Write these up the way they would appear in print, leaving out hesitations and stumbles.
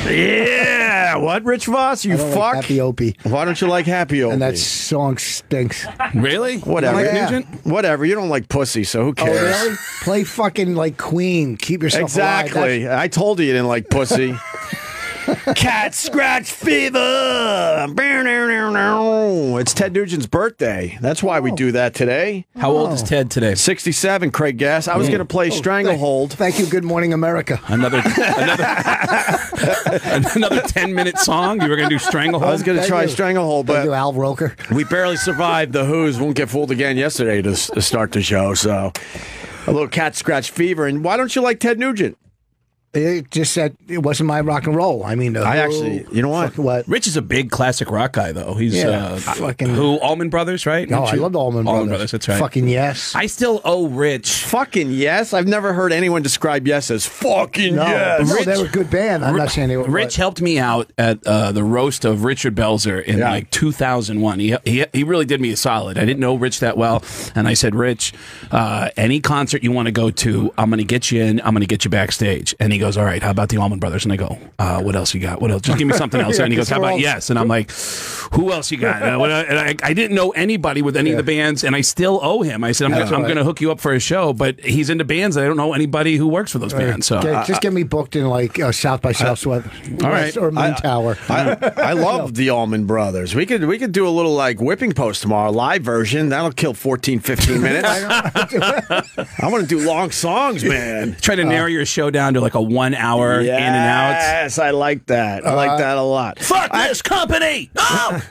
Yeah, what, Rich Voss? You fuck? Like Happy Opie. Why don't you like Happy Opie? And that song stinks. Really? Whatever. Like Yeah. Nugent? Whatever. You don't like pussy, so who Oh, cares? really? Play fucking like Queen. Keep yourself alive. Exactly. I told you didn't like pussy. Cat scratch fever. It's Ted Nugent's birthday. That's why we do that today. How old is Ted today? 67, Craig Gass. I was going to play Stranglehold. Thank you. Good Morning America. Another 10-minute song? You were going to do Stranglehold? I was going to try Stranglehold, Thank you, but Al Roker. we barely survived the Who's Won't Get Fooled Again yesterday to start the show. So a little cat scratch fever. And why don't you like Ted Nugent? It just said it wasn't my rock and roll. I mean, I actually, you know what? What? Rich is a big classic rock guy, though. He's fucking. who? Allman Brothers, right? No, I love the Allman Brothers. That's right. Fucking yes. I still owe Rich. Fucking yes. I've never heard anyone describe yes as fucking yes. No, they were a good band. I'm not saying they were. Rich helped me out at the roast of Richard Belzer in like 2001. He really did me a solid. I didn't know Rich that well, and I said, Rich, any concert you want to go to, I'm going to get you in. I'm going to get you backstage. And he goes, all right, how about the Allman Brothers? And I go, what else you got? What else? Just give me something else. And he goes, how about yes? And I'm like, who else you got? And I didn't know anybody with any of the bands, and I still owe him. I said, I'm going to hook you up for a show, but he's into bands. I don't know anybody who works for those bands. So just get me booked in like South by Southwest, all right, or Moon Tower. I love the Allman Brothers. We could do a little like whipping post tomorrow, live version. That'll kill 14, 15 minutes. I want to do long songs, man. Try to narrow your show down to like a 1 hour in and out. Yes, I like that. I like that a lot. Fuck this company! Oh!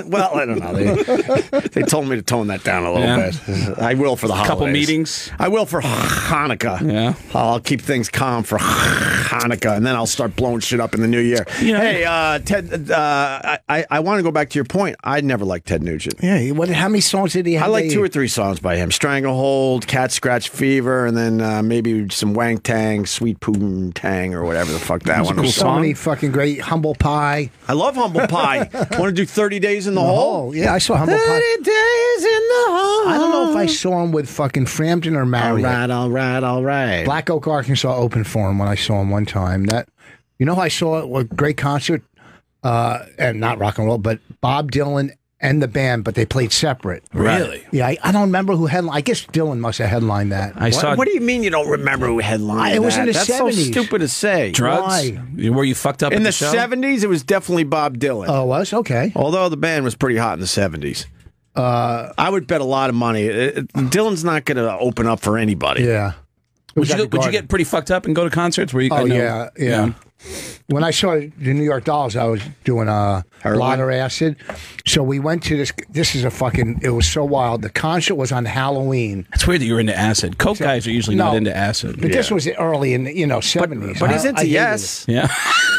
Well, I don't know. They told me to tone that down a little bit. I will for the holidays. Couple meetings. I will for Hanukkah. Yeah. I'll keep things calm for Hanukkah, and then I'll start blowing shit up in the new year. Yeah. Hey, Ted, I want to go back to your point. I never liked Ted Nugent. Yeah, how many songs did he have? I like 2 or 3 songs by him. Stranglehold, Cat Scratch Fever, and then maybe some Wang Tang, Sweet Poon Tang, or whatever the fuck that one was. So many fucking great. Humble Pie. I love Humble Pie. Want to do 30 Days in the Hole? Yeah, I saw Humble 30 Pie. Days in the Hole. I don't know if I saw him with fucking Frampton or Marriott. All right. Black Oak, Arkansas opened for him when I saw him one time. You know how I saw it? A great concert, and not rock and roll, but Bob Dylan and the band, but they played separate. Really? Yeah, I don't remember who headlined. I guess Dylan must have headlined that. What do you mean you don't remember who headlined It was in the That's 70s. so stupid to say. Drugs? Why? Were you fucked up In at the show? 70s, it was definitely Bob Dylan. Oh, it was? Okay. Although the band was pretty hot in the 70s. I would bet a lot of money. Dylan's not going to open up for anybody. Yeah. Would you get pretty fucked up and go to concerts? Where you, Oh, yeah. When I saw the New York Dolls, I was doing a lot of acid. So we went to this. This is it was so wild. The concert was on Halloween. It's weird that you're into acid. Coke guys are usually not into acid. But this was early in the 70s. But he's into yes. Yeah.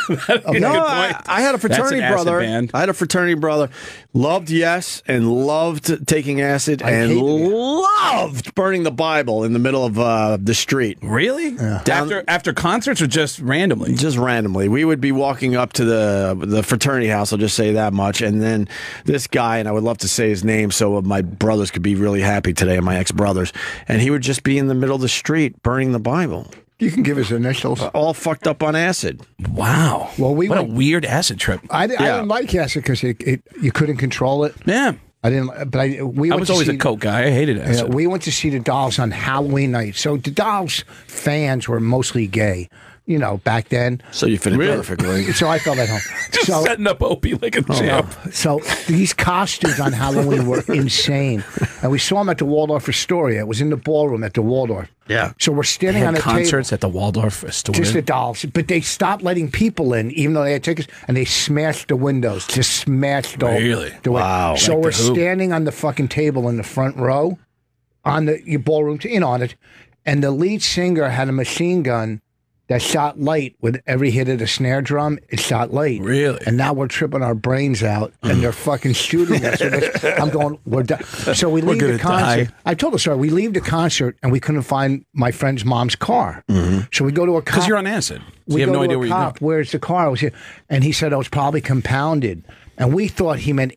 I had a fraternity brother. I had a fraternity brother. Loved yes and loved taking acid and loved burning the Bible in the middle of the street. Really? Yeah. After concerts or just randomly? Just randomly. We would be walking up to the fraternity house, I'll just say that much, and then this guy, and I would love to say his name so my brothers could be really happy today, my ex-brothers, and he would just be in the middle of the street burning the Bible. You can give his initials. All fucked up on acid. Wow. Well, what a weird acid trip. I didn't like acid because you couldn't control it. Yeah. I didn't, but I was always a Coke guy. I hated acid. We went to see the Dolls on Halloween night. So the Dolls fans were mostly gay, back then. So you fit in perfectly. So I felt at home. Just setting up Opie like a champ. So these costumes on Halloween were insane. And we saw them at the Waldorf Astoria. It was in the ballroom at the Waldorf. Yeah. So we're standing on a concerts table. At the Waldorf Astoria. Just the Dolls. But they stopped letting people in, even though they had tickets, and they smashed the windows. Just smashed the Wow. So we're standing on the fucking table in the front row on the ballroom, on it, and the lead singer had a machine gun that shot light with every hit of the snare drum. It shot light. Really? And now we're tripping our brains out, and they're fucking shooting us. I'm going, we're done. So we leave the concert. I told the story. We leave the concert, and we couldn't find my friend's mom's car. So we go to a cop. Because you're on acid. So you have no idea where you're going. Where's the car? I was here. And he said, it's probably compounded. And we thought he meant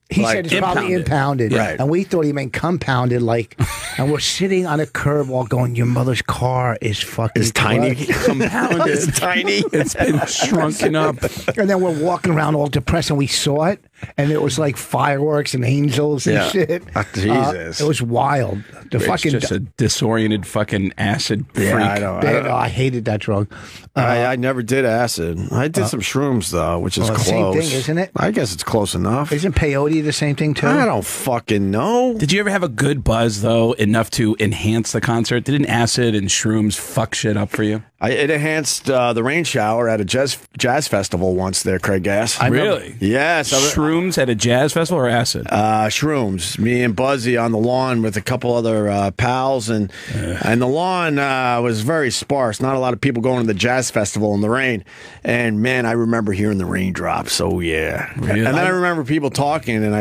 He said it's probably impounded. Right. And we thought he meant compounded, like, and we're sitting on a curb wall going, your mother's car is fucking tiny. Compounded. It's tiny. It's been shrunken up. And then we're walking around all depressed, and we saw it, and it was like fireworks and angels and shit. Jesus. It was wild. It's just a disoriented fucking acid freak. Yeah, I hated that drug. I never did acid. I did some shrooms, though, which is close. Same thing, isn't it? I guess it's close enough. Isn't peyote the same thing, too? I don't fucking know. Did you ever have a good buzz, though, enough to enhance the concert? Didn't acid and shrooms fuck shit up for you? It enhanced the rain shower at a jazz festival once there, Craig Gass. Really? Yes. Shrooms at a jazz festival or acid? Shrooms. Me and Buzzy on the lawn with a couple other pals, and the lawn was very sparse. Not a lot of people going to the jazz festival in the rain. And, man, I remember hearing the raindrops. So, yeah. Really? And then I remember people talking, and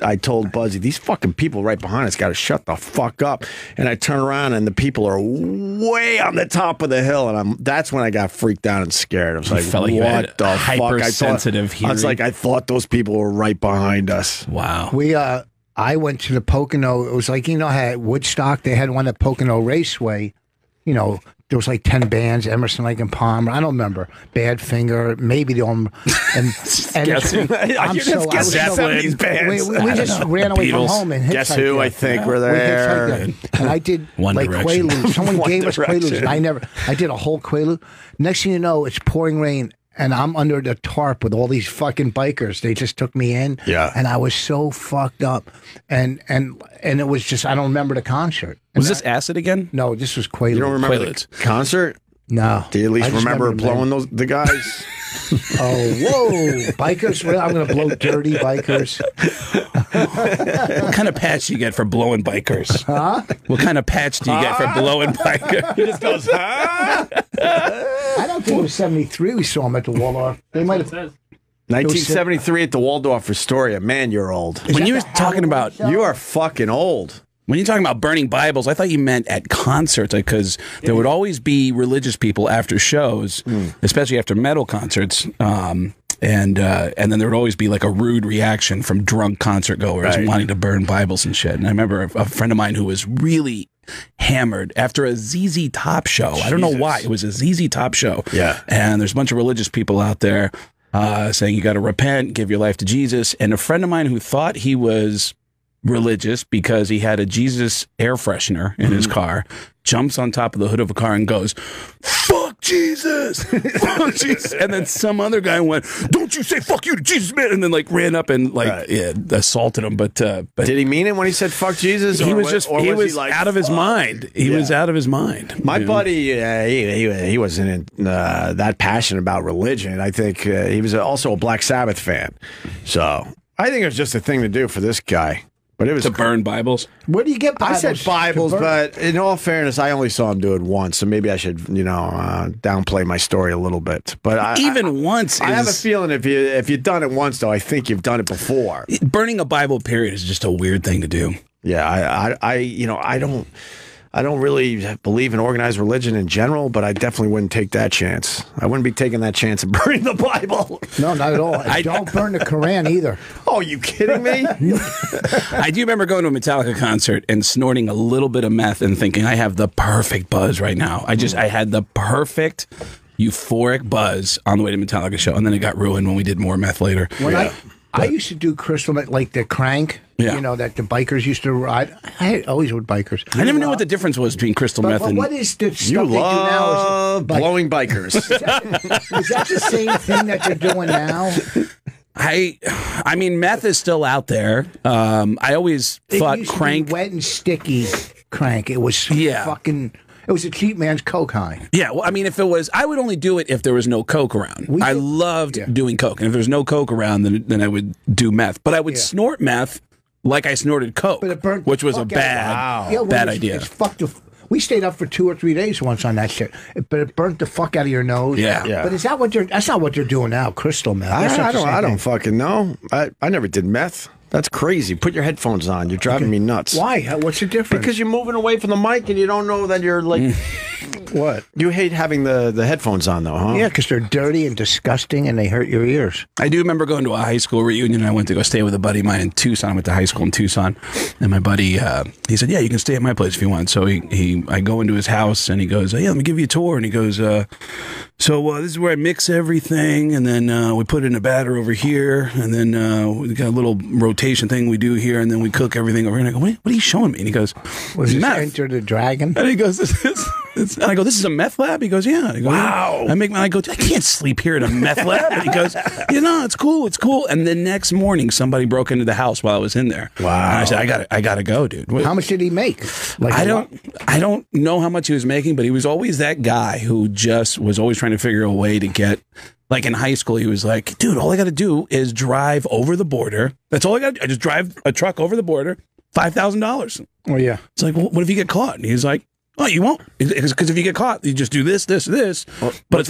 I told Buzzy, these fucking people right behind us got to shut the fuck up. And I turn around, and the people are way on the top of the hill. And that's when I got freaked out and scared. I was like, felt like what the fuck? Hypersensitive hearing. I was like, I thought those people were right behind us. Wow. I went to the Pocono. It was like, you know how at Woodstock, they had one at Pocono Raceway. You know, there was like 10 bands, Emerson, Lake and Palmer. I don't remember. Badfinger, maybe the and Guessing. I'm so these bands. We just ran away from home and Guess who? I think we're there. And I did One like Direction. Quaaludes. Someone One gave us Direction. Quaaludes. I did a whole Quaalude. Next thing you know, it's pouring rain. And I'm under the tarp with all these fucking bikers. They just took me in. Yeah. And I was so fucked up. And it was just, I don't remember the concert. Was this acid again? No, this was Quaaludes. You don't remember Quaaludes. the concert? No. Do you at least I just remember remember blowing the guys? Oh, whoa. Bikers? Well, I'm going to blow dirty bikers. What kind of patch do you get for blowing bikers? Huh? What kind of patch do you get for blowing bikers? He just goes, huh? I don't think it was 73 we saw them at the Waldorf. They might have. 1973 at the Waldorf Astoria. Man, you're old. When you were talking about You are fucking old. When you're talking about burning Bibles, I thought you meant at concerts, because there would always be religious people after shows, especially after metal concerts, and then there would always be like a rude reaction from drunk concert goers wanting to burn Bibles and shit. And I remember a friend of mine who was really hammered after a ZZ Top show. I don't know why. It was a ZZ Top show. Yeah. And there's a bunch of religious people out there saying you got to repent, give your life to Jesus. And a friend of mine who thought he was religious because he had a Jesus air freshener in his car, jumps on top of the hood of a car and goes, "Fuck Jesus!" Fuck Jesus. And then some other guy went, "Don't you say fuck you to Jesus, man!" And then like ran up and like assaulted him. But did he mean it when he said "fuck Jesus"? He was just he was like, out of his mind. He was out of his mind. My buddy, he wasn't that passionate about religion. I think he was also a Black Sabbath fan. So I think it was just a thing to do for this guy. But it was to burn Bibles. Where do you get Bibles? I said Bibles, but in all fairness, I only saw him do it once, so maybe I should, downplay my story a little bit. But once, I have a feeling if you've done it once, though, I think you've done it before. Burning a Bible, period, is just a weird thing to do. Yeah, I don't really believe in organized religion in general, but I definitely wouldn't take that chance. I wouldn't be taking that chance of burning the Bible. No, not at all. Don't burn the Quran either. Oh, you kidding me? I do remember going to a Metallica concert and snorting a little bit of meth and thinking I have the perfect buzz right now. I had the perfect euphoric buzz on the way to Metallica show, and then it got ruined when we did more meth later. I used to do crystal meth, like the crank, that the bikers used to ride. I always with bikers. I never knew what the difference was between crystal meth and... What is the stuff you they do now? love blowing bikers. Is that the same thing that they're doing now? I mean, meth is still out there. I always thought used to crank... be wet and sticky crank. It was fucking... It was a cheap man's coke high. Yeah, well, I mean, if it was, I would only do it if there was no coke around. I loved doing coke, and if there's no coke around, then I would do meth. But I would snort meth like I snorted coke, but it burnt which was a bad idea. It's fucked. We stayed up for 2 or 3 days once on that shit, but it burnt the fuck out of your nose. Yeah. But is that what that's not what they're doing now? Crystal meth. I don't fucking know. I never did meth. That's crazy. Put your headphones on. You're driving me nuts. Why? What's the difference? Because you're moving away from the mic and you don't know that you're like... What? You hate having the headphones on, though, huh? Yeah, because they're dirty and disgusting and they hurt your ears. I do remember going to a high school reunion. I went to go stay with a buddy of mine in Tucson. I went to high school in Tucson. And my buddy, he said, yeah, you can stay at my place if you want. So I go into his house and he goes, yeah, let me give you a tour. And he goes, so this is where I mix everything. And then we put it in a batter over here. And then we got a little rotation thing we do here. And then we cook everything over here. And I go, what are you showing me? And he goes, Was this meth. Enter the Dragon? And he goes, and I go, this is a meth lab? He goes, yeah. I go, wow. I go, I can't sleep here in a meth lab. And he goes, it's cool, it's cool. And the next morning, somebody broke into the house while I was in there. Wow. And I said, I gotta go, dude. How much did he make? Like I don't know how much he was making, but he was always that guy who just was always trying to figure a way to get. Like in high school, he was like, dude, all I got to do is drive over the border. That's all I got to do. I just drive a truck over the border, $5,000. Oh, yeah. It's like, well, what if you get caught? And he's like, oh, you won't. Because if you get caught, you just do this, but it's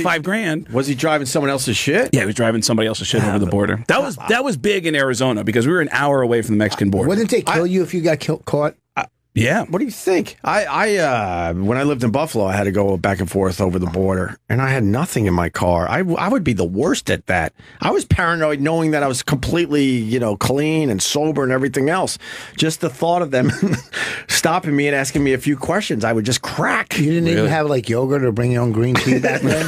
$5,000. Was he driving someone else's shit? Yeah, he was driving somebody else's shit over the border. That was big in Arizona because we were an hour away from the Mexican border. Wouldn't they kill you if you got caught? Yeah. What do you think? I when I lived in Buffalo, I had to go back and forth over the border, and I had nothing in my car. I would be the worst at that. I was paranoid knowing that I was completely, clean and sober and everything else. Just the thought of them stopping me and asking me a few questions, I would just crack. You didn't even have like yogurt or bring your own green tea back then?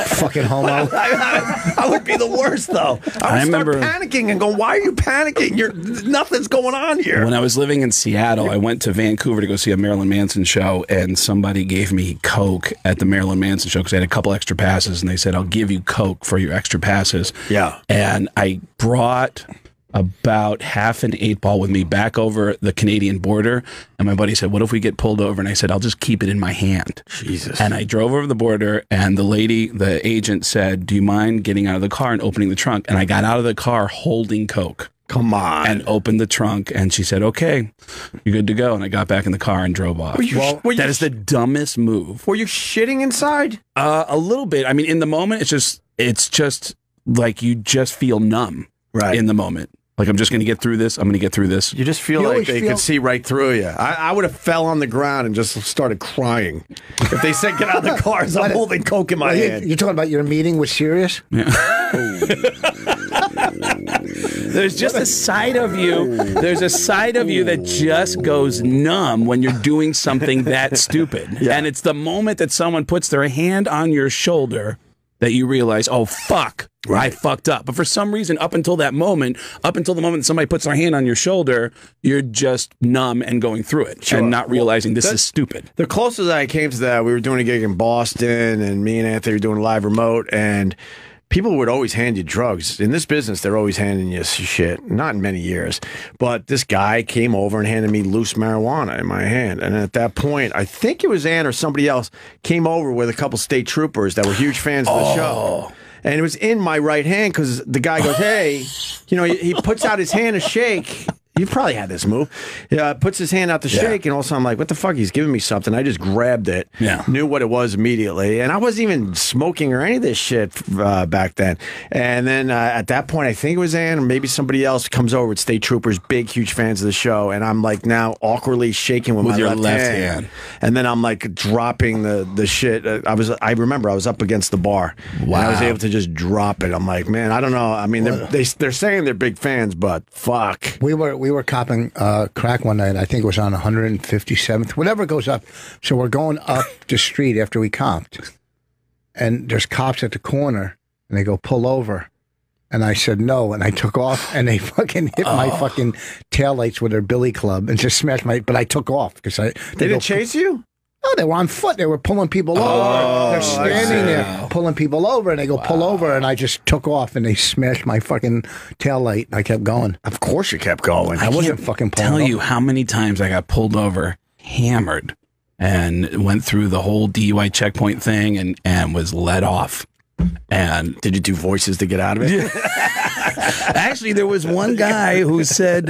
Fucking homo. I would be the worst, though. I remember panicking and go, why are you panicking? Nothing's going on here. When I was living in Seattle, I went to Vancouver to go see a Marilyn Manson show, and somebody gave me Coke at the Marilyn Manson show because I had a couple extra passes, and they said, I'll give you Coke for your extra passes. Yeah. And I brought about half an 8-ball with me back over the Canadian border, and my buddy said, what if we get pulled over? And I said, I'll just keep it in my hand. Jesus. And I drove over the border, and the agent said, do you mind getting out of the car and opening the trunk? And I got out of the car holding Coke. Come on. And opened the trunk, and she said, okay, you're good to go. And I got back in the car and drove off. That is the dumbest move. Were you shitting inside? A little bit. I mean, in the moment, it's just like you just feel numb in the moment. Like, I'm just going to get through this. I'm going to get through this. You just feel like they could see right through you. I would have fell on the ground and just started crying. If they said, get out of the car, I'm holding Coke in my hand. You're talking about your meeting with Sirius? Yeah. There's just a side of you. There's a side of you that just goes numb when you're doing something that stupid. Yeah. And it's the moment that someone puts their hand on your shoulder that you realize, oh, fuck, I fucked up. But for some reason, up until the moment that somebody puts their hand on your shoulder, you're just numb and going through it and not realizing this is stupid. The closest I came to that, we were doing a gig in Boston, and me and Anthony were doing a live remote, and people would always hand you drugs. In this business, they're always handing you shit. Not in many years. But this guy came over and handed me loose marijuana in my hand. And at that point, I think it was Ann or somebody else came over with a couple state troopers that were huge fans of the show. And it was in my right hand because the guy goes, hey, he puts out his hand to shake. You probably had this move. Puts his hand out to shake, and all of a sudden I'm like, what the fuck? He's giving me something. I just grabbed it. Yeah. Knew what it was immediately. And I wasn't even smoking or any of this shit back then. And then at that point, I think it was Ann or maybe somebody else comes over with state troopers, big, huge fans of the show. And I'm like now awkwardly shaking with my your left hand. And then I'm like dropping the shit. I remember I was up against the bar. Wow. And I was able to just drop it. I'm like, man, I don't know. I mean, they're saying they're big fans, but fuck. We were copping crack one night. I think it was on 157th, whatever goes up. So we're going up the street after we comped, and there's cops at the corner, and they go, pull over. And I said no, and I took off, and they fucking hit my fucking taillights with their billy club and just smashed but I took off because they didn't chase you? No, they were on foot. They were pulling people over. They're standing there pulling people over, and they go, pull over, and I just took off, and they smashed my fucking taillight. I kept going. Of course you kept going. I wasn't fucking pulling over. Tell you how many times I got pulled over, hammered, and went through the whole DUI checkpoint thing and was let off. And did you do voices to get out of it? Actually, there was one guy who said,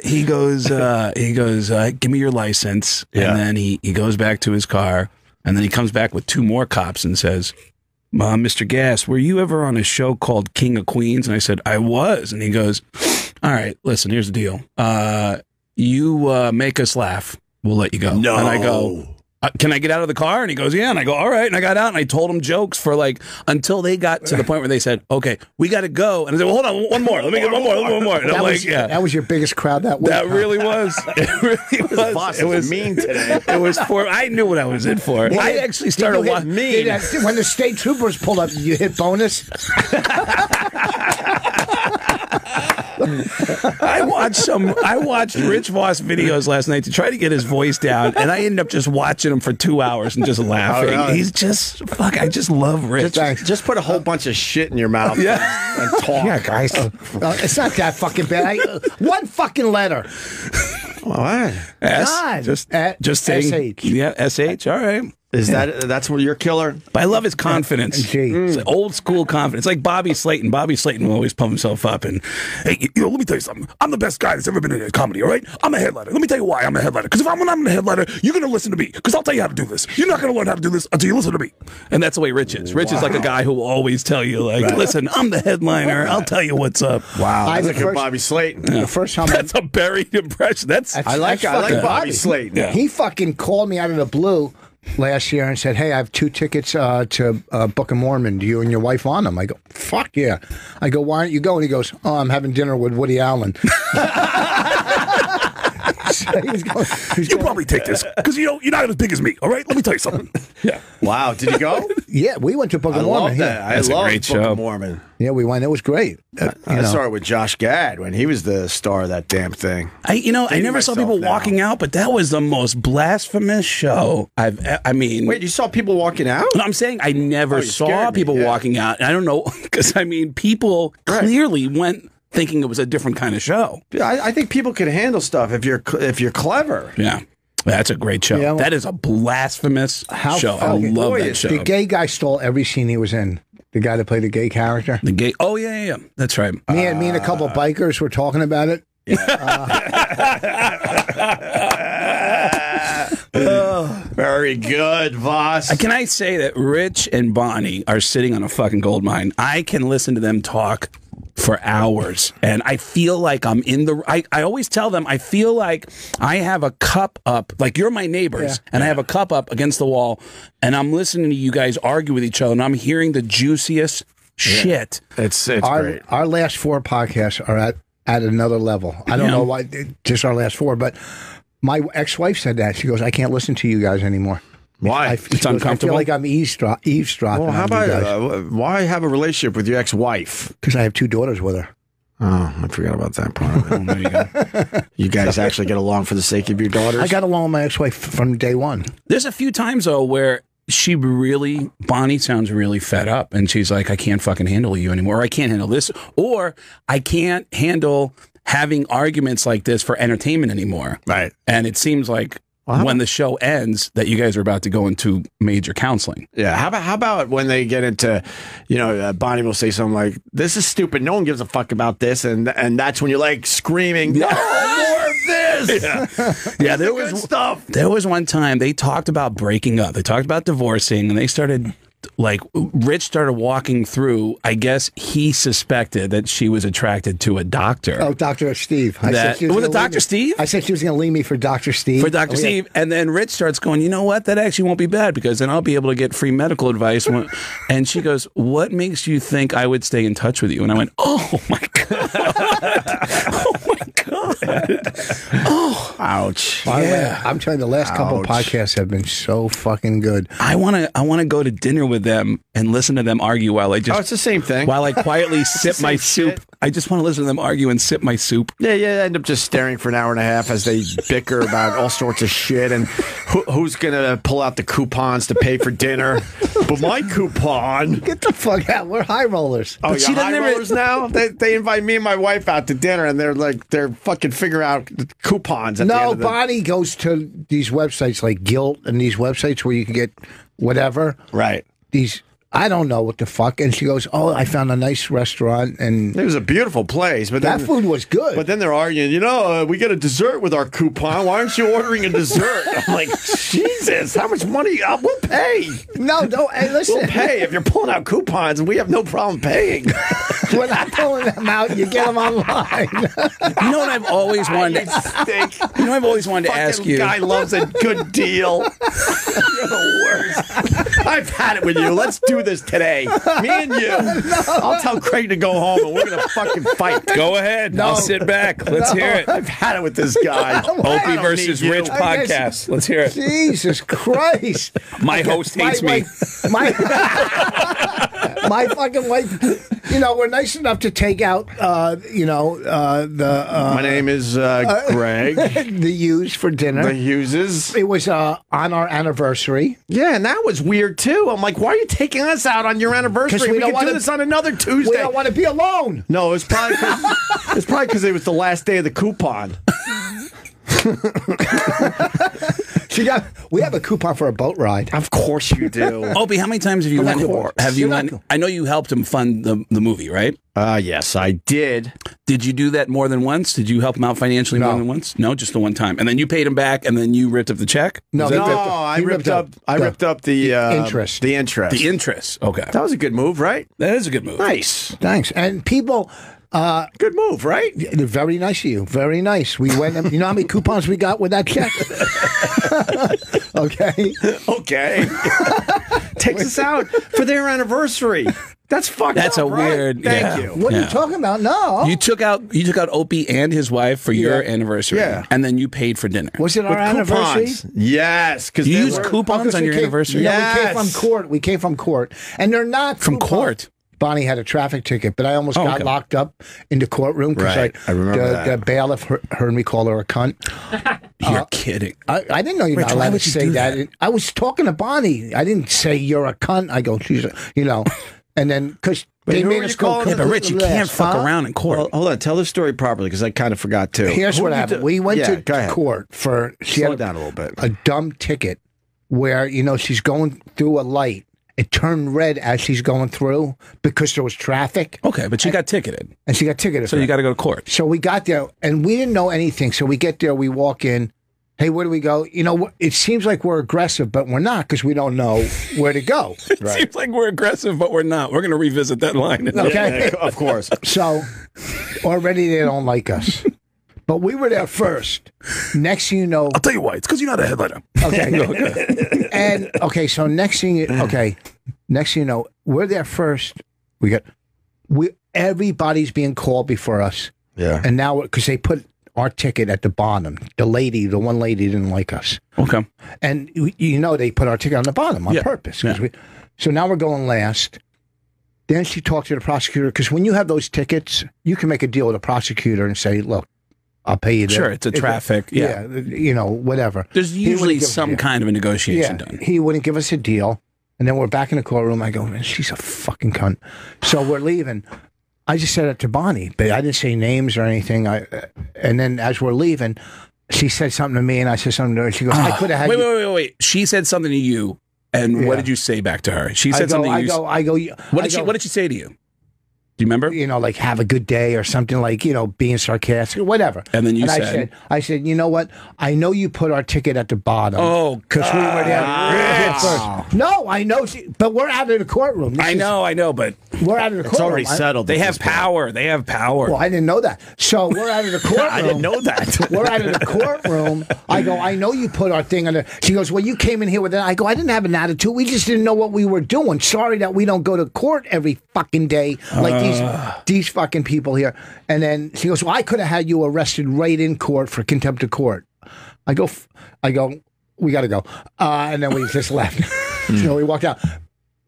he goes, give me your license. Yeah. And then he goes back to his car, and then he comes back with two more cops and says, Mr. Gass, were you ever on a show called King of Queens? And I said, I was. And he goes, all right, listen, here's the deal. You make us laugh, we'll let you go. No. And I go, can I get out of the car? And he goes, yeah. And I go, all right. And I got out and I told him jokes for like, until they got to the point where they said, okay, we got to go. And I said, well, hold on, one more. Let me get one more. And I'm like, yeah. That was your biggest crowd that week. That really was. It really was. Boss was mean today. It was for, I knew what I was in for. Yeah. I actually started watching. When the state troopers pulled up, you hit bonus. I watched Rich Voss videos last night to try to get his voice down, and I ended up just watching him for 2 hours and just laughing. Oh, really? He's just I just love Rich. Just put a whole bunch of shit in your mouth and talk. Yeah, guys. It's not that fucking bad. One fucking letter. What? S? Just saying. SH. Yeah, SH. All right. Is that's what your killer? But I love his confidence. It's like old school confidence. Like Bobby Slayton. Bobby Slayton will always pump himself up and, hey, let me tell you something. I'm the best guy that's ever been in comedy, all right? I'm a headliner. Let me tell you why I'm a headliner. Because when I'm a headliner, you're going to listen to me. Because I'll tell you how to do this. You're not going to learn how to do this until you listen to me. And that's the way Rich is. Rich is like a guy who will always tell you, like, listen, I'm the headliner. I'll tell you what's up. Wow. I like Bobby Slayton. The first time that's a buried impression. I like Bobby Slayton. Yeah. He fucking called me out of the blue last year and said, hey, I have 2 tickets to Book of Mormon. Do you and your wife want them? I go, fuck yeah. I go, why aren't you going? He goes, oh, I'm having dinner with Woody Allen. You probably take this because you're not as big as me. All right, let me tell you something. Yeah. Wow. Did you go? Yeah, we went to Book of Mormon. I love Book of Mormon. Yeah, we went. It was great. I started with Josh Gad when he was the star of that damn thing. I never saw people walking out, but that was the most blasphemous show I mean. Wait, you saw people walking out? No, I'm saying I never saw people walking out. And I don't know because people clearly went thinking it was a different kind of show. I think people can handle stuff if you're clever. Yeah. That's a great show. Yeah, well, that is a blasphemous show. I love that show. The gay guy stole every scene he was in. The guy that played the gay character. The gay. Oh yeah. That's right. Me and a couple of bikers were talking about it. Very good, Voss. Can I say that Rich and Bonnie are sitting on a fucking gold mine? I can listen to them talk for hours, and I feel like I'm in the. I always tell them I feel like I have a cup up, like you're my neighbors, and I have a cup up against the wall, and I'm listening to you guys argue with each other, and I'm hearing the juiciest shit. It's great. Our last 4 podcasts are at another level. I don't know why, just our last 4, but my ex-wife said that. She goes, I can't listen to you guys anymore. Why? It's uncomfortable. I feel like I'm eavesdropping. Well, how about why have a relationship with your ex-wife? Because I have 2 daughters with her. Oh, I forgot about that part of it. There you go. You guys actually get along for the sake of your daughters? I got along with my ex-wife from day one. There's a few times, though, where Bonnie sounds really fed up, and she's like, I can't fucking handle you anymore, or I can't handle this, or I can't handle having arguments like this for entertainment anymore. Right. And it seems like when the show ends that you guys are about to go into major counseling. Yeah. How about when they get into, Bonnie will say something like, this is stupid. No one gives a fuck about this. And that's when you're like screaming, no, more of this. Yeah. There was stuff. There was one time they talked about breaking up. They talked about divorcing, and they started. Like, Rich started walking through, I guess he suspected that she was attracted to a doctor. Oh, Dr. Steve. Was it Dr. Steve? I said she was going to leave me for Dr. Steve. For Dr. Steve. And then Rich starts going, you know what? That actually won't be bad because then I'll be able to get free medical advice. And she goes, what makes you think I would stay in touch with you? And I went, oh, my God. Oh, my God. Oh. Ouch. Yeah. I'm telling you, the last couple of podcasts have been so fucking good. I want to go to dinner with them and listen to them argue while I just... Oh, it's the same thing. While I quietly sip my soup. I just want to listen to them argue and sip my soup. Yeah, I end up just staring for an hour and a half as they bicker about all sorts of shit and who's going to pull out the coupons to pay for dinner. But my coupon... Get the fuck out. We're high rollers. Oh, you're high rollers now? They invite me and my wife out to dinner, and they're fucking figuring out coupons at the end of the... Bonnie goes to these websites like Guilt and these websites where you can get whatever. Right. These... I don't know what the fuck. And she goes, oh, I found a nice restaurant. And it was a beautiful place. But that then, food was good. But then they're arguing, we get a dessert with our coupon. Why aren't you ordering a dessert? I'm like, Jesus, how much money? We'll pay. No, hey, listen. We'll pay if you're pulling out coupons, and we have no problem paying. We're not pulling them out. You get them online. You know what I've always wanted I've always wanted to ask you. Guy loves a good deal. You're the worst. I've had it with you. Let's do this today. Me and you. No. I'll tell Craig to go home, and we're going to fucking fight. Go ahead. I'll sit back. Let's hear it. I've had it with this guy. Opie versus Rich podcast. Let's hear it. Jesus Christ. My host hates me. My fucking wife, we're nice enough to take out, my name is Greg. The Hughes for dinner. The Hugheses. It was on our anniversary. Yeah, and that was weird, too. I'm like, why are you taking us out on your anniversary? We can do this on another Tuesday. We don't want to be alone. No, it's probably because it was the last day of the coupon. We have a coupon for a boat ride. Of course you do. Opie, how many times have you went? I know you helped him fund the movie, right? Yes, I did. Did you do that more than once? Did you help him out financially more than once? No, just the one time. And then you paid him back, and then you ripped up the check? No, I ripped up the interest. The interest. The interest. Okay. That was a good move, right? That is a good move. Nice. Thanks. And people... good move, right? Very nice of you. Very nice. We went. You know how many coupons we got with that check? Okay. Takes us out for their anniversary. That's fucked That's up, a right? weird. Thank you. What are you talking about? No. You took out Opie and his wife for your anniversary. Yeah. And then you paid for dinner. Was it our anniversary? Yes. Because you used coupons on your anniversary? Yeah, we came from court. We came from court. And they're not from court. Bonnie had a traffic ticket, but I almost got locked up in the courtroom because I remember the bailiff heard me call her a cunt. You're kidding. I didn't know you're not allowed to say that. I was talking to Bonnie. I didn't say you're a cunt. I go, she's and then because they made us go. Yeah, but Rich, you can't fuck around in court. Well, hold on, tell the story properly because I kind of forgot too. Here's what happened. We went to court for Slow down a little bit. A dumb ticket where she's going through a light. It turned red as she's going through because there was traffic. Okay, but she got ticketed. And she got ticketed. So you got to go to court. So we got there, and we didn't know anything. So we get there, we walk in. Hey, where do we go? It seems like we're aggressive, but we're not because we don't know where to go. It seems like we're aggressive, but we're not. We're going to revisit that line. Okay. Yeah, of course. So already they don't like us. But we were there first. Next thing you know... I'll tell you why. It's because you're not a headliner. Okay. And, so next thing you know, we're there first. Everybody's being called before us. Yeah. And now, because they put our ticket at the bottom. The one lady didn't like us. Okay. And, they put our ticket on the bottom on purpose. Yeah. So now we're going last. Then she talked to the prosecutor, because when you have those tickets, you can make a deal with a prosecutor and say, look, I'll pay you. Sure, it's a traffic. Yeah. Whatever. There's usually some kind of a negotiation done. He wouldn't give us a deal. And then we're back in the courtroom. I go, man, she's a fucking cunt. So we're leaving. I just said it to Bonnie, but I didn't say names or anything. And then as we're leaving, she said something to me, and I said something to her. She goes, I could have had Wait. She said something to you, and what did you say back to her? She said something to you. What did she say to you? Do you remember? Like have a good day or something, like, being sarcastic, whatever. And then I said, you know what? I know you put our ticket at the bottom. Oh, because we were there first. No, I know, but we're out of the courtroom. I know, but we're out of the courtroom. It's already settled. They have power. They have power. Well, I didn't know that. So we're out of the courtroom. I didn't know that. We're out of the courtroom. I go, I know you put our thing on there. She goes, well, you came in here with that. I go, I didn't have an attitude. We just didn't know what we were doing. Sorry that we don't go to court every fucking day like these fucking people here. And then she goes, well, I could have had you arrested right in court for contempt of court. I go, we got to go. And then we just left. So we walked out.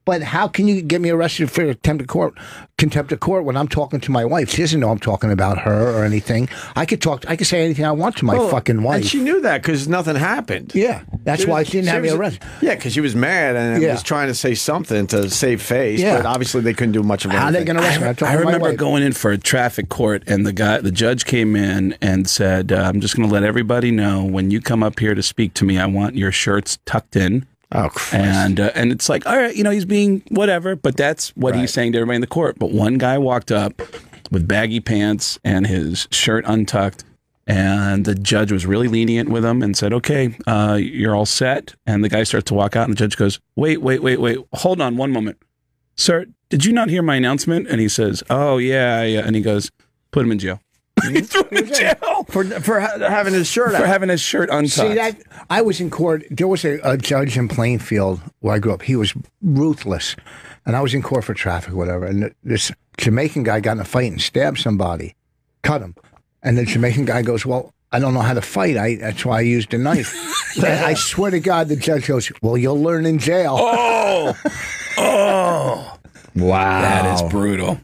But how can you get me arrested for contempt of court when I'm talking to my wife? She doesn't know I'm talking about her or anything. I could say anything I want to my fucking wife. And she knew that because nothing happened. Yeah, that's why she didn't have me arrested. Yeah, because she was mad and was trying to say something to save face. Yeah. But obviously they couldn't do much of anything. How are they going to arrest me? I remember going in for a traffic court, and the judge came in and said, "I'm just going to let everybody know when you come up here to speak to me, I want your shirts tucked in." Oh, Christ. And it's like, all right, he's being whatever, but that's what he's saying to everybody in the court. But one guy walked up with baggy pants and his shirt untucked, and the judge was really lenient with him and said, okay, you're all set. And the guy starts to walk out, and the judge goes, wait, hold on one moment. Sir, did you not hear my announcement? And he says, oh, yeah. And he goes, put him in jail. He threw him in jail for having his shirt out. For having his shirt untucked. See, that I was in court. There was a judge in Plainfield where I grew up. He was ruthless. And I was in court for traffic or whatever. And this Jamaican guy got in a fight and stabbed somebody, cut him. And the Jamaican guy goes, well, I don't know how to fight. That's why I used a knife. And I swear to God, the judge goes, well, you'll learn in jail. Oh, wow. That is brutal.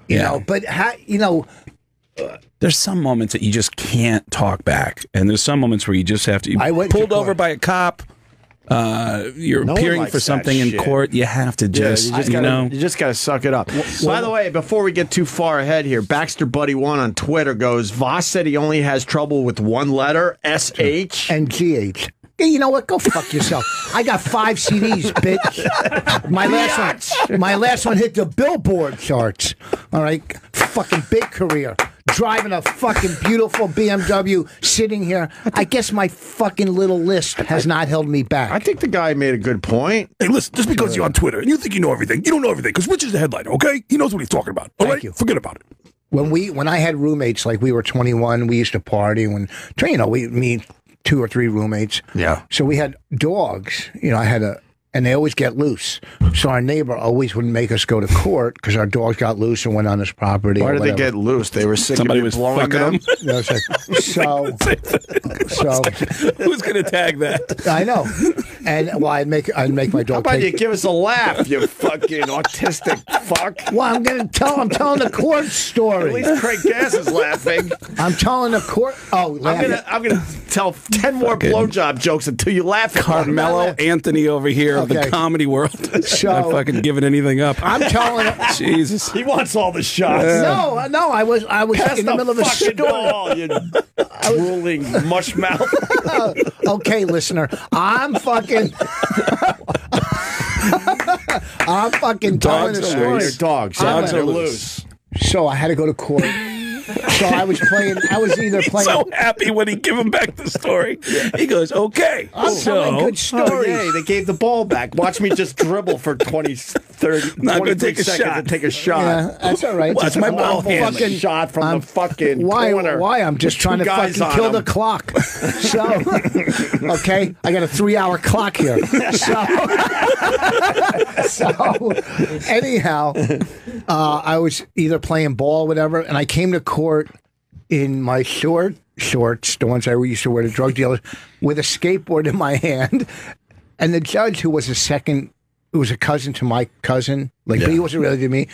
You know, but, there's some moments that you just can't talk back, and there's some moments where you just have to. Pulled over by a cop. You're appearing for something in court. You have to just, you just got to suck it up. By the way, before we get too far ahead here, Baxter Buddy One on Twitter goes, Voss said he only has trouble with one letter, SH and GH. Hey, you know what? Go fuck yourself. I got 5 CDs, bitch. My last one hit the Billboard charts. All right, fucking big career. Driving a fucking beautiful BMW, sitting here. I guess my fucking little list has not held me back. I think the guy made a good point. Hey, listen, just because you're on Twitter and you think you know everything, you don't know everything, because Rich is the headliner, okay? He knows what he's talking about. All right? Forget about it. When I had roommates, like we were 21, we used to party. We meet 2 or 3 roommates. Yeah. So we had dogs. I had and they always get loose. So our neighbor always would make us go to court because our dogs got loose and went on his property. Why did they get loose? They were sick Somebody of was blowing them. So who's going to tag that? I know. And I'd make my dog. How about you give us a laugh, you fucking autistic fuck? Well, I'm telling the court story. At least Craig Gass is laughing. I'm telling the court. Oh, I'm gonna tell 10 more blowjob jokes until you laugh. Carmelo Anthony over here of the comedy world. So, not fucking giving anything up. I'm telling it. Jesus, he wants all the shots. No, I was Pass in the middle of a story. Ball, you drooling mush mouth. Okay, listener, I'm fucking telling the story. Your dogs are loose. So I had to go to court. So I was either playing. So happy when he give him back the story. He goes, okay. I'm telling good stories. Yay, they gave the ball back. Watch me just dribble for 20, 30, Not 20 take a seconds shot. and take a shot. Yeah, that's all right. Watch my ball handling. Fucking shot from the fucking corner. Why? I'm just trying to fucking kill the clock. So, okay, I got a 3-hour clock here. So anyhow, I was either playing ball or whatever, and I came to court in my shorts, the ones I used to wear to drug dealers, with a skateboard in my hand, and the judge, who was a cousin to my cousin, but he wasn't really to me.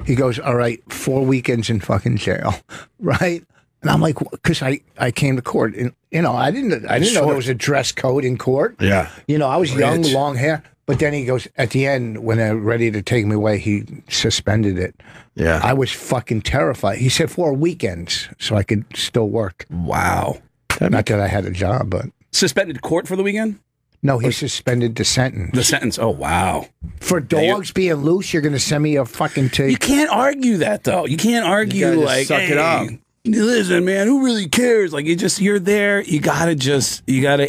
He goes, all right, 4 weekends in fucking jail, right? And I'm like, because I came to court, and I didn't know there was a dress code in court. Yeah, I was young, long hair. But then he goes, at the end, when they're ready to take me away, he suspended it. Yeah. I was fucking terrified. He said 4 weekends, so I could still work. Wow. Not that I had a job, but... Suspended court for the weekend? No, he suspended the sentence. The sentence. Oh, wow. For dogs being loose, you're going to send me a fucking tape. You can't argue that, though. You can't argue, like, suck it up. Listen, man, who really cares? Like, you're there. You gotta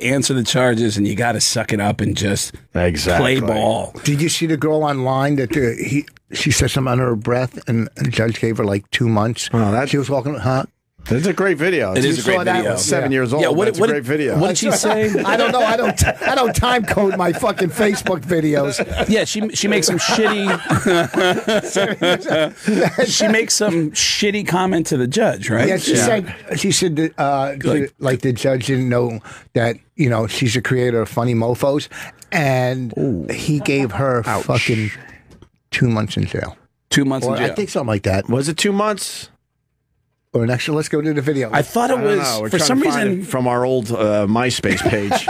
answer the charges, and you gotta suck it up and just play ball. Did you see the girl online that she said something under her breath, and the judge gave her like 2 months? Oh, she was walking, huh? It's a great video. It is a great video. It's 7 years old. Yeah, It's a great video. What did she say? I don't know. I don't time code my fucking Facebook videos. Yeah, she makes some shitty. She makes some shitty comment to the judge, right? Yeah, she said like the judge didn't know that she's a creator of funny mofos, and he gave her fucking 2 months in jail. 2 months in jail. I think something like that. Was it 2 months? Or next, let's go to the video. I thought it was for some reason from our old MySpace page.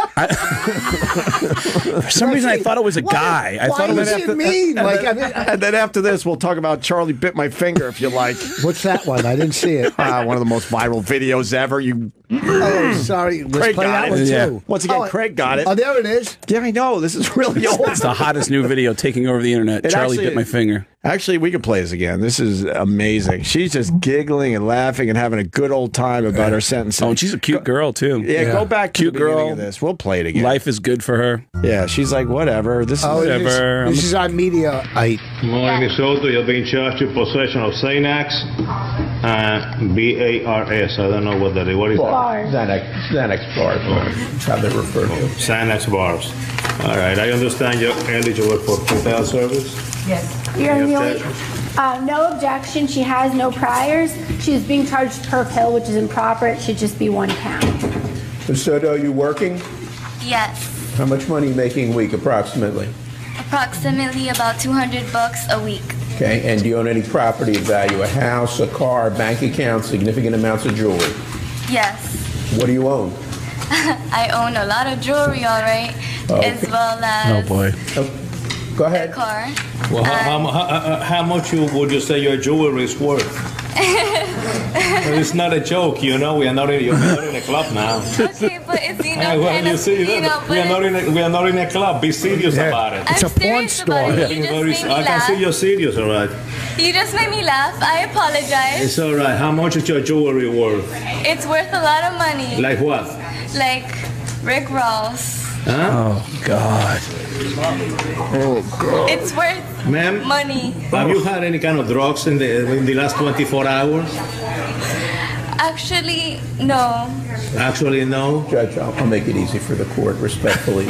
For some reason, I thought it was a guy. I thought it was. And then after this, we'll talk about Charlie bit my finger if you like. What's that one? I didn't see it. One of the most viral videos ever. You Oh, sorry. Let's Craig play got that it. one, Yeah. too. Once again, Craig got it. Oh, there it is. Yeah, I know. This is really old. It's the hottest new video taking over the internet. It Charlie actually- bit my finger. Actually, we could play this again. This is amazing. She's just giggling and laughing and having a good old time about her sentencing. Oh, and she's a cute girl, too. Yeah, go back to Cute the beginning girl. of this. We'll play it again. Life is good for her. Yeah, she's like, whatever. This is Whatever. This is our Mediaite. Morning, Soto. You're being charged with possession of Xanax and BARS. I don't know what that is. What is that? Xanax bars. That's how they're referred to. Xanax bars. All right. I understand you're eligible for pretrial service. You're Any the only, objection? no objection. She has no priors. She's being charged per pill, which is improper. It should just be 1 count. Ms. Soto, are you working? Yes, How much money are you making a week, approximately? approximately about $200 a week. Okay, and do you own any property of value? A house, a car, bank account, significant amounts of jewelry? Yes, What do you own? I own a lot of jewelry, all right, as well as boy. Oh, go a ahead. car. Well, how much would you say your jewelry is worth? Well, it's not a joke, you know. You're not in a club now. Okay, but it's, Well, kind you of, see, but we are not in a club. Be serious about it. It's I'm a porn serious about store. it. You just made me I can see laugh. you're serious, all right. You just made me laugh. I apologize. It's all right. How much is your jewelry worth? It's worth a lot of money. Like what? Like Rick Ross. Oh, God. It's worth Ma'am, money. have you had any kind of drugs in the last 24 hours? Actually, no. Actually, no. Judge, I'll make it easy for the court, respectfully.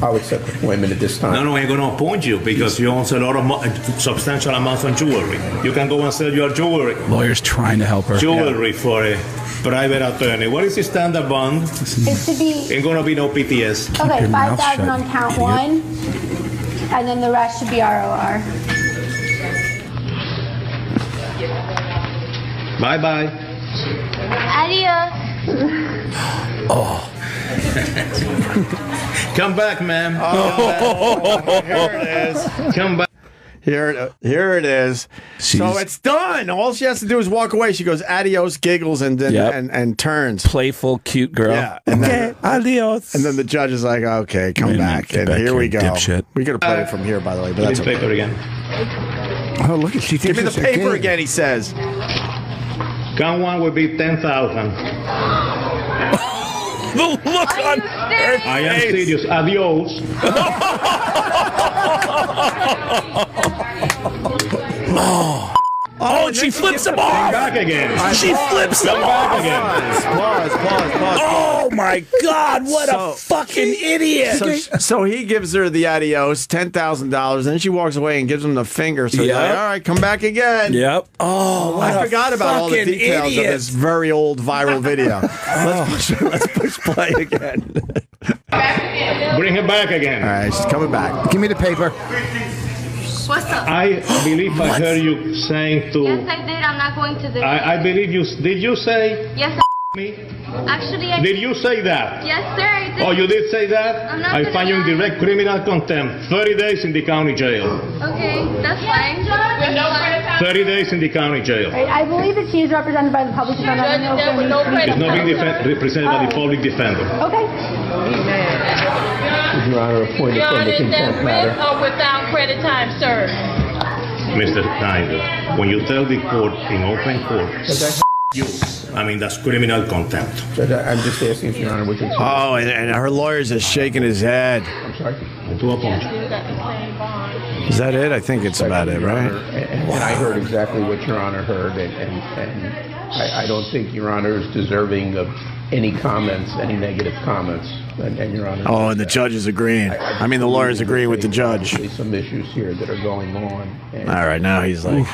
I'll accept appointment at this time. No, I'm going to appoint you because you own a lot of substantial amounts of jewelry. You can go and sell your jewelry. Lawyer's trying to help her. Jewelry for a private attorney. What is the standard bond? It should be, Ain't going to be no PTS. okay, your mouth 5,000 shut, on count idiot. 1, and then the rest should be ROR. Bye-bye. Adios. Come back, ma'am. Here it is. Come back. Here it is. So it's done. All she has to do is walk away. She goes adios, giggles, and then Yep. and turns. Playful, cute girl. Yeah, and then, adios. and then the judge is like, okay, come Wait a minute, back. get And back here we here, go. dipshit. We could have played it from here, by the way, but that's This okay. paper again. Oh, look at she Give thinks me the it's a paper game. again, he says. Count one would be 10,000. The look on her I am serious. Adios. Oh, and she flips him Come off. back again. She flips him Come back off. again. Pause. Oh, my God. What a fucking idiot. So he gives her the adios, $10,000, then she walks away and gives him the finger. So he's Yep. like, all right, come back again. Yep. Oh, what I forgot about all the fucking details idiot. of this very old viral video. Let's push play again. Bring him back again. All right, she's coming back. Give me the paper. What's up? I believe I heard you saying to. Yes, I did. I'm not going to the. I believe you. Did you say Yes, me? actually, I Did you say that? Yes, sir. I did. Oh, you did say that? I'm not I gonna find you in lie. direct criminal contempt. 30 days in the county jail. Okay, that's fine. That's fine. 30 days in the county jail. Right, I believe that she is represented by the public defender. I don't know if there needs to be- It's not being represented by the public defender. Okay. Is Your Honor, appointed Your from Honor, the is that contempt with matter. or without credit time, sir? Mr. Snyder, when you tell the court in open court, you, I mean, that's criminal contempt. Judge, I'm just asking if Your Honor would consider. Oh, and her lawyer's just shaking his head. I'm sorry. I do apologize. Still got the same bond. Is that it? I think it's about it, Your right? Honor, and I heard exactly what Your Honor heard, and I don't think Your Honor is deserving of any comments, any negative comments, and Your Honor. Oh, and the judge is agreeing. I mean, the lawyer's agreeing with the judge. There's some issues here that are going on. And All right, now he's like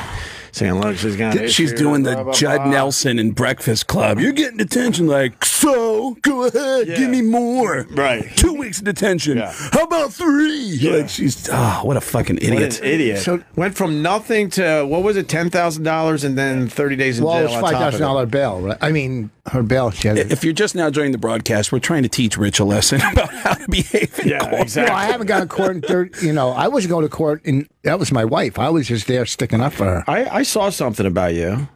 saying, look, she's got She's doing the Judd Nelson in Breakfast Club. You're getting detention like, so go ahead, Yeah. give me more. Right. 2 weeks detention. Yeah. How about 3? Like she's, what a fucking What idiot. an idiot. So- went from nothing to, what was it, $10,000 and then 30 days in Well, jail it's on top of it. $5,000 bail, right? I mean, her bail. She had. If you're just now joining the broadcast, we're trying to teach Rich a lesson about how to behave in Yeah, court. exactly. I haven't gone to court in 30. You know, I wasn't going to court, and that was my wife. I was just there sticking up for her. I saw something about you.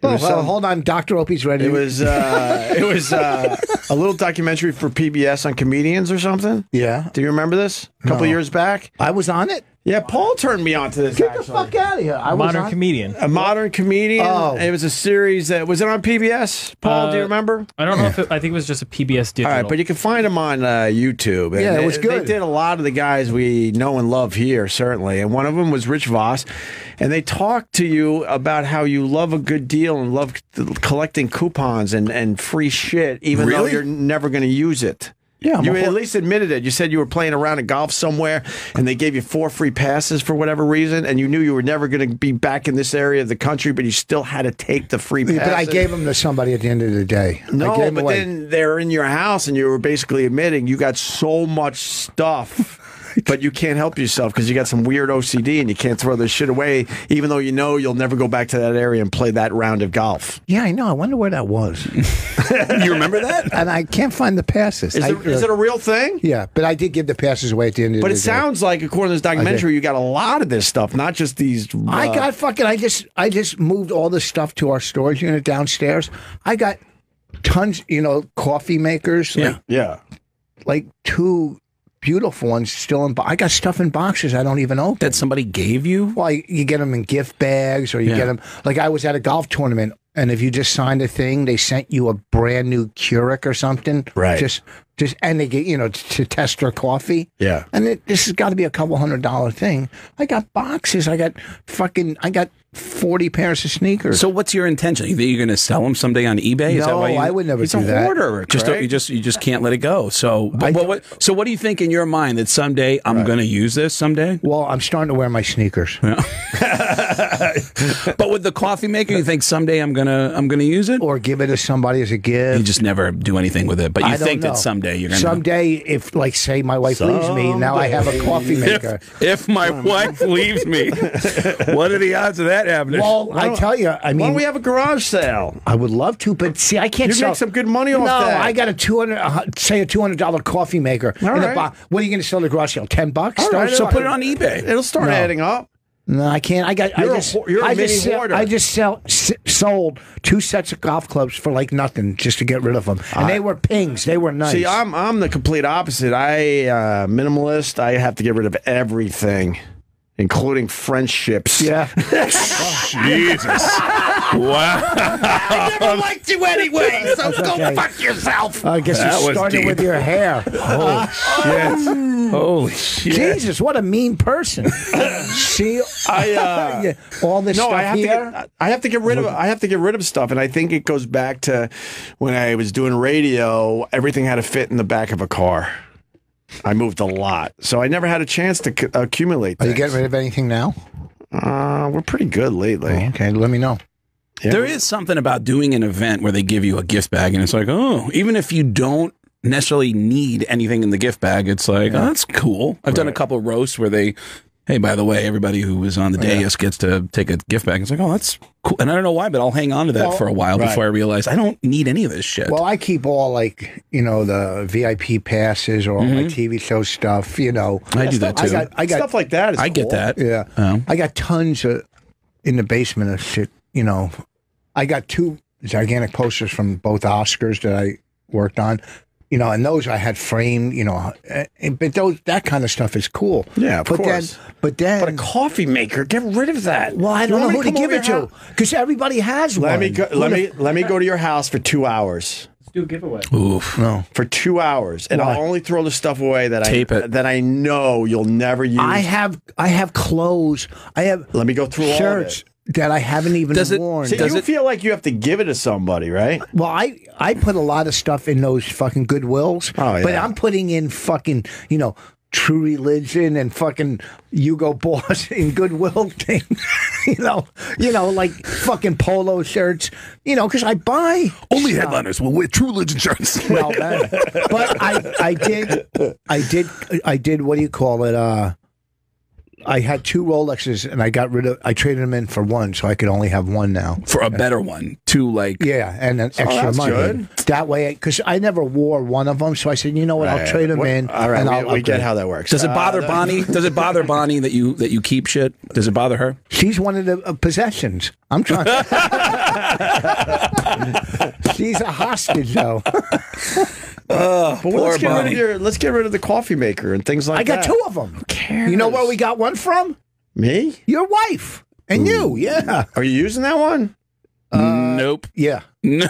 Hold on, Dr. Opie's ready. It was a little documentary for PBS on comedians or something. Yeah. Do you remember this? A couple years back? I was on it. Yeah, Paul turned me on to this. Get the fuck out of here. I was Modern comedian. A modern comedian. Oh. It was a series that was it on PBS? Paul, do you remember? I don't know if I think it was just a PBS digital. All right, but you can find them on YouTube. And Yeah, it was good. They did a lot of the guys we know and love here, certainly. And one of them was Rich Voss. And they talked to you about how you love a good deal and love collecting coupons and free shit, even though you're never going to use it. Yeah, you at least admitted it. You said you were playing around at golf somewhere, and they gave you 4 free passes for whatever reason, and you knew you were never going to be back in this area of the country, but you still had to take the free passes. But I gave them to somebody at the end of the day. No, I gave them but away. then they're in your house, and you were basically admitting you got so much stuff. But you can't help yourself because you got some weird OCD and you can't throw this shit away, even though you know you'll never go back to that area and play that round of golf. Yeah, I know. I wonder where that was. You remember that? And I can't find the passes. Is it a real thing? Yeah, but I did give the passes away at the end of the day. But it sounds like, according to this documentary, you got a lot of this stuff, not just these. I got fucking. I just moved all this stuff to our storage unit downstairs. I got tons, coffee makers. Yeah. Like 2 beautiful ones still in. I got stuff in boxes I don't even open. That somebody gave you? Well, you get them in gift bags, or you get them. Like I was at a golf tournament, and if you just signed a thing, they sent you a brand new Keurig or something. Right. Just and they get to test their coffee. Yeah. And this has got to be a couple $100 thing. I got boxes. I got 40 pairs of sneakers. So what's your intention? You think you're going to sell them someday on eBay? Is that why I would never He's do a that. hoarder. You just can't let it go. So, what do you think in your mind that someday I'm going to use this someday? Well, I'm starting to wear my sneakers. Yeah. But with the coffee maker, you think someday I'm gonna use it, or give it to somebody as a gift? You just never do anything with it, but you think that someday you're gonna. Someday, if like say my wife leaves me, now I have a coffee maker. If my wife leaves me, what are the odds of that happening? Well, I tell you, I mean, why don't we have a garage sale? I would love to, but see, I can't You sell. make some good money off that. No, I got a $200 coffee maker. All in a right. box. What are you going to sell at the garage sale? $10? All right, so put it on eBay. It'll start No. adding up. No, I can't. You're a mini hoarder. I just sold 2 sets of golf clubs for like nothing just to get rid of them, and they were pings. They were nice. See, I'm the complete opposite. Minimalist. I have to get rid of everything, including friendships. Yeah. Jesus. Wow. I never liked you anyway, so That's go okay. fuck yourself. I guess That you was started deep. with your hair. Holy shit. Holy shit. Jesus, what a mean person. See, all this stuff I have here. I have to get rid of. I have to get rid of stuff, and I think it goes back to when I was doing radio. Everything had to fit in the back of a car. I moved a lot, so I never had a chance to accumulate Are things. you getting rid of anything now? We're pretty good lately. Okay, let me know. Yeah. There is something about doing an event where they give you a gift bag, and it's like, oh, even if you don't necessarily need anything in the gift bag, it's like, oh, that's cool. I've done a couple of roasts where they, hey, by the way, everybody who was on the dais gets to take a gift bag. It's like, oh, that's cool. And I don't know why, but I'll hang on to that for a while before I realize I don't need any of this shit. Well, I keep all the VIP passes or all my TV show stuff. I do that too. I got Stuff like that is I get cool. that. Yeah, I got tons in the basement of shit. I got 2 gigantic posters from both Oscars that I worked on. And those I had framed. But that kind of stuff is cool. Yeah, of course. But then, But a coffee maker, get rid of that. well, I don't know Want who me to come give over it your to because everybody has one. Let me go to your house for 2 hours. Let's do a giveaway. Oof. No. For 2 hours, and Why? I'll only throw the stuff away that Tape it. that I know you'll never use. I have clothes. I have Let me go through all of shirts it. that I haven't even Does it- worn. See, you feel like you have to give it to somebody, right? Well, I put a lot of stuff in those fucking Goodwills, Oh, but yeah. I'm putting in fucking, True Religion and fucking Hugo Boss in Goodwill thing, like fucking polo shirts, because I buy Only headliners will wear True Religion shirts. well, but I did. What do you call it? I had 2 Rolexes and I traded them in for one, so I could only have one now. For a better one, 2 like and an extra money. Good. That way, because I never wore one of them, so I said, you know what, I'll trade them in. All right, and we get how that works. Does it bother Bonnie? Does it bother Bonnie that you keep shit? Does it bother her? She's one of the possessions. I'm trying. She's a hostage, though. But let's get rid of the coffee maker and things like that. I got 2 of them. Who cares? You know where we got one from? Me? Your wife. And you, yeah. Are you using that one? Nope. Yeah. Nope.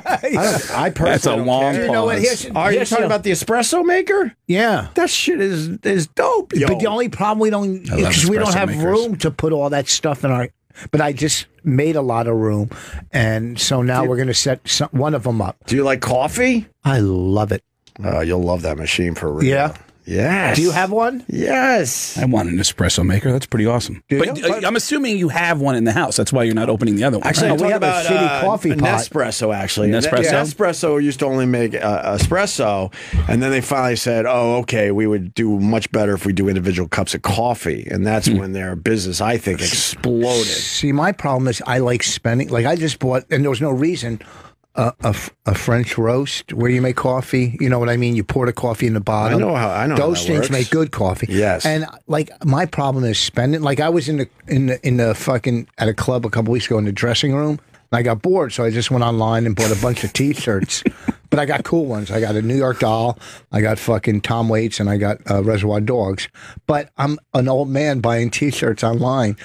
I personally That's a long pause. You know what? Are you talking about the espresso maker? Yeah. That shit is dope, yo. But the only problem we don't, because we don't have room to put all that stuff in our, but I just made a lot of room. And so now we're going to set one of them up. Do you like coffee? I love it. You'll love that machine for real. Yeah. Yes. Do you have one? Yes. I want an espresso maker. That's pretty awesome. But I'm assuming you have one in the house. That's why you're not opening the other one. Actually, we have a shitty coffee pot. Nespresso, actually. Nespresso? Nespresso used to only make espresso, and then they finally said, oh, okay, we would do much better if we do individual cups of coffee. And that's when their business, I think, exploded. See, my problem is I like spending, like I just bought, and there was no reason, a French roast where you make coffee. You know what I mean? You pour the coffee in the bottom. I know those how that things works. make good coffee. Yes. And like my problem is spending. Like I was in the fucking at a club a couple weeks ago in the dressing room. And I got bored, so I just went online and bought a bunch of T-shirts. But I got cool ones. I got a New York Doll. I got fucking Tom Waits, and I got Reservoir Dogs. But I'm an old man buying T-shirts online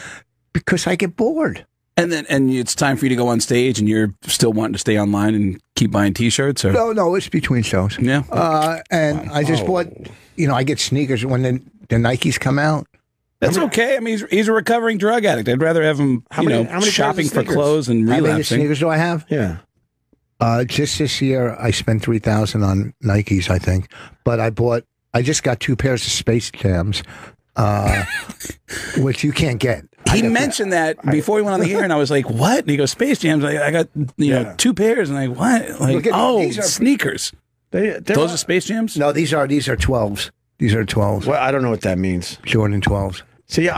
because I get bored. And it's time for you to go on stage, and you're still wanting to stay online and keep buying T-shirts? Or? No, it's between shows. Yeah. And I just bought, I get sneakers when the Nikes come out. That's okay. I mean, he's a recovering drug addict. I'd rather have him, how many shopping for clothes and relapsing. How many sneakers do I have? Yeah. Just this year, I spent $3,000 on Nikes, I think. But I just got 2 pairs of Space Jams, which you can't get. He mentioned that before he went on the air, and I was like, "What?" And he goes, "Space Jams." I got 2 pairs, and I what? Like, these are sneakers. Those are Space Jams? No, these are 12s. These are 12s. Well, I don't know what that means. Jordan 12s. See,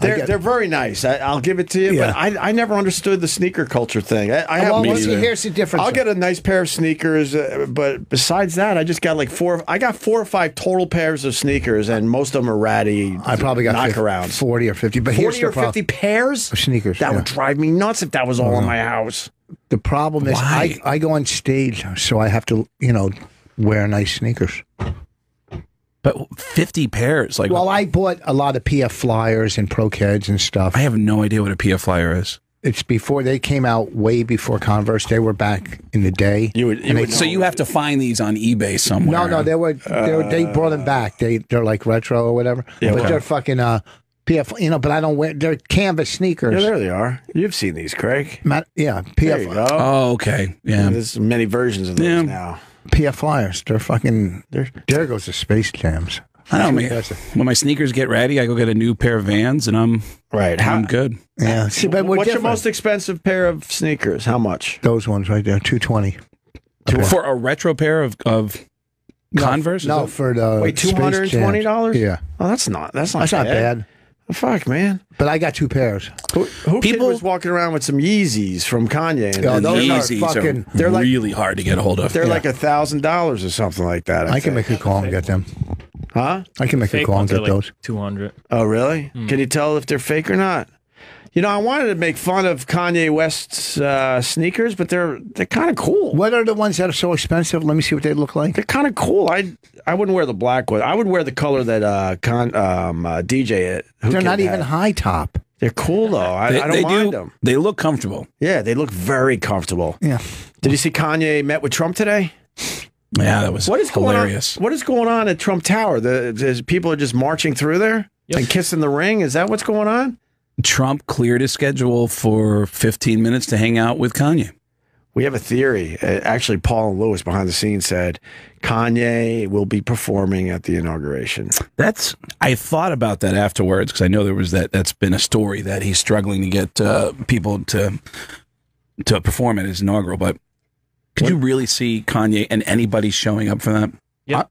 they're very nice. I'll give it to you. Yeah. But I never understood the sneaker culture thing. Here's the difference. I'll get a nice pair of sneakers, but besides that, I just got like 4 or 5 total pairs of sneakers, and most of them are ratty. I probably got knockarounds. 40 or 50. But 40 or 50 pairs of sneakers. That would drive me nuts if that was all in my house. The problem is I go on stage, so I have to wear nice sneakers. But 50 pairs, like. Well, I bought a lot of PF Flyers and Pro Keds and stuff. I have no idea what a PF Flyer is. It's before they came out, way before Converse. They were back in the day. So you have to find these on eBay somewhere. No, they brought them back. They're like retro or whatever. Yeah, but they're fucking PF. But I don't wear. They're canvas sneakers. Yeah, there they are. You've seen these, Craig. Yeah, PF. There you go. Oh, okay. Yeah, there's many versions of those now. PF Flyers. They're fucking. There goes the Space Jams. I don't know. When my sneakers get ratty, I go get a new pair of Vans, and I'm good. Yeah. See, but what's your most expensive pair of sneakers? How much? Those ones right there, $220. For a retro pair of Converse? No, for the $220? Yeah. Oh, that's not bad. Fuck, man. But I got 2 pairs. Who was walking around with some Yeezys from Kanye? And those Yeezys are really hard to get a hold of. They're like $1,000 or something like that. I can make a call and get them. Huh? I can make a call and get those. 200. Oh, really? Can you tell if they're fake or not? I wanted to make fun of Kanye West's sneakers, but they're kind of cool. What are the ones that are so expensive? Let me see what they look like. They're kind of cool. I wouldn't wear the black one. I would wear the color that DJ it. They're not even high top. They're cool though. I don't mind them. They look comfortable. Yeah, they look very comfortable. Yeah. Did you see Kanye met with Trump today? Yeah, that was hilarious. What is going on at Trump Tower? People are just marching through there and kissing the ring. Is that what's going on? Trump cleared his schedule for 15 minutes to hang out with Kanye. We have a theory. Actually, Paul and Lewis behind the scenes said Kanye will be performing at the inauguration. I thought about that afterwards because I know that's been a story that he's struggling to get people to perform at his inaugural. But could you really see Kanye and anybody showing up for that? Yeah.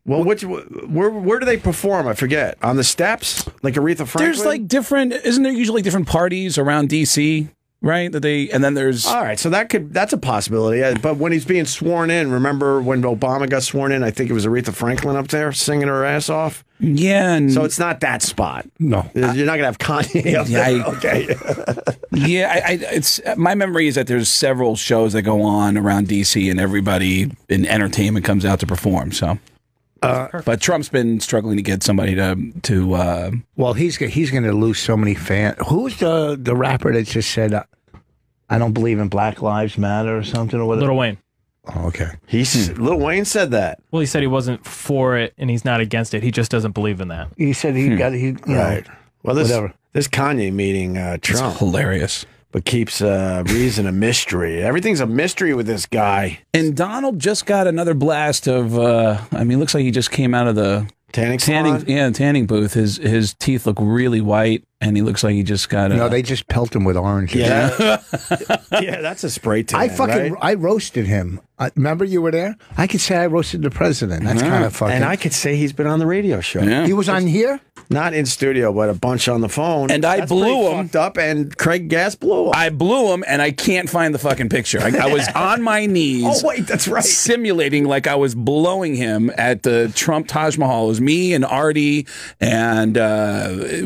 Well, where do they perform? I forget. On the steps, like Aretha Franklin. There's like different. Isn't there usually different parties around DC? Right, and then there's all right. So that's a possibility. But when he's being sworn in, remember when Obama got sworn in? I think it was Aretha Franklin up there singing her ass off. Yeah, so it's not that spot. No, you're not gonna have Kanye up there. Okay. Yeah, it's my memory is that there's several shows that go on around DC, and everybody in entertainment comes out to perform. So. But Trump's been struggling to get somebody to well, he's going to lose so many fans. Who's the rapper that just said, "I don't believe in Black Lives Matter" or something? Or Lil Wayne. Oh, okay. Lil Wayne said that. Well, he said he wasn't for it and he's not against it. He just doesn't believe in that. He said he right. Well, whatever. This Kanye meeting Trump, it's hilarious. But keeps reason a mystery. Everything's a mystery with this guy. And Donald just got another blast of. I mean, looks like he just came out of the tanning booth. His teeth look really white, and he looks like he just got. No, they just pelt him with orange. Yeah, yeah, that's a spray tan. I roasted him. Remember you were there? I could say I roasted the president. That's kind of fucking. And I could say he's been on the radio show. Yeah. He was on here. Not in studio, but a bunch on the phone. And I blew him. Fucked up, and Craig Gass blew him. I blew him, and I can't find the fucking picture. I was on my knees. Oh, wait, that's right. Simulating like I was blowing him at the Trump Taj Mahal. It was me and Artie, and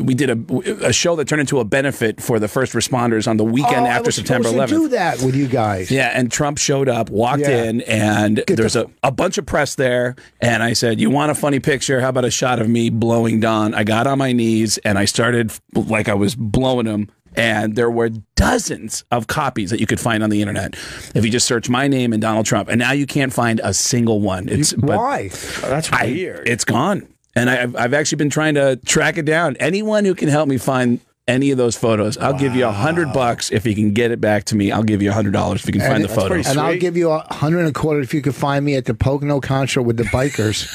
we did a show that turned into a benefit for the first responders on the weekend after September 11th. Do that with you guys. Yeah, and Trump showed up, walked in, and there's a bunch of press there, and I said, "You want a funny picture? How about a shot of me blowing Don?" I got on my knees, and I started like I was blowing him, and there were dozens of copies that you could find on the internet if you just search my name and Donald Trump, and now you can't find a single one. Why? That's weird. It's gone, and I've actually been trying to track it down. Anyone who can help me find any of those photos, I'll give you $100 if you can get it back to me. I'll give you $100 if you can find the photos, and I'll give you $125 if you can find me at the Pocono concert with the bikers.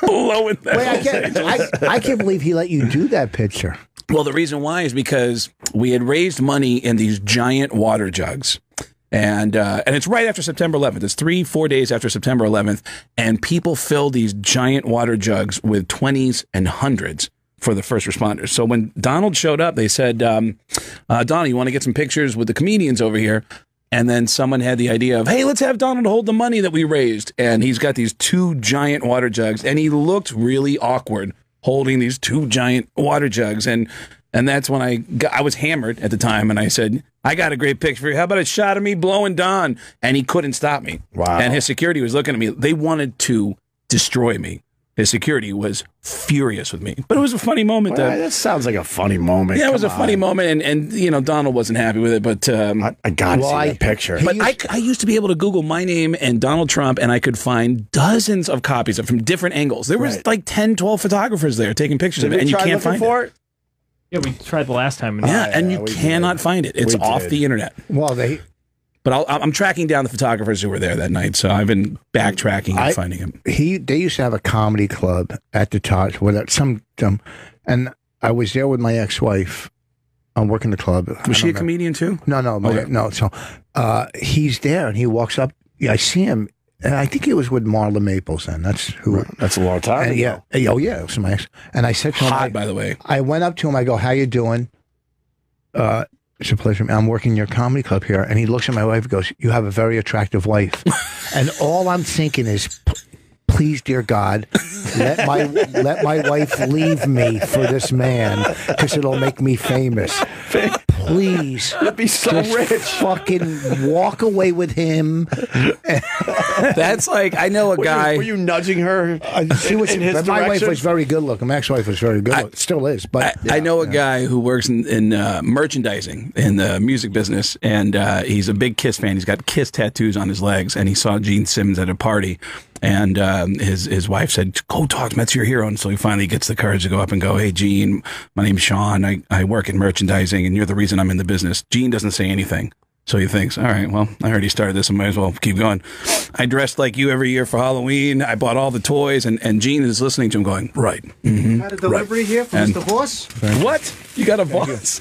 Blowing them. Wait, I can't believe he let you do that picture. Well, the reason why is because we had raised money in these giant water jugs. And it's right after September 11th. It's 3-4 days after September 11th. And people filled these giant water jugs with 20s and 100s for the first responders. So when Donald showed up, they said, Donald, you want to get some pictures with the comedians over here? And then someone had the idea of, hey, let's have Donald hold the money that we raised. And he's got these 2 giant water jugs. And he looked really awkward holding these 2 giant water jugs. And that's when I was hammered at the time. And I said, I got a great picture for you. How about a shot of me blowing Don? And he couldn't stop me. Wow. And his security was looking at me. They wanted to destroy me. His security was furious with me, but it was a funny moment. Well, that sounds like a funny moment. Yeah, it was a funny moment, and you know, Donald wasn't happy with it, but I got to see that picture. But I used to be able to Google my name and Donald Trump, and I could find dozens of copies of it from different angles. There was like 10, 12 photographers there taking pictures of it, and you can't find it. Yeah, we tried the last time. And you cannot find it. It's off the internet. Well, But I'm tracking down the photographers who were there that night, so I've been backtracking and finding him. They used to have a comedy club at the Taj with and I was there with my ex-wife. I'm working the club. Was she a comedian too? No. No. So he's there, and he walks up. Yeah, I see him. And I think he was with Marla Maples then. That's who. That's a long time ago. Yeah. Oh, yeah. It was my ex. And I said to him, by the way. I went up to him. I go, how you doing? It's a pleasure. I'm working your comedy club here. And he looks at my wife and goes, you have a very attractive wife. And all I'm thinking is, please, dear God, let my wife leave me for this man because it'll make me famous. Please. You'd be so rich. Fucking walk away with him. That's like, I know a guy. Were you nudging her? She was. In his but my direction? wife was very good looking. My ex-wife was very good. Still is. But I know a guy who works in merchandising in the music business, and he's a big Kiss fan. He's got Kiss tattoos on his legs, and he saw Gene Simmons at a party. And his wife said, go talk to him, that's your hero. And so he finally gets the courage to go up and go, hey, Gene, my name's Sean. I work in merchandising, and you're the reason I'm in the business. Gene doesn't say anything. So he thinks, all right, well, I already started this. I might as well keep going. I dressed like you every year for Halloween. I bought all the toys. And Gene is listening to him going, right. Mm-hmm, got a delivery here from Mr. Horse. What? You got a boss?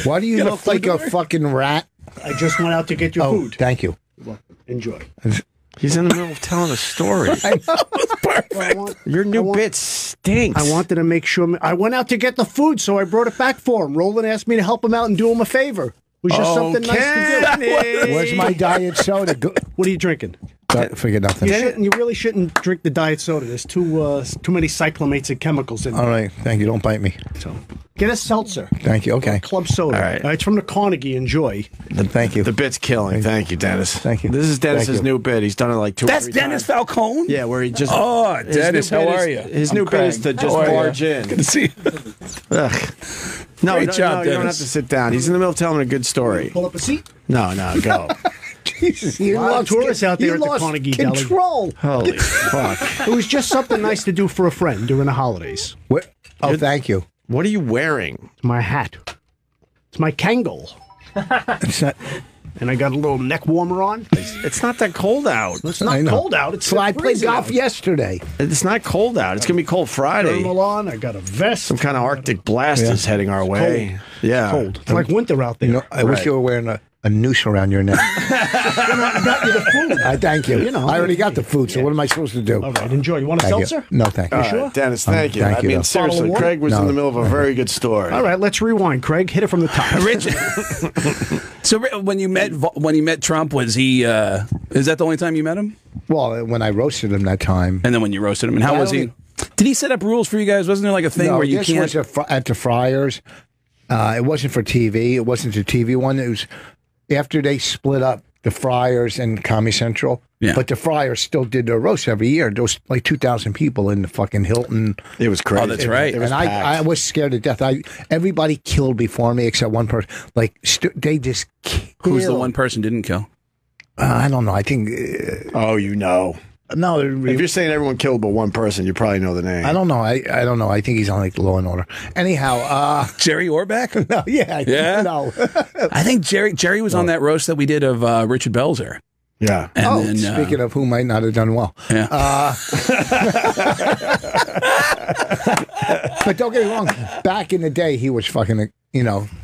Why do you look like a fucking rat? I just went out to get your food. Thank you. Enjoy. He's in the middle of telling a story. I know. It's perfect. Your new bit stinks. I wanted to make sure. I went out to get the food, so I brought it back for him. Roland asked me to help him out and do him a favor. It was just something nice to do. Where's my diet soda? What are you drinking? Forget nothing. You really shouldn't drink the diet soda. There's too many cyclamates and chemicals in it. All right, thank you. Don't bite me. So get a seltzer. Thank you. Okay. Club soda. All right. It's from the Carnegie. Enjoy. Thank you. The bit's killing. Thank you, Dennis. Thank you. This is Dennis's Thank you. new bit. He's done it like 2 or 3 That's Dennis times. Falcone? Yeah, where he just... Oh, Dennis, how are you? His new bit is to just barge in. Good to see you. Ugh. No, Great job, you don't have Dennis. to sit down. He's in the middle of telling a good story. Pull up a seat. No, go. Jesus, you lost tourists out there at the Carnegie Deli. Control. Holy fuck. It was just something nice to do for a friend during the holidays. Oh, thank you. What are you wearing? It's my hat. It's my Kangol. It's not. And I got a little neck warmer on. It's not that cold out. It's not cold out. It's I played freezing golf out. yesterday. It's not cold out. It's going to be cold Friday. Thermal on. I got a vest. Some kind of Arctic blast is heading our way. Yeah. Cold. It's like winter out there. You know, I wish you were wearing a noose around your neck. I got you the food. I thank you. You know, I already got the food, so what am I supposed to do? All right, enjoy. You want a Thank seltzer? you. No, thank you. All right, Dennis, thank you. Thank I you, mean, though. seriously, Bottle of Craig was No. in the middle of a very good story. All right, let's rewind, Craig. Hit it from the top. Richard. So when you met Trump, was he? Is that the only time you met him? Well, when I roasted him that time. And then when you roasted him, and how was he? Did he set up rules for you guys? Wasn't there like a thing No, where you this can't? was at the Friars. It wasn't for TV. It wasn't the TV one. It was after they split up the Friars and Comedy Central. Yeah. But the Friars still did their roast every year. There was like 2,000 people in the fucking Hilton. It was crazy. Oh, that's right. It was And I was scared to death. Everybody killed before me except one person. Like they just killed. Who's the one person didn't kill? I don't know. I think. Oh, you know. No, If you're saying everyone killed but one person, you probably know the name. I don't know. I don't know. I think he's on like Law and Order. Anyhow, Jerry Orbach? no, yeah. No. I think Jerry was on that roast that we did of Richard Belzer. Yeah. And then, speaking of who might not have done well. Yeah. But don't get me wrong. Back in the day, he was fucking,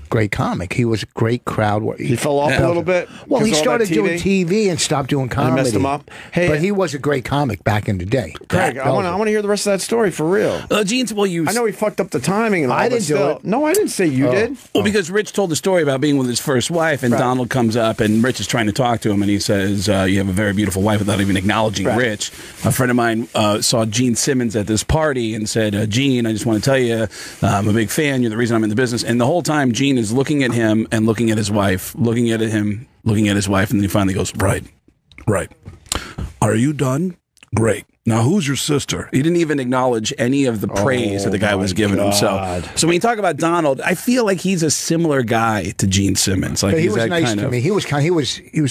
great comic. He was a great crowd. He fell off a little bit. Well, he because of all that started doing TV and stopped doing comedy. messed him up. Hey, but he was a great comic back in the day. Craig, I want to hear the rest of that story for real. Gene, well, I know he fucked up the timing and all, I but didn't do still. it. No, I didn't say you did. Well, because Rich told the story about being with his first wife, and Donald comes up, and Rich is trying to talk to him, and he says, you have a very beautiful wife, without even acknowledging Rich. A friend of mine saw Gene Simmons at this party and said, Gene, I just want to tell you, I'm a big fan. You're the reason I'm in the business. And the whole time, Gene is looking at him and looking at his wife, looking at him, looking at his wife, and then he finally goes, right. Are you done? Great. Now, who's your sister? He didn't even acknowledge any of the praise that the guy was giving him. So when you talk about Donald, I feel like he's a similar guy to Gene Simmons. Like But he he's was that nice kind to of, me. He was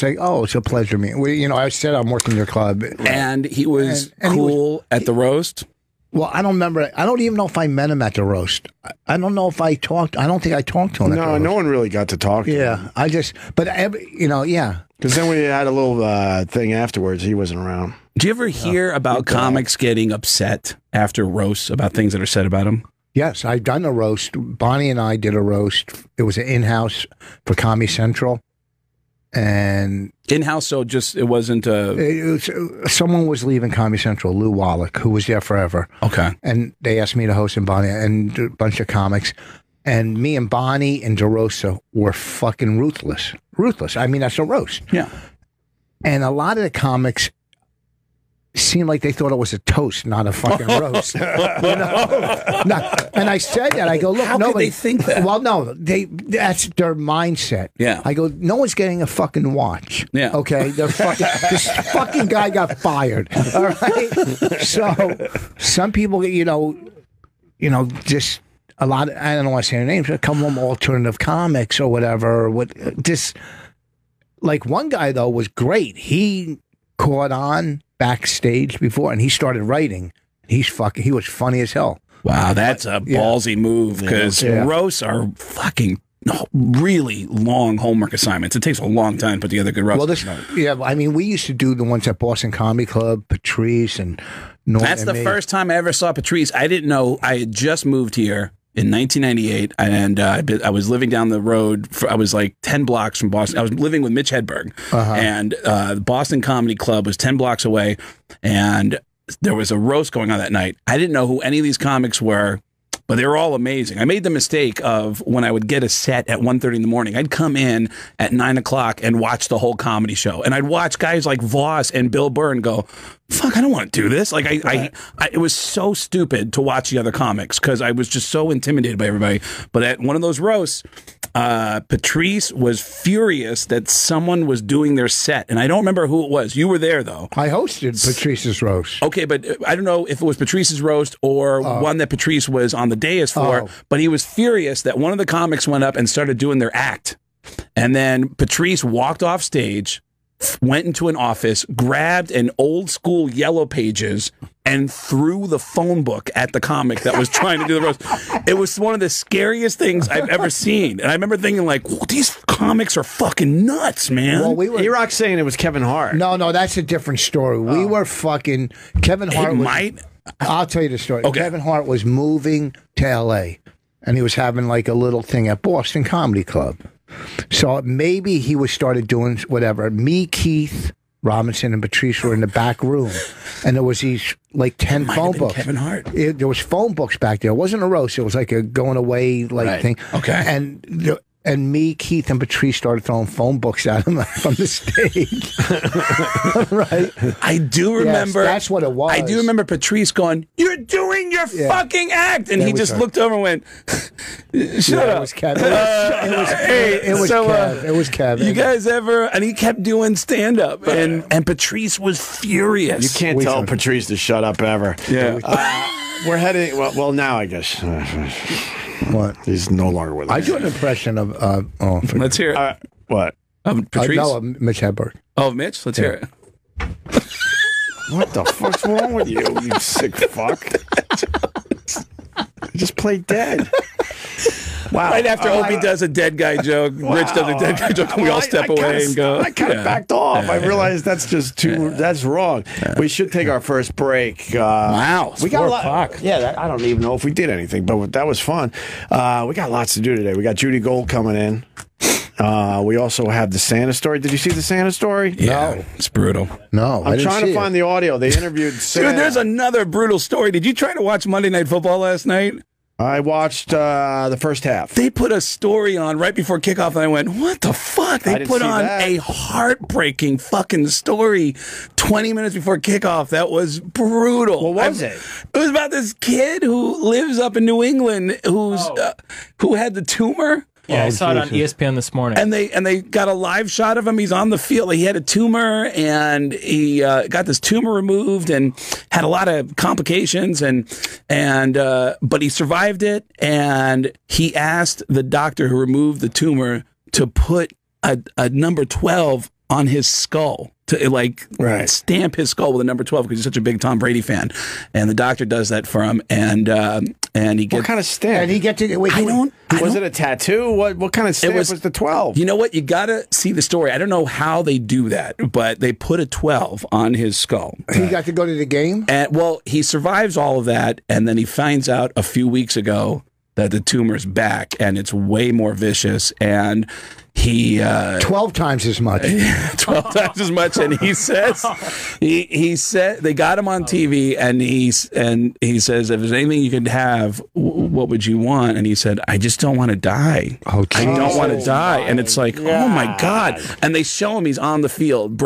like, oh, it's a pleasure to me. I said I'm working your club, and he was And he cool at the roast. Well, I don't remember. I don't even know if I met him at the roast. I don't know if I talked. I don't think I talked to him. No, no one really got to talk to him. Yeah, I just. But yeah. Because then we had a little thing afterwards. He wasn't around. Do you ever hear about comics getting upset after roasts about things that are said about them? Yes, I've done a roast. Bonnie and I did a roast. It was an in-house for Comedy Central. And in-house, so it wasn't someone was leaving Comedy Central, Lou Wallach, who was there forever. Okay. And they asked me to host, and Bonnie and a bunch of comics. And me and Bonnie and DeRosa were fucking ruthless. I mean, that's a roast. Yeah. And a lot of the comics seemed like they thought it was a toast, not a fucking roast. No. And I said that. I go, look, how could they think that? Well, no, that's their mindset. Yeah. I go, no one's getting a fucking watch. Yeah. Okay. This fucking guy got fired. All right. So some people, just a lot. I don't want to say their names. But come from alternative comics or whatever. Like one guy though was great. He caught on backstage before, and he started writing. He was funny as hell. Wow, that's a ballsy move, because roasts are fucking really long homework assignments. It takes a long time to put together good roasts. Well, I mean, we used to do the ones at Boston Comedy Club, Patrice and Norton. That's the first time I ever saw Patrice. I didn't know. I had just moved here in 1998, and I was living down the road. I was like 10 blocks from Boston. I was living with Mitch Hedberg, and the Boston Comedy Club was 10 blocks away, and there was a roast going on that night. I didn't know who any of these comics were, but they were all amazing. I made the mistake of when I would get a set at 1:30 in the morning, I'd come in at 9 o'clock and watch the whole comedy show. And I'd watch guys like Voss and Bill Burr and go, fuck, I don't want to do this. Like, it was so stupid to watch the other comics because I was just so intimidated by everybody. But at one of those roasts, Patrice was furious that someone was doing their set. And I don't remember who it was. You were there, though. I hosted Patrice's roast. Okay, but I don't know if it was Patrice's roast or one that Patrice was on the dais for, but he was furious that one of the comics went up and started doing their act. And then Patrice walked off stage, went into an office, grabbed an old school Yellow Pages and threw the phone book at the comic that was trying to do the roast. It was one of the scariest things I've ever seen. And I remember thinking like, these comics are fucking nuts, man. Well, we were E-Rock's saying it was Kevin Hart. No, that's a different story. We were fucking Kevin Hart. I'll tell you the story. Okay. Kevin Hart was moving to L.A. and he was having like a little thing at Boston Comedy Club. So maybe he was started doing whatever. Me, Keith Robinson, and Patrice were in the back room, and there was these like 10 phone books. Kevin Hart. There was phone books back there. It wasn't a roast. It was like a going away thing. Okay. And me, Keith, and Patrice started throwing phone books at him from the stage. Right? I do remember. Yes, that's what it was. I do remember Patrice going, "You're doing your fucking act," and he just looked over and went, "Shut up." It was Kevin. It was Kevin. You guys ever? And he kept doing stand up, and Patrice was furious. You can't tell Patrice to shut up ever. Yeah. We're heading. Well, now I guess. What? He's no longer with us. I do an impression of. Let's hear it. What? Patrice? No, Mitch Hedberg. Oh, Mitch? Let's hear it. What the fuck's wrong with you, you sick fuck? You just play dead. Wow. Right after Opie does a dead guy joke, Rich does a dead guy joke, and we all step away and go. I kind of backed off. I realized that's just that's wrong. We should take our first break. Wow. We got a lot. Yeah, I don't even know if we did anything, but that was fun. We got lots to do today. We got Judy Gold coming in. We also have the Santa story. Did you see the Santa story? Yeah, no. It's brutal. No, I'm trying to find the audio. They interviewed Santa. Dude, there's another brutal story. Did you try to watch Monday Night Football last night? I watched the first half. They put a story on right before kickoff, and I went, what the fuck? They put on a heartbreaking fucking story 20 minutes before kickoff. That was brutal. What was it? It was about this kid who lives up in New England who had the tumor. Yeah, I saw it on ESPN this morning. And they got a live shot of him. He's on the field. He had a tumor, and he got this tumor removed and had a lot of complications. But he survived it. And he asked the doctor who removed the tumor to put a number 12 on his skull, to stamp his skull with a number 12 because he's such a big Tom Brady fan. And the doctor does that for him, and he gets... What kind of stamp? And he get to... Wait, was it a tattoo? What kind of stamp was the 12? You know what? You got to see the story. I don't know how they do that, but they put a 12 on his skull. He got to go to the game? And, well, he survives all of that, and then he finds out a few weeks ago that the tumor's back, and it's way more vicious, and he 12 times as much. 12 times as much, and he says he said they got him on TV, and he says, if there's anything you could have, what would you want? And he said, I just don't want to die. Oh, I don't want to die. And it's like, oh my God. And they show him he's on the field.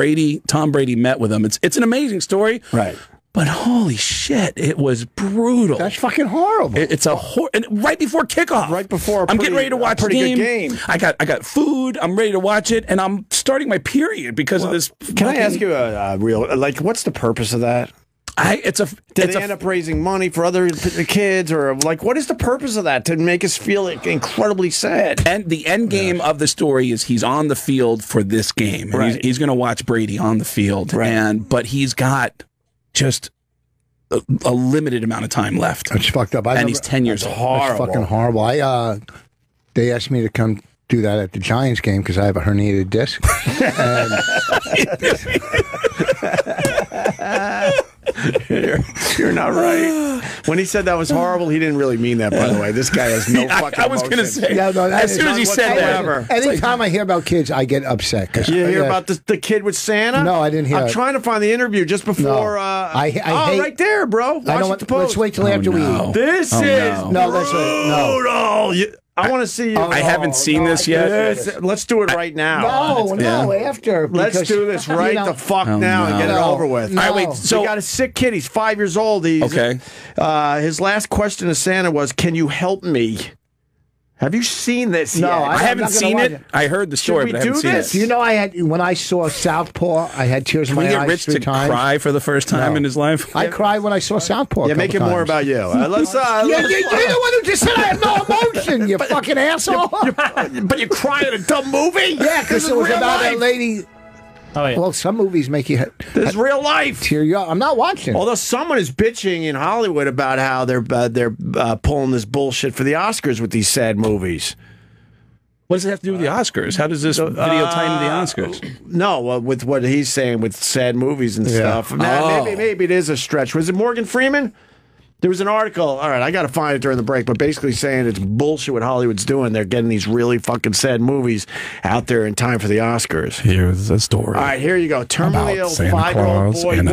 Tom Brady met with him. It's an amazing story. Right. But holy shit, it was brutal. That's fucking horrible. It's a and right before kickoff. Right before I'm getting ready to watch the good game. I got food. I'm ready to watch it, and I'm starting my period because of this. Can I ask you a real what's the purpose of that? Did they end up raising money for other kids, or what is the purpose of that to make us feel incredibly sad? And the end game of the story is he's on the field for this game. Right. He's going to watch Brady on the field, but he's got just a limited amount of time left. It's fucked up. He's 10 years old. It's fucking horrible. They asked me to come do that at the Giants game because I have a herniated disc. You're not right. When he said that was horrible, he didn't really mean that, by the way. This guy has no fucking I was going to say, Yeah, no, as soon as he said that. Anytime I hear about kids, I get upset. You hear about the kid with Santa? No, I didn't hear I'm it. trying to find the interview just before. I hate, right there, bro. Let's wait till after we eat. This is no, that's right. No. I want to see you. I haven't seen this yet. Let's do it right now. No, after. Let's do this right the fuck now and get it over with. No. All right, wait. So we got a sick kid. He's 5 years old. Okay. His last question to Santa was, "Can you help me?" Have you seen this yet? I haven't seen it. I heard the story, but I haven't seen it. You know, when I saw Southpaw, I had tears in my eyes. Can we get Rich to cry for the first time in his life? I cried when I saw Southpaw. Yeah, make it more about you. You're the one who just said I have no emotion, you fucking asshole. But you cry at a dumb movie? Yeah, because it was about that lady. Oh, yeah. Well, some movies make you. This is real life. Tear you up. I'm not watching. Although someone is bitching in Hollywood about how they're pulling this bullshit for the Oscars with these sad movies. What does it have to do with the Oscars? How does this video tie into the Oscars? No, with what he's saying with sad movies and stuff. Maybe it is a stretch. Was it Morgan Freeman? There was an article. All right, I got to find it during the break, but basically saying it's bullshit what Hollywood's doing. They're getting these really fucking sad movies out there in time for the Oscars. Here's the story. All right, here you go. Terminally ill 5-year-old boy.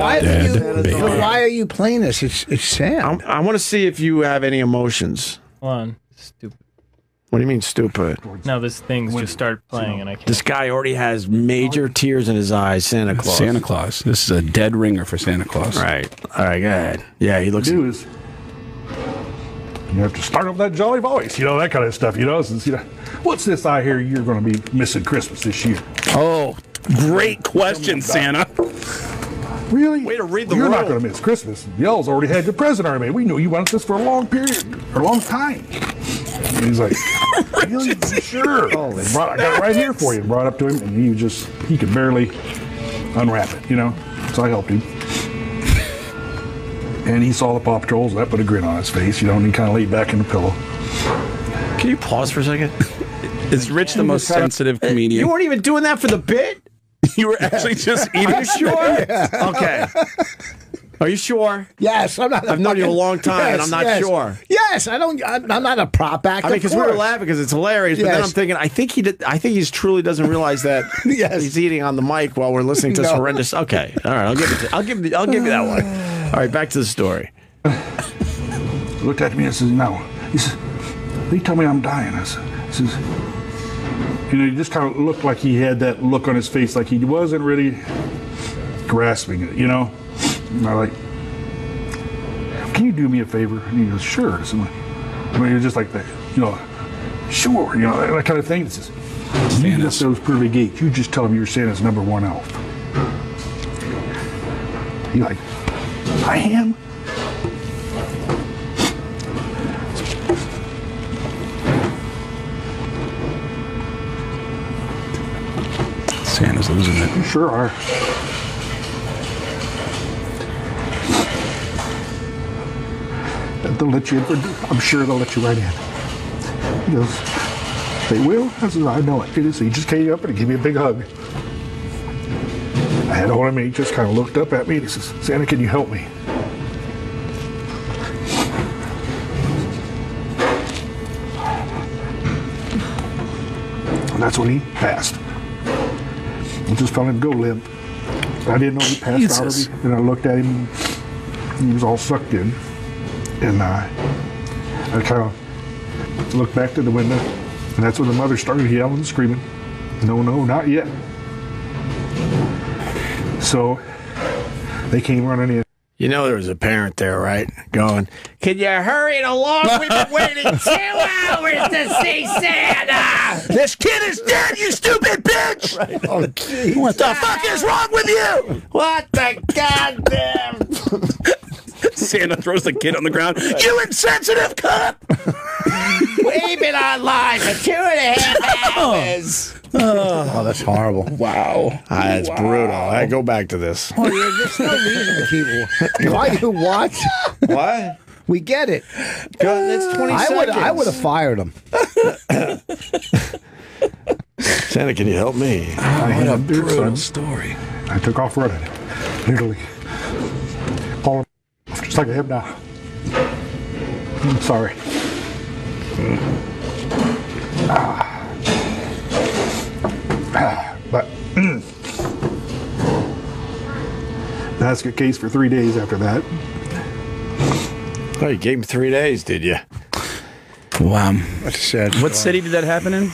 Why are you playing this? It's sad. I want to see if you have any emotions. Hold on. Stupid. What do you mean stupid? No, this thing's just started playing, and I can't. This guy already has major tears in his eyes. Santa Claus. Santa Claus. This is a dead ringer for Santa Claus. Right. All right, go ahead. Yeah, he looks. You have to start up that jolly voice, that kind of stuff, since, what's this I hear you're going to be missing Christmas this year? Oh, great question, Santa. Really? Way to read the You're room. not going to miss Christmas. Y'all's already had your present already made. We knew you wanted this for a long period, or a long time. And he's like, really? Sure. I got it right here for you. Brought it up to him, and he could barely unwrap it, So I helped him. And he saw the Paw Patrols, and that put a grin on his face, and he kind of laid back in the pillow. Can you pause for a second? Is Rich the most sensitive comedian? You weren't even doing that for the bit? You were actually just eating. Are you sure? Okay. Are you sure? Yes, I'm not. I've known you a long time, and I'm not sure. Yes, I'm not a prop actor. I mean, because we were laughing because it's hilarious, but then I'm thinking, I think he truly doesn't realize that he's eating on the mic while we're listening to this horrendous. Okay, all right, I'll give you that one. All right, back to the story. He looked at me and says, "No." He says, "They tell me I'm dying." I says, he just kind of looked like he had that look on his face, like he wasn't really grasping it, And I'm like, "Can you do me a favor?" And he goes, "Sure." So he was just like that, "Sure," that kind of thing. It says, "You get those pearly gates. You just tell them you're Santa's #1 elf." You're like, "I am?" Santa's losing it. You sure are. They'll let you in. I'm sure they'll let you right in. He goes, "They will?" I said, "I know it." He just came up and gave me a big hug. I had hold of me. He just kind of looked up at me and he says, "Santa, can you help me?" And that's when he passed. I just felt him go limp. I didn't know he passed out of me. And I looked at him and he was all sucked in. And I kind of looked back to the window, and that's when the mother started yelling and screaming, "No, no, not yet." So they came running in. There was a parent there, right? Going, "Can you hurry it along? We've been waiting 2 hours to see Santa! This kid is dead, you stupid bitch!" Right. Oh, geez. What the fuck is wrong with you? What the goddamn... Santa throws the kid on the ground. "You insensitive cunt!" We've been online for 2.5 hours. Oh, that's horrible. Wow. That's brutal. I go back to this. Oh, there's no reason to keep. Why you watch? What? We get it. It's 20 seconds. I would have fired him. Santa, can you help me? What a brutal story. I took off running. Literally. Paul Just like I have now. I'm sorry. But basket case for 3 days after that. Oh, you gave him 3 days, did you? Wow. That's sad. What city did that happen in?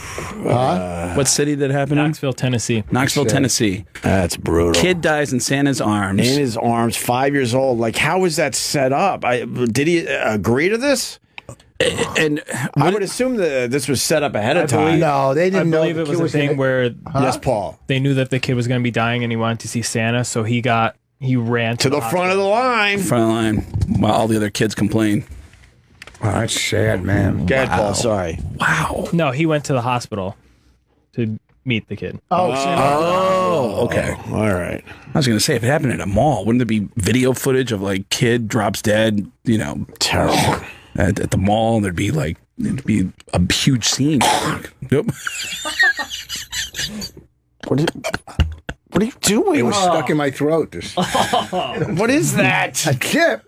What city did it happen in? Knoxville, Tennessee. Knoxville, Tennessee. That's brutal. Kid dies in Santa's arms. In his arms, 5 years old. Like, how was that set up? Did he agree to this? And I would assume that this was set up ahead of time. No, they didn't know. I believe it was a thing where yes, Paul. They knew that the kid was going to be dying and he wanted to see Santa, so he ran to the front of the line. Front of the line, while all the other kids complain. Oh, that's sad, man. Go ahead, Paul. Sorry. Wow. No, he went to the hospital to meet the kid. Okay. All right. I was going to say, if it happened at a mall, wouldn't there be video footage of like kid drops dead? You know, terrible. At the mall, there'd be a huge scene. Yep. What are you doing? It was stuck in my throat. What is that? A chip.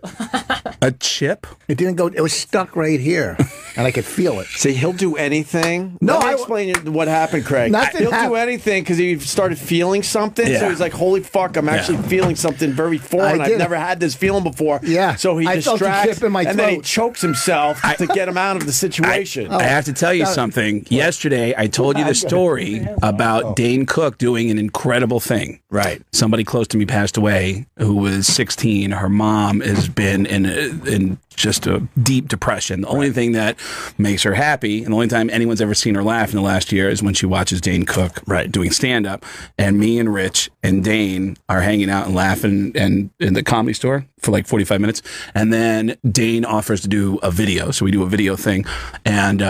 A chip? It didn't go. It was stuck right here, and I could feel it. See, he'll do anything. No, Let me explain what happened, Craig. He'll do anything because he started feeling something. Yeah. So he's like, "Holy fuck! I'm actually feeling something very foreign. I've never had this feeling before." Yeah. So he I felt the distracts, chip in my and then he throat. chokes himself to get him out of the situation. I have to tell you something. Yesterday, I told you the story about Dane Cook doing an incredible thing. Right. Somebody close to me passed away who was 16. Her mom has been in just a deep depression. The only thing that makes her happy, and the only time anyone's ever seen her laugh in the last year, is when she watches Dane Cook doing stand-up. And me and Rich and Dane are hanging out and laughing in the Comedy Store for like 45 minutes. And then Dane offers to do a video. So we do a video thing. And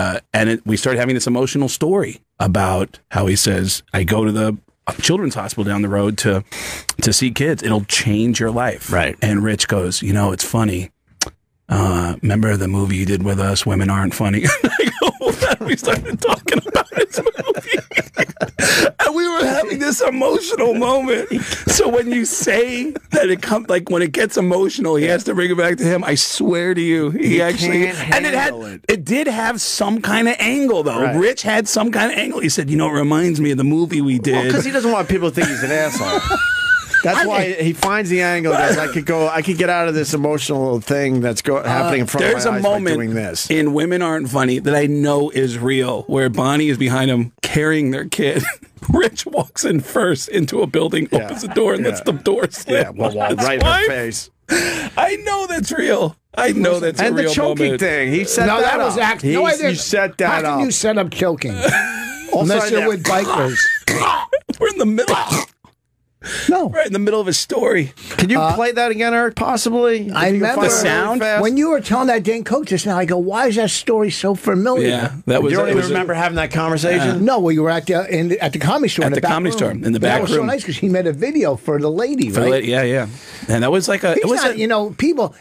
we started having this emotional story about how he says, I go to the children's hospital down the road to see kids. It'll change your life. Right. And Rich goes, you know, it's funny. Remember the movie you did with us, Women Aren't Funny? I go, well, we started talking about this movie. And we were having this emotional moment. So when you say that it comes, like when it gets emotional, he has to bring it back to him. I swear to you, he actually, and it did have some kind of angle though. Right. Rich had some kind of angle. He said, you know, it reminds me of the movie we did. Because he doesn't want people to think he's an asshole. That's why he finds the angle. Goes, I could get out of this emotional thing that's happening in front of my eyes by doing this. There's a moment in Women Aren't Funny that I know is real, where Bonnie is behind him carrying their kid. Rich walks in first into a building, opens the door, and lets the door slip. Yeah, well, right in her face. I know that's real. I know that's a real moment. And the choking thing. He set that was up. acting. No, I didn't. You set that How up. can you set up choking? Unless you're with bikers. We're in the middle. No. Right in the middle of a story. Can you play that again, Eric, possibly? I remember the sound. When you were telling that Dane Cook just now, I go, why is that story so familiar? Yeah, that was. You don't even remember having that conversation? No, we were at the Comedy Store. At the Comedy Store, in the back room. That was so nice because he made a video for the lady, right? Yeah. And that was like a... you know,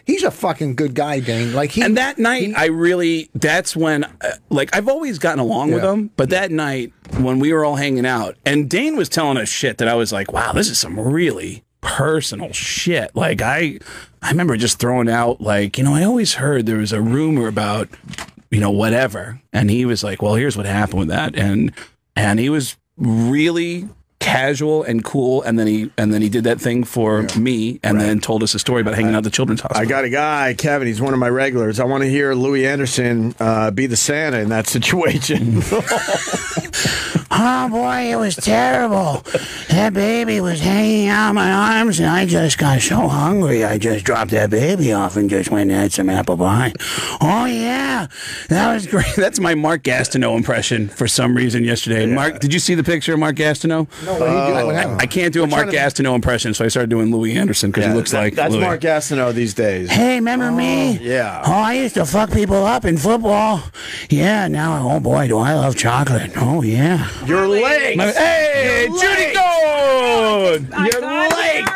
he's a fucking good guy, Dane. And that night, that's when, like, I've always gotten along with him, but that night, when we were all hanging out, and Dane was telling us shit that I was like, wow, this is some really personal shit. Like, I remember just throwing out, like, you know, I always heard there was a rumor about, you know, whatever. And he was like, well, here's what happened with that. And he was really casual and cool, and then he did that thing for me, and then told us a story about hanging out at the children's hospital. I got a guy, Kevin. He's one of my regulars. I want to hear Louis Anderson be the Santa in that situation. Oh boy, it was terrible. That baby was hanging out of my arms, and I just got so hungry. I just dropped that baby off and just went and had some apple pie. Oh yeah, that was great. That's my Mark Gastineau impression for some reason yesterday. Yeah. Mark, did you see the picture of Mark Gastineau? No, I can't do a Mark Gastineau impression, so I started doing Louis Anderson because he looks like that's Louis. Mark Gastineau these days. Hey, remember me? Yeah. Oh, I used to fuck people up in football. Yeah, now, oh boy, do I love chocolate. Oh yeah. You're late. Hey, You're Judy late. Gold! You're late.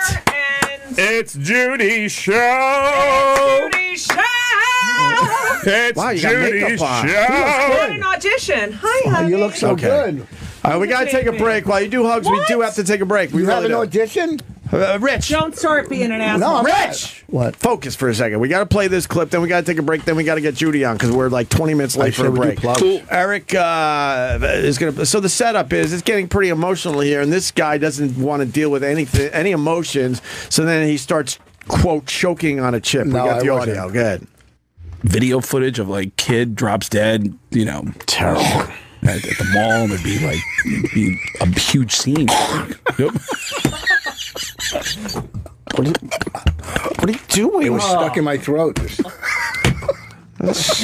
It's Judy's show. Judy's show. It's Wow, you got Judy's makeup on. show. What an audition. Hi, honey. You look so good. All right, we got to take a break. While you do hugs, we do have to take a break. You have an audition? Rich. Don't start being an asshole. No, Rich. What? Focus for a second. We got to play this clip, then we got to take a break, then we got to get Judy on because we're like 20 minutes late for a break. Cool. Eric is going to. So the setup is it's getting pretty emotional here, and this guy doesn't want to deal with any emotions. So then he starts quote choking on a chip. We got the audio. Good. Video footage of like kid drops dead. You know, terrible. At the mall, it'd be a huge scene. Yep. What are you doing? It was stuck in my throat. Is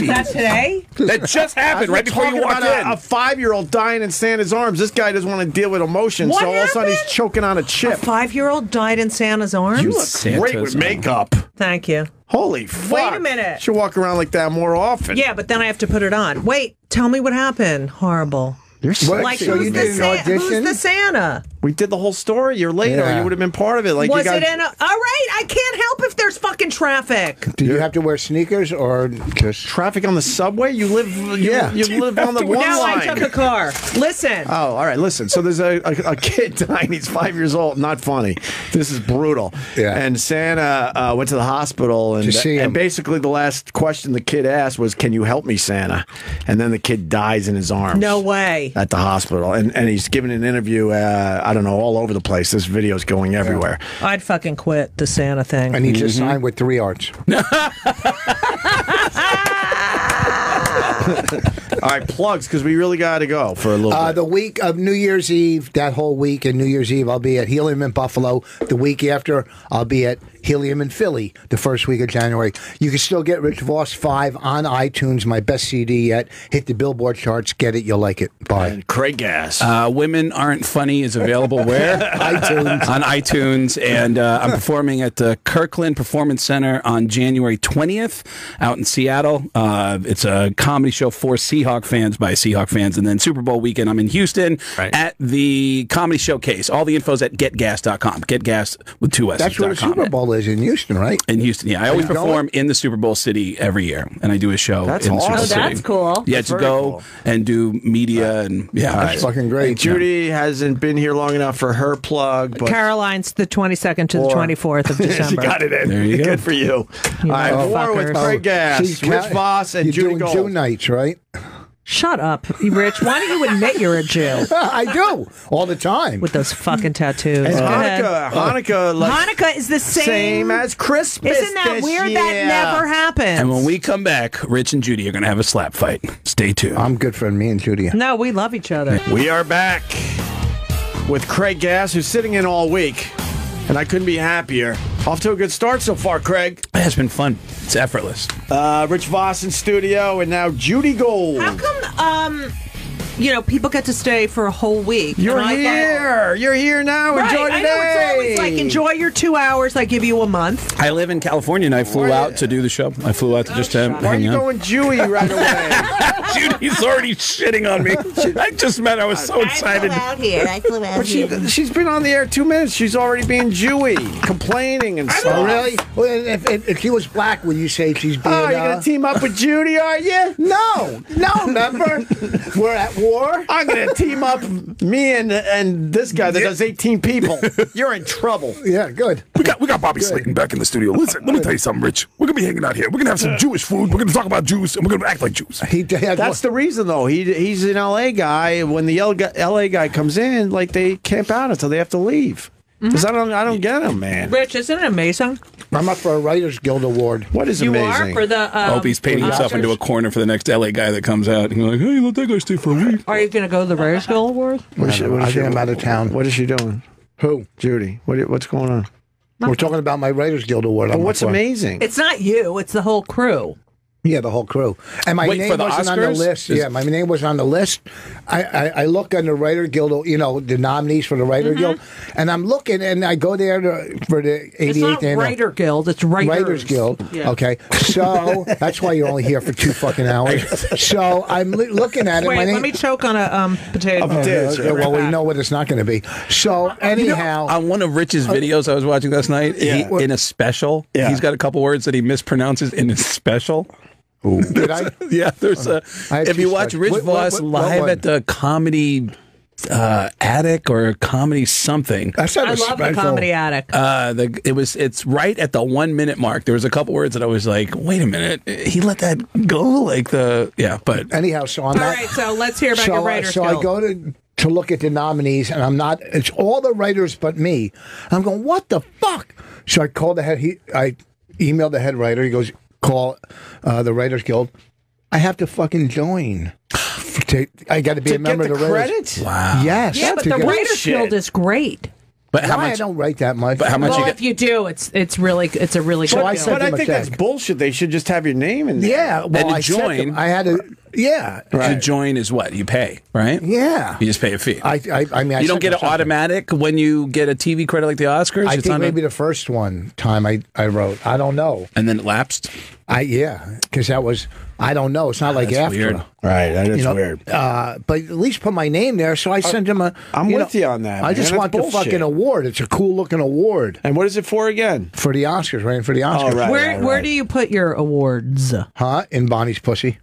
that today? That just happened right before you walked in. A 5-year-old dying in Santa's arms. This guy doesn't want to deal with emotions, What so all of a sudden he's happened? choking on a chip. A 5-year-old died in Santa's arms? You look great with makeup. Thank you. Holy fuck. Wait a minute. You should walk around like that more often. Yeah, but then I have to put it on. Wait, tell me what happened. Horrible. You're like, so you did an audition? Who's the Santa? We did the whole story. You're later. Yeah. You would have been part of it. Like Was you got, it in a... All right, I can't help if there's fucking traffic. Do you have to wear sneakers or just traffic on the subway? You live. You live on the one Now line. I took a car. Listen. Oh, all right. Listen. So there's a kid dying. He's 5 years old. Not funny. This is brutal. Yeah. And Santa went to the hospital To see him. and basically the last question the kid asked was, "Can you help me, Santa?" And then the kid dies in his arms. No way. At the hospital, and he's giving an interview. I don't know, all over the place. This video's going everywhere. I'd fucking quit the Santa thing. and he just signed with 3 arts. All right, plugs because we really got to go for a little bit. The week of New Year's Eve, that whole week and New Year's Eve, I'll be at Helium in Buffalo. The week after, I'll be at Helium in Philly the first week of January. You can still get Rich Voss 5 on iTunes, my best CD yet. Hit the Billboard charts, get it, you'll like it. Bye. And Craig Gass. Women Aren't Funny is available where? iTunes. On iTunes. And I'm performing at the Kirkland Performance Center on January 20th out in Seattle. It's a comedy show for Seahawk fans by Seahawk fans. And then Super Bowl weekend, I'm in Houston at the Comedy Showcase. All the info's at getgas.com. Getgas with 2 S's. That's where the Super Bowl is in Houston, right? In Houston, yeah. I always you going? perform in the Super Bowl city every year, and I do a show That's in the awesome. Super Bowl Oh, city. that's cool. Yeah, That's to very go cool. and do media and yeah. That's fucking great. And Judy hasn't been here long enough for her plug. But Caroline's the 22nd to the 24th of she December. got it in. There you go. Good for you. All right, more with motherfuckers. Craig Gass, See, Rich Voss, and you're Judy doing Gold. June nights, right? Shut up, Rich. Why don't you admit you're a Jew? I do all the time. With those fucking tattoos. And Go ahead. Hanukkah, like, Hanukkah is the same as Christmas. Isn't that this weird? year. That never happens. And when we come back, Rich and Judy are going to have a slap fight. Stay tuned. I'm good friend, me and Judy. No, we love each other. We are back with Craig Gass, who's sitting in all week, and I couldn't be happier. Off to a good start so far, Craig. It has been fun. It's effortless. Rich Voss in studio, and now Judy Gold. How come, people get to stay for a whole week? You're and I here. You're here now. Right, Enjoy I today. know it's always like enjoy your 2 hours. I give you a month. I live in California, and I flew out to do the show. I flew out to just Why are hang you out. going Jewy right away? Judy's already shitting on me. I just met. I was so excited. I flew out But she's been on the air 2 minutes. She's already being Jewy, complaining and stuff. Oh, really? Well, if she was black, would you say she's being... Oh, you're going to team up with Judy, are you? No, remember? We're at war. I'm going to team up me and this guy that does 18 people. You're in trouble. Yeah, good. We got Bobby Slayton back in the studio. Listen, let me tell you something, Rich. We're gonna be hanging out here. We're gonna have some Jewish food. We're gonna talk about Jews, and we're gonna act like Jews. That's the reason, though. He's an LA guy. When the LA guy comes in, like they camp out until they have to leave. Because I don't get him, man. Rich, isn't it amazing? I'm up for a Writers Guild Award. What is You amazing? are for the. Opie's painting himself into a corner for the next LA guy that comes out. He's like, hey, let that guy stay for a week. Are you going to go to the Writers Guild Award? I think I'm out of town. What is she doing? Who? Judy. What's going on? We're talking about my Writers Guild Award. Well, what's amazing? It's not you. It's the whole crew. Yeah, the whole crew. And my Wait, name for the wasn't on the Oscars? list. Yeah, my name was on the list. I look on the Writer Guild, the nominees for the Writer Guild, and I'm looking, and I go there for the 88th It's not annual Writer Guild. It's Writers Guild. Yeah. Okay, so that's why you're only here for 2 fucking hours. So I'm looking at it. Wait, my name, let me choke on a potato. well, we know what it's not going to be. So anyhow, on one of Rich's videos I was watching last night, in a special, he's got a couple words that he mispronounces in his special. Did I? Yeah, there's a. I have If two you watch specials. Rich What Voss one? live at the comedy Attic or Comedy something. That's I love the Comedy Attic. It's right at the 1 minute mark. There was a couple words that I was like, wait a minute, he let that go? But anyhow, so I'm all right, so let's hear about your writer's So guild. I go to look at the nominees, and I'm not. It's all the writers but me. I'm going, what the fuck? So I called the head. I emailed the head writer. He goes, call the Writers Guild. I have to fucking join. I got to be a member of the Writers. Wow. Yes. Yeah, but the Writers Guild is great. But how Why much? I don't write that much. But how much? Well, if you do, it's a really good So I guild. said But to I him, think that's bullshit. They should just have your name in there. Yeah. Well, And to I said to join- him, I had to. Yeah. To join is what? You pay, right? Yeah. You just pay a fee. I mean, I you don't said get to it him, automatic when you get a TV credit like the Oscars? I It's think on a- maybe the first time I wrote. I don't know. And then it lapsed? Because that was, I don't know. It's not like That's after. weird. Right, that is weird. But at least put my name there. So I sent him a. I'm with you on that, I man. just That's want the bullshit. fucking award. It's a cool looking award. And what is it for again? For the Oscars, right? For the Oscars. right. Where do you put your awards? Huh? In Bonnie's pussy.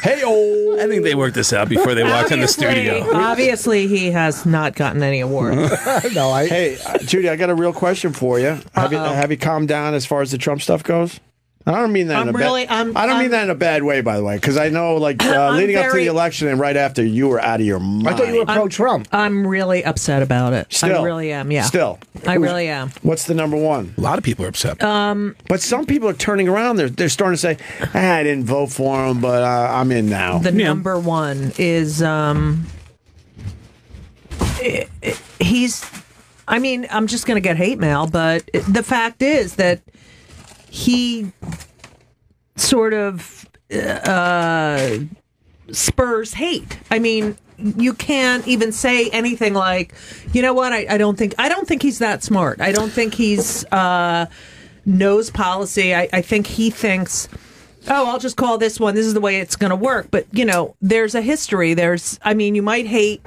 Hey-o. I think they worked this out before they walked in the studio. Obviously, he has not gotten any awards. No, Hey, Judy, I got a real question for you. Have you calmed down as far as the Trump stuff goes? I don't mean that I'm in a really- bad. I'm- I don't I'm- mean that in a bad way, by the way, because I know, like, I'm leading up to very- the election and right after, you were out of your mind. I thought you were pro-Trump. I'm really upset about it. Still, I really am. Yeah. Still, I really am. What's the number one? A lot of people are upset. But some people are turning around. They're starting to say, "I didn't vote for him, but I'm in now." The number one is he's. I mean, I'm just going to get hate mail, but the fact is that he sort of spurs hate. I mean, you can't even say anything like, you know what? I don't think he's that smart. I don't think he's knows policy. I think he thinks, oh, I'll just call this one. This is the way it's going to work. But there's a history. You might hate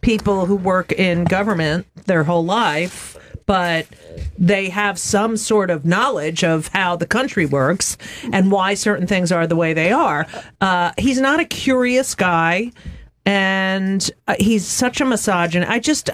people who work in government their whole life, but they have some sort of knowledge of how the country works and why certain things are the way they are. He's not a curious guy, and he's such a misogynist.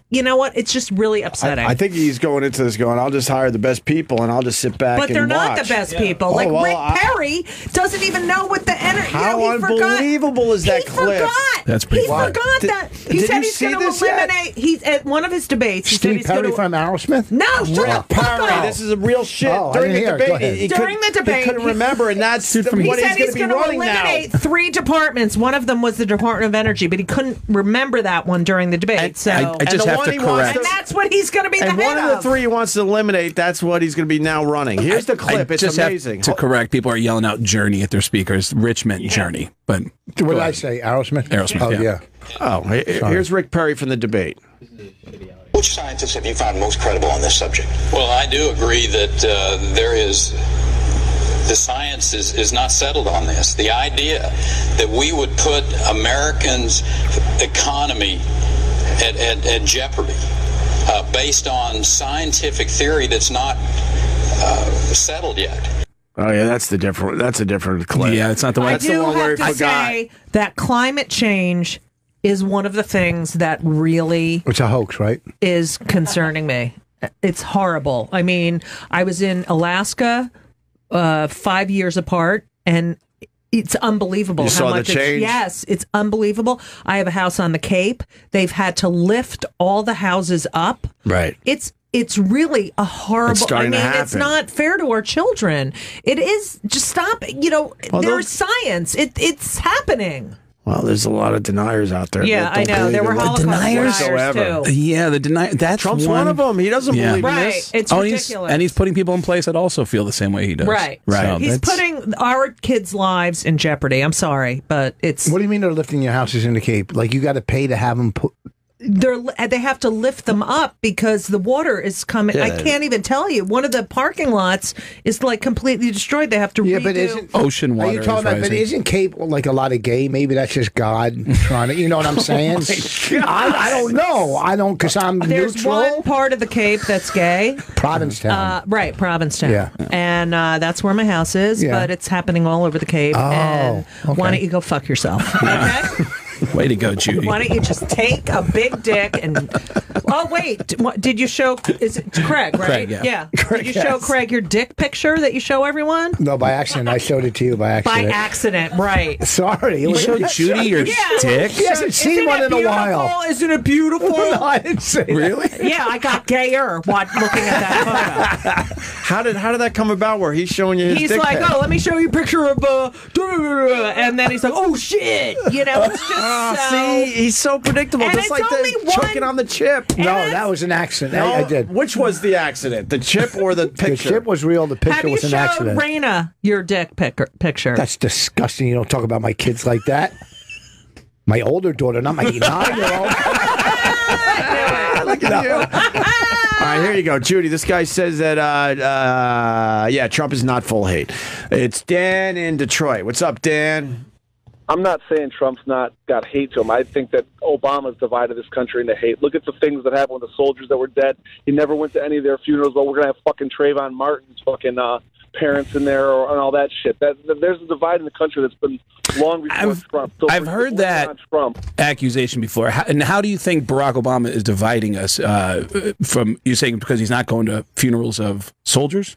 You know what? It's just really upsetting. I think he's going into this going, I'll just hire the best people and I'll just sit back But and they're not watch. the best people. Oh, Like well, Rick Perry doesn't even know what the energy. How he unbelievable is that he clip? Forgot. That's pretty He wild. forgot Did- that. He did said you he's see going to this yet? eliminate. He's at one of his debates. He said Steve he's Perry going from Aerosmith? No, shut Rick up. Perry, this is a real shit. Oh, I During didn't the hear it. Go debate, ahead. he During the debate, he couldn't he- remember, and that's He what said he's he's going to be going to running now. eliminate 3 departments. One of them was the Department of Energy, but he couldn't remember that one during the debate. And So I just the have one to he wants correct. and that's what he's going to be the And head one of the 3 he wants to eliminate, that's what he's going to be now running. Here's the clip. It's just amazing. have to correct. People are yelling out Journey at their speakers. Rich meant Journey. But What go did I ahead. say? Aerosmith? Aerosmith, Oh, yeah. yeah. Oh, here's Rick Perry from the debate. Which scientists have you found most credible on this subject? Well, I do agree that the science is not settled on this. The idea that we would put Americans' economy at jeopardy based on scientific theory that's not settled yet. Oh yeah, that's a different clip. Yeah, it's not the one. I That's the do one where have he to forgot. say that climate change is one of the things that really It's a hoax, right? is concerning me. It's horrible. I mean, I was in Alaska 5 years apart, and it's unbelievable You how saw the much change? yes, it's unbelievable. I have a house on the Cape. They've had to lift all the houses up. Right. It's really a horrible. It's starting to it's happen. not fair to our children. It is. Just stop it. Well, there's science. It's happening. Well, there's a lot of deniers out there. Yeah, that I don't know. believe There were in Holocaust deniers deniers, whatsoever. too. Yeah, the deny. That's Trump's one of them. He doesn't believe in Right. this. It's and ridiculous. he's putting people in place that also feel the same way he does. Right. So He's that's- putting our kids' lives in jeopardy. I'm sorry, but it's. What do you mean they're lifting your houses in the Cape? Like you got to pay to have them put. they have to lift them up because the water is coming. Yeah. I can't even tell you. One of the parking lots is like completely destroyed. They have to redo. But isn't ocean water? Are you talking about? But isn't Cape like a lot of gay? Maybe that's just God trying to. You know what I'm saying? I don't know. I don't because I'm There's neutral. one part of the Cape that's gay. Provincetown. Right, Provincetown. Yeah. And that's where my house is, Yeah. but it's happening all over the Cape. Oh, and okay. why don't you go fuck yourself? Okay? Way to go, Judy. Why don't you just take a big dick and... Oh, wait. Did you show... Is it Craig, right? Craig, yeah. Did you show Craig your dick picture that you show everyone? No, by accident. I showed it to you by accident. By accident, right. Sorry. You showed Judy your dick? He hasn't seen one in a while. Isn't it beautiful? No, I didn't say that. Really? Yeah, I got gayer while looking at that photo. How did that come about where he's showing you his He's dick like, pic? oh, let me show you a picture of and then he's like, oh shit, it's just see, he's so predictable. And Just it's like only the choking on the chip. No, that was an accident. No, I did. Which was the accident? The chip or the The picture? chip was real. The picture was an Have you accident. showed Raina your dick picture? That's disgusting. You don't talk about my kids like that. My older daughter, not my 9-year-old. Look at you. All right, here you go. Judy, this guy says that, Trump is not full hate. It's Dan in Detroit. What's up, Dan? I'm not saying Trump's not got hate to him. I think that Obama's divided this country into hate. Look at the things that happened with the soldiers that were dead. He never went to any of their funerals. Well, we're going to have fucking Trayvon Martin's fucking parents in there and all that shit. There's a divide in the country that's been long before Trump. So I've heard that accusation before. How do you think Barack Obama is dividing us from, you're saying because he's not going to funerals of soldiers?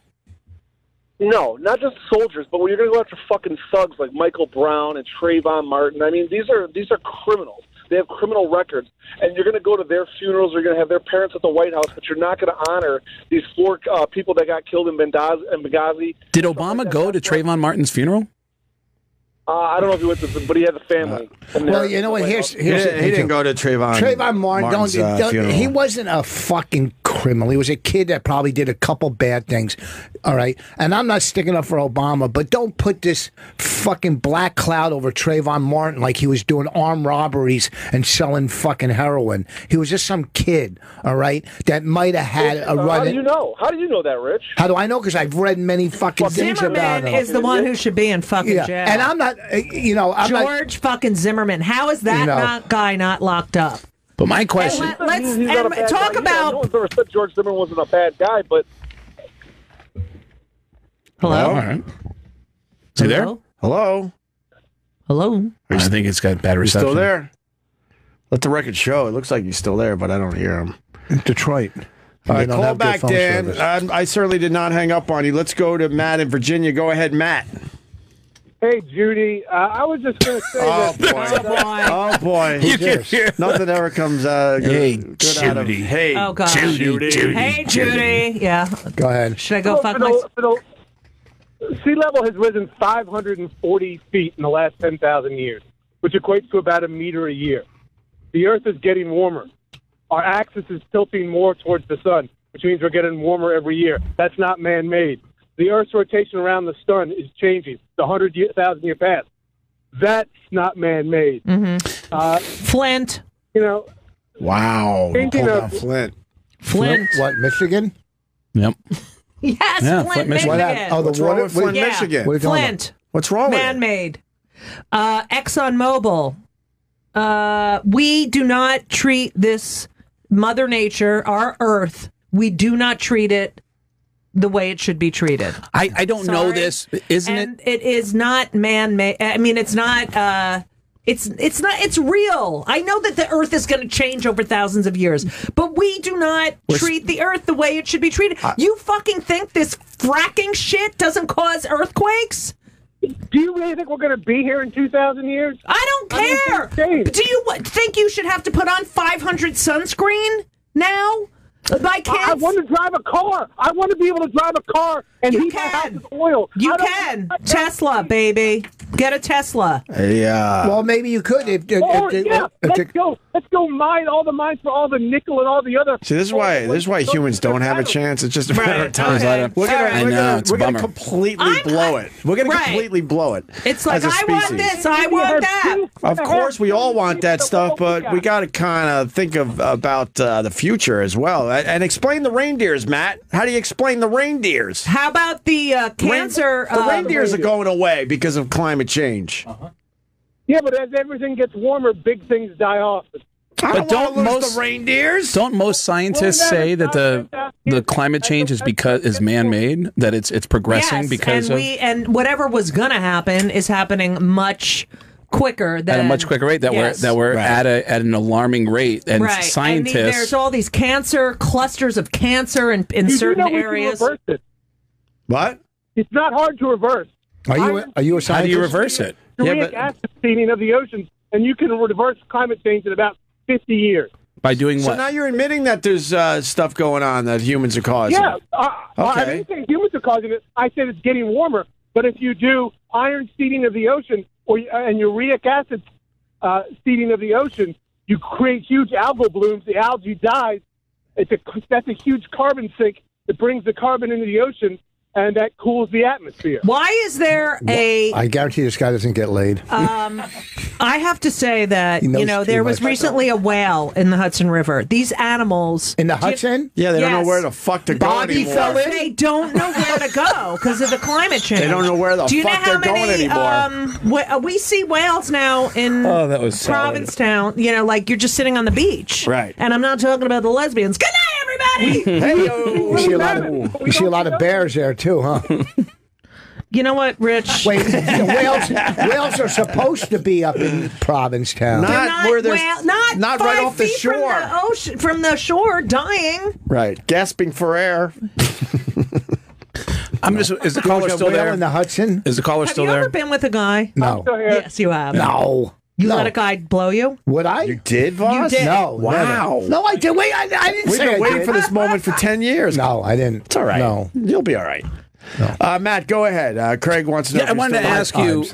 No, not just soldiers, but when you're going to go after fucking thugs like Michael Brown and Trayvon Martin, I mean, these are criminals. They have criminal records, and you're going to go to their funerals. You're going to have their parents at the White House, but you're not going to honor these 4 people that got killed in Benghazi. Did Obama go to Trayvon Martin's funeral? I don't know if he went to, but he had the family. Well, you know what? Here's he didn't go to Trayvon Martin's funeral. He wasn't a fucking criminal. He was a kid that probably did a couple bad things. All right, and I'm not sticking up for Obama, but don't put this fucking black cloud over Trayvon Martin like he was doing armed robberies and selling fucking heroin. He was just some kid, all right, that might have had a run. How do you know? How do you know that, Rich? How do I know? Because I've read many fucking things about him. Is the one who should be in fucking jail. And I'm not, I'm George fucking Zimmerman. How is that guy not locked up? But my question... Let's talk about... No one's ever said George Zimmerman wasn't a bad guy, but... Hello? All right. Is he there? Hello? Hello? I think it's got bad reception. Still there? Let the record show. It looks like he's still there, but I don't hear him. Detroit. All right, call back, Dan. I certainly did not hang up on you. Let's go to Matt in Virginia. Go ahead, Matt. Hey, Judy. I was just going to say Oh, boy. You can hear. Nothing ever comes good out of... Hey, Oh, God. Judy. Hey, Judy. Yeah. Go ahead. Should I go fuck myself? Sea level has risen 540 feet in the last 10,000 years, which equates to about a meter a year. The Earth is getting warmer. Our axis is tilting more towards the sun, which means we're getting warmer every year. That's not man-made. The Earth's rotation around the sun is changing. The 100,000-year path. That's not man-made. Flint. Wow. Thinking Pulled of- out Flint. Flint. What, Michigan? Yep. Yes, Yeah, Flint, Michigan. Michigan. Oh, the What's wrong water. with Flint, Yeah. Michigan? What are you talking Flint. What's wrong with it? Man-made. ExxonMobil. We do not treat this Mother Nature, our Earth, we do not treat it the way it should be treated. I don't know this, isn't and it is not man-made. I mean, it's not... It's not. It's real. I know that the Earth is going to change over thousands of years, but we do not treat the Earth the way it should be treated. You fucking think this fracking shit doesn't cause earthquakes? Do you really think we're going to be here in 2,000 years? I don't care. Do you think you should have to put on 500 sunscreen now? My kids. I want to drive a car. I want to be able to drive a car and heat my house with oil. You can. Tesla, baby. Get a Tesla. Yeah. Well, maybe you could. Let's go mine all the mines for all the nickel and all the other. See, this is why humans don't have a chance. It's just a matter of time. Okay. We're gonna completely blow it. We're gonna completely blow it. It's like, as a I want species. this, I want that. Of course, we all want that stuff, but we got to kind of think about the future as well. And explain the reindeers, Matt. How do you explain the reindeers? How about the cancer? The reindeers are going away because of climate change. Yeah, but as everything gets warmer, big things die off. But don't most the reindeers? Don't most scientists say that the climate change is man-made? That it's progressing because and whatever was going to happen is happening much quicker than at a much quicker rate that we're at an alarming rate, and scientists. And there's all these clusters of cancer in certain areas. Reverse it. What? It's not hard to reverse. Are you a scientist? How do you reverse it? Uric acid seeding of the oceans, and you can reverse climate change in about 50 years. By doing So what? now you're admitting that there's stuff going on that humans are causing. Yeah, I didn't say humans are causing it. I said it's getting warmer. But if you do iron seeding of the ocean and uric acid seeding of the ocean, you create huge algal blooms. The algae dies. That's a huge carbon sink that brings the carbon into the ocean, and that cools the atmosphere. Why is there I guarantee this guy doesn't get laid. I have to say that, there was recently a whale in the Hudson River. These animals... In the Hudson? Yeah, they don't know where the fuck to go anymore. They don't know where to go because of the climate change. They don't know where the fuck they're going anymore. We see whales now in Provincetown, like you're just sitting on the beach. Right. And I'm not talking about the lesbians. Good night, everybody! Hey-yo! You see a lot of bears there, too, huh? You know what, Rich? Wait, whales are supposed to be up in Provincetown. Not right off the shore. From the shore, dying. Right, gasping for air. Is the caller still there? In the Hudson? Is the caller still Have you there? ever been with a guy? No. Yes, you have. No. You let a guy blow you? Would I? You did, Voss? You did. No. Wow. No, I did. Wait, I didn't We've say been waiting for this moment for 10 years. No, I didn't. It's all right. No. You'll be all right. No. Matt, go ahead. Craig wants to know. I wanted to ask you,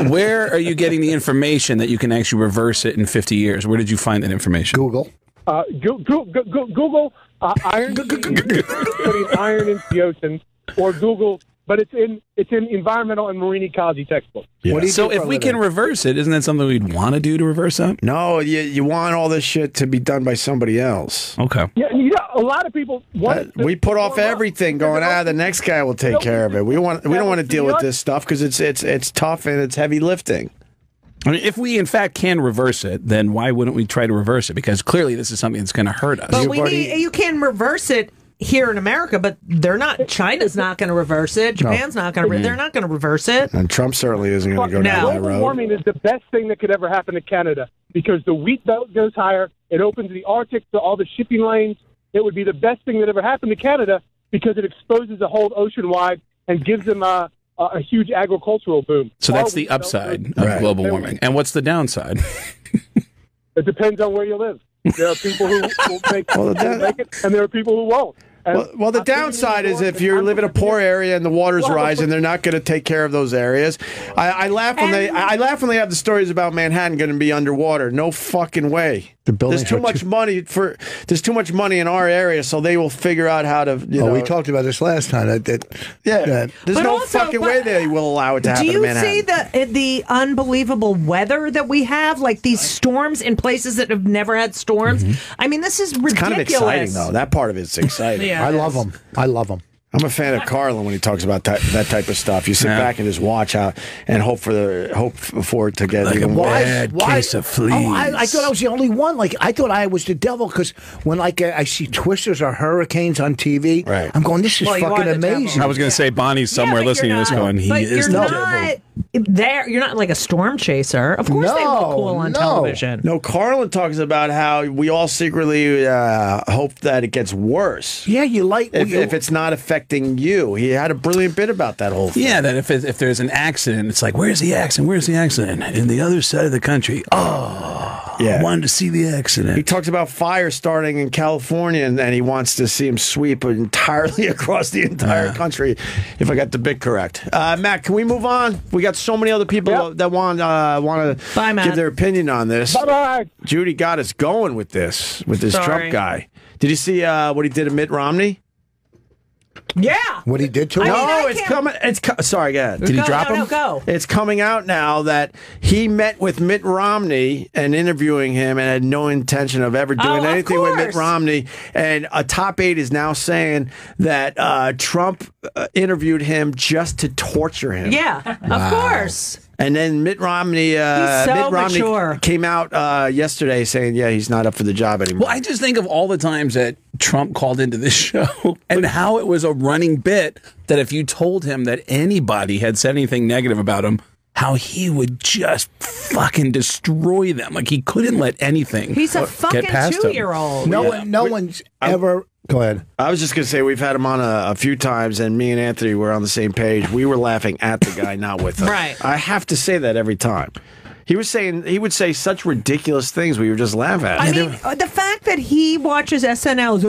where are you getting the information that you can actually reverse it in 50 years? Where did you find that information? Google. Google iron, putting iron into the ocean, or Google, but it's in environmental and marine ecology textbooks. Yeah. So if we can reverse it, isn't that something we'd want to do to reverse that? No, you want all this shit to be done by somebody else. Okay. Yeah, a lot of people we put off everything, going, the next guy will take care of it. We don't want to deal with this stuff because it's tough and it's heavy lifting. I mean, if we in fact can reverse it, then why wouldn't we try to reverse it? Because clearly this is something that's going to hurt us. But you can reverse it here in America, but they're not. China's not going to reverse it. Japan's not going to. They're not going to reverse it. And Trump certainly isn't going to go down that road. Global warming is the best thing that could ever happen to Canada because the wheat belt goes higher. It opens the Arctic to all the shipping lanes. It would be the best thing that ever happened to Canada because it exposes the whole ocean wide and gives them a huge agricultural boom. So that's the upside of global warming. And what's the downside? It depends on where you live. There are people who will make it, and there are people who won't. Well, the downside is if you live in a poor area and the water's rising, they're not going to take care of those areas. I laugh when they have the stories about Manhattan going to be underwater. No fucking way. There's too much money in our area, so they will figure out how to. We talked about this last time. There's no fucking way they will allow it to happen in Manhattan. Do you see the unbelievable weather that we have? Like these storms in places that have never had storms. I mean, this is ridiculous. It's kind of exciting, though. That part of it's exciting. I love them. I'm a fan of Carlin when he talks about that type of stuff. You sit back and just watch out and hope for it to get even worse. Case of fleas. Oh, I thought I was the only one. Like I thought I was the devil because when I see twisters or hurricanes on TV, I'm going, this is fucking amazing. I was going to say Bonnie's somewhere listening to this going, he is the devil. You're not like a storm chaser. Of course they look cool on television. No, Carlin talks about how we all secretly hope that it gets worse. Yeah, if it's not affecting you. He had a brilliant bit about that whole thing. Yeah, that if there's an accident, it's like, where's the accident? Where's the accident? In the other side of the country. Oh. Yeah. I wanted to see the accident. He talks about fire starting in California, and he wants to see him sweep entirely across the entire country, if I got the bit correct. Matt, can we move on? We got so many other people that want to give their opinion on this. Bye-bye. Judy got us going with this Trump guy. Did you see what he did to Mitt Romney? Yeah. What he did to him? No, it's coming. Sorry, go ahead. Did he drop him? No, go. It's coming out now that he met with Mitt Romney and interviewing him and had no intention of ever doing anything with Mitt Romney. And a top aide is now saying that Trump interviewed him just to torture him. Yeah, of course. And then Mitt Romney, came out yesterday saying, yeah, he's not up for the job anymore. Well, I just think of all the times that Trump called into this show and how it was a running bit that if you told him that anybody had said anything negative about him, how he would just fucking destroy them. Like he couldn't let anything He's a get fucking past him. 2-year-old. No one's ever... Go ahead. I was just going to say we've had him on a few times, and me and Anthony were on the same page. We were laughing at the guy, not with him. Right. I have to say that every time. He would say such ridiculous things. We would just laugh at. I mean, the fact that he watches SNL,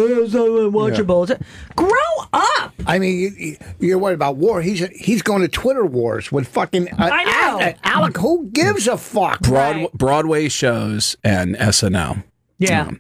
watchable. Grow up. I mean, you're worried about war. He's going to Twitter wars with fucking. I know. Alec, who gives a fuck? Broadway shows and SNL. Yeah.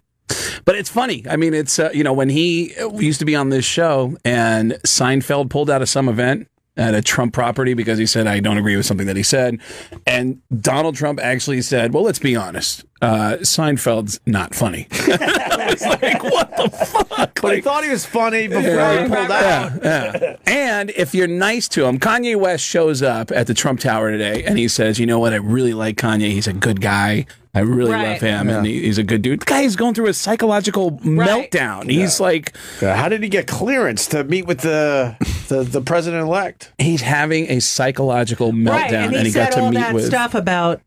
But it's funny. I mean, it's, when he used to be on this show and Seinfeld pulled out of some event at a Trump property because he said, I don't agree with something that he said. And Donald Trump actually said, well, let's be honest. Seinfeld's not funny. I was like, what the fuck? But he thought he was funny before he pulled out. Yeah. And if you're nice to him, Kanye West shows up at the Trump Tower today and he says, you know what? I really like Kanye. He's a good guy. I really love him, and he's a good dude. The guy is going through a psychological meltdown. He's like, how did he get clearance to meet with the president-elect? He's having a psychological meltdown, and he got to all meet that with stuff about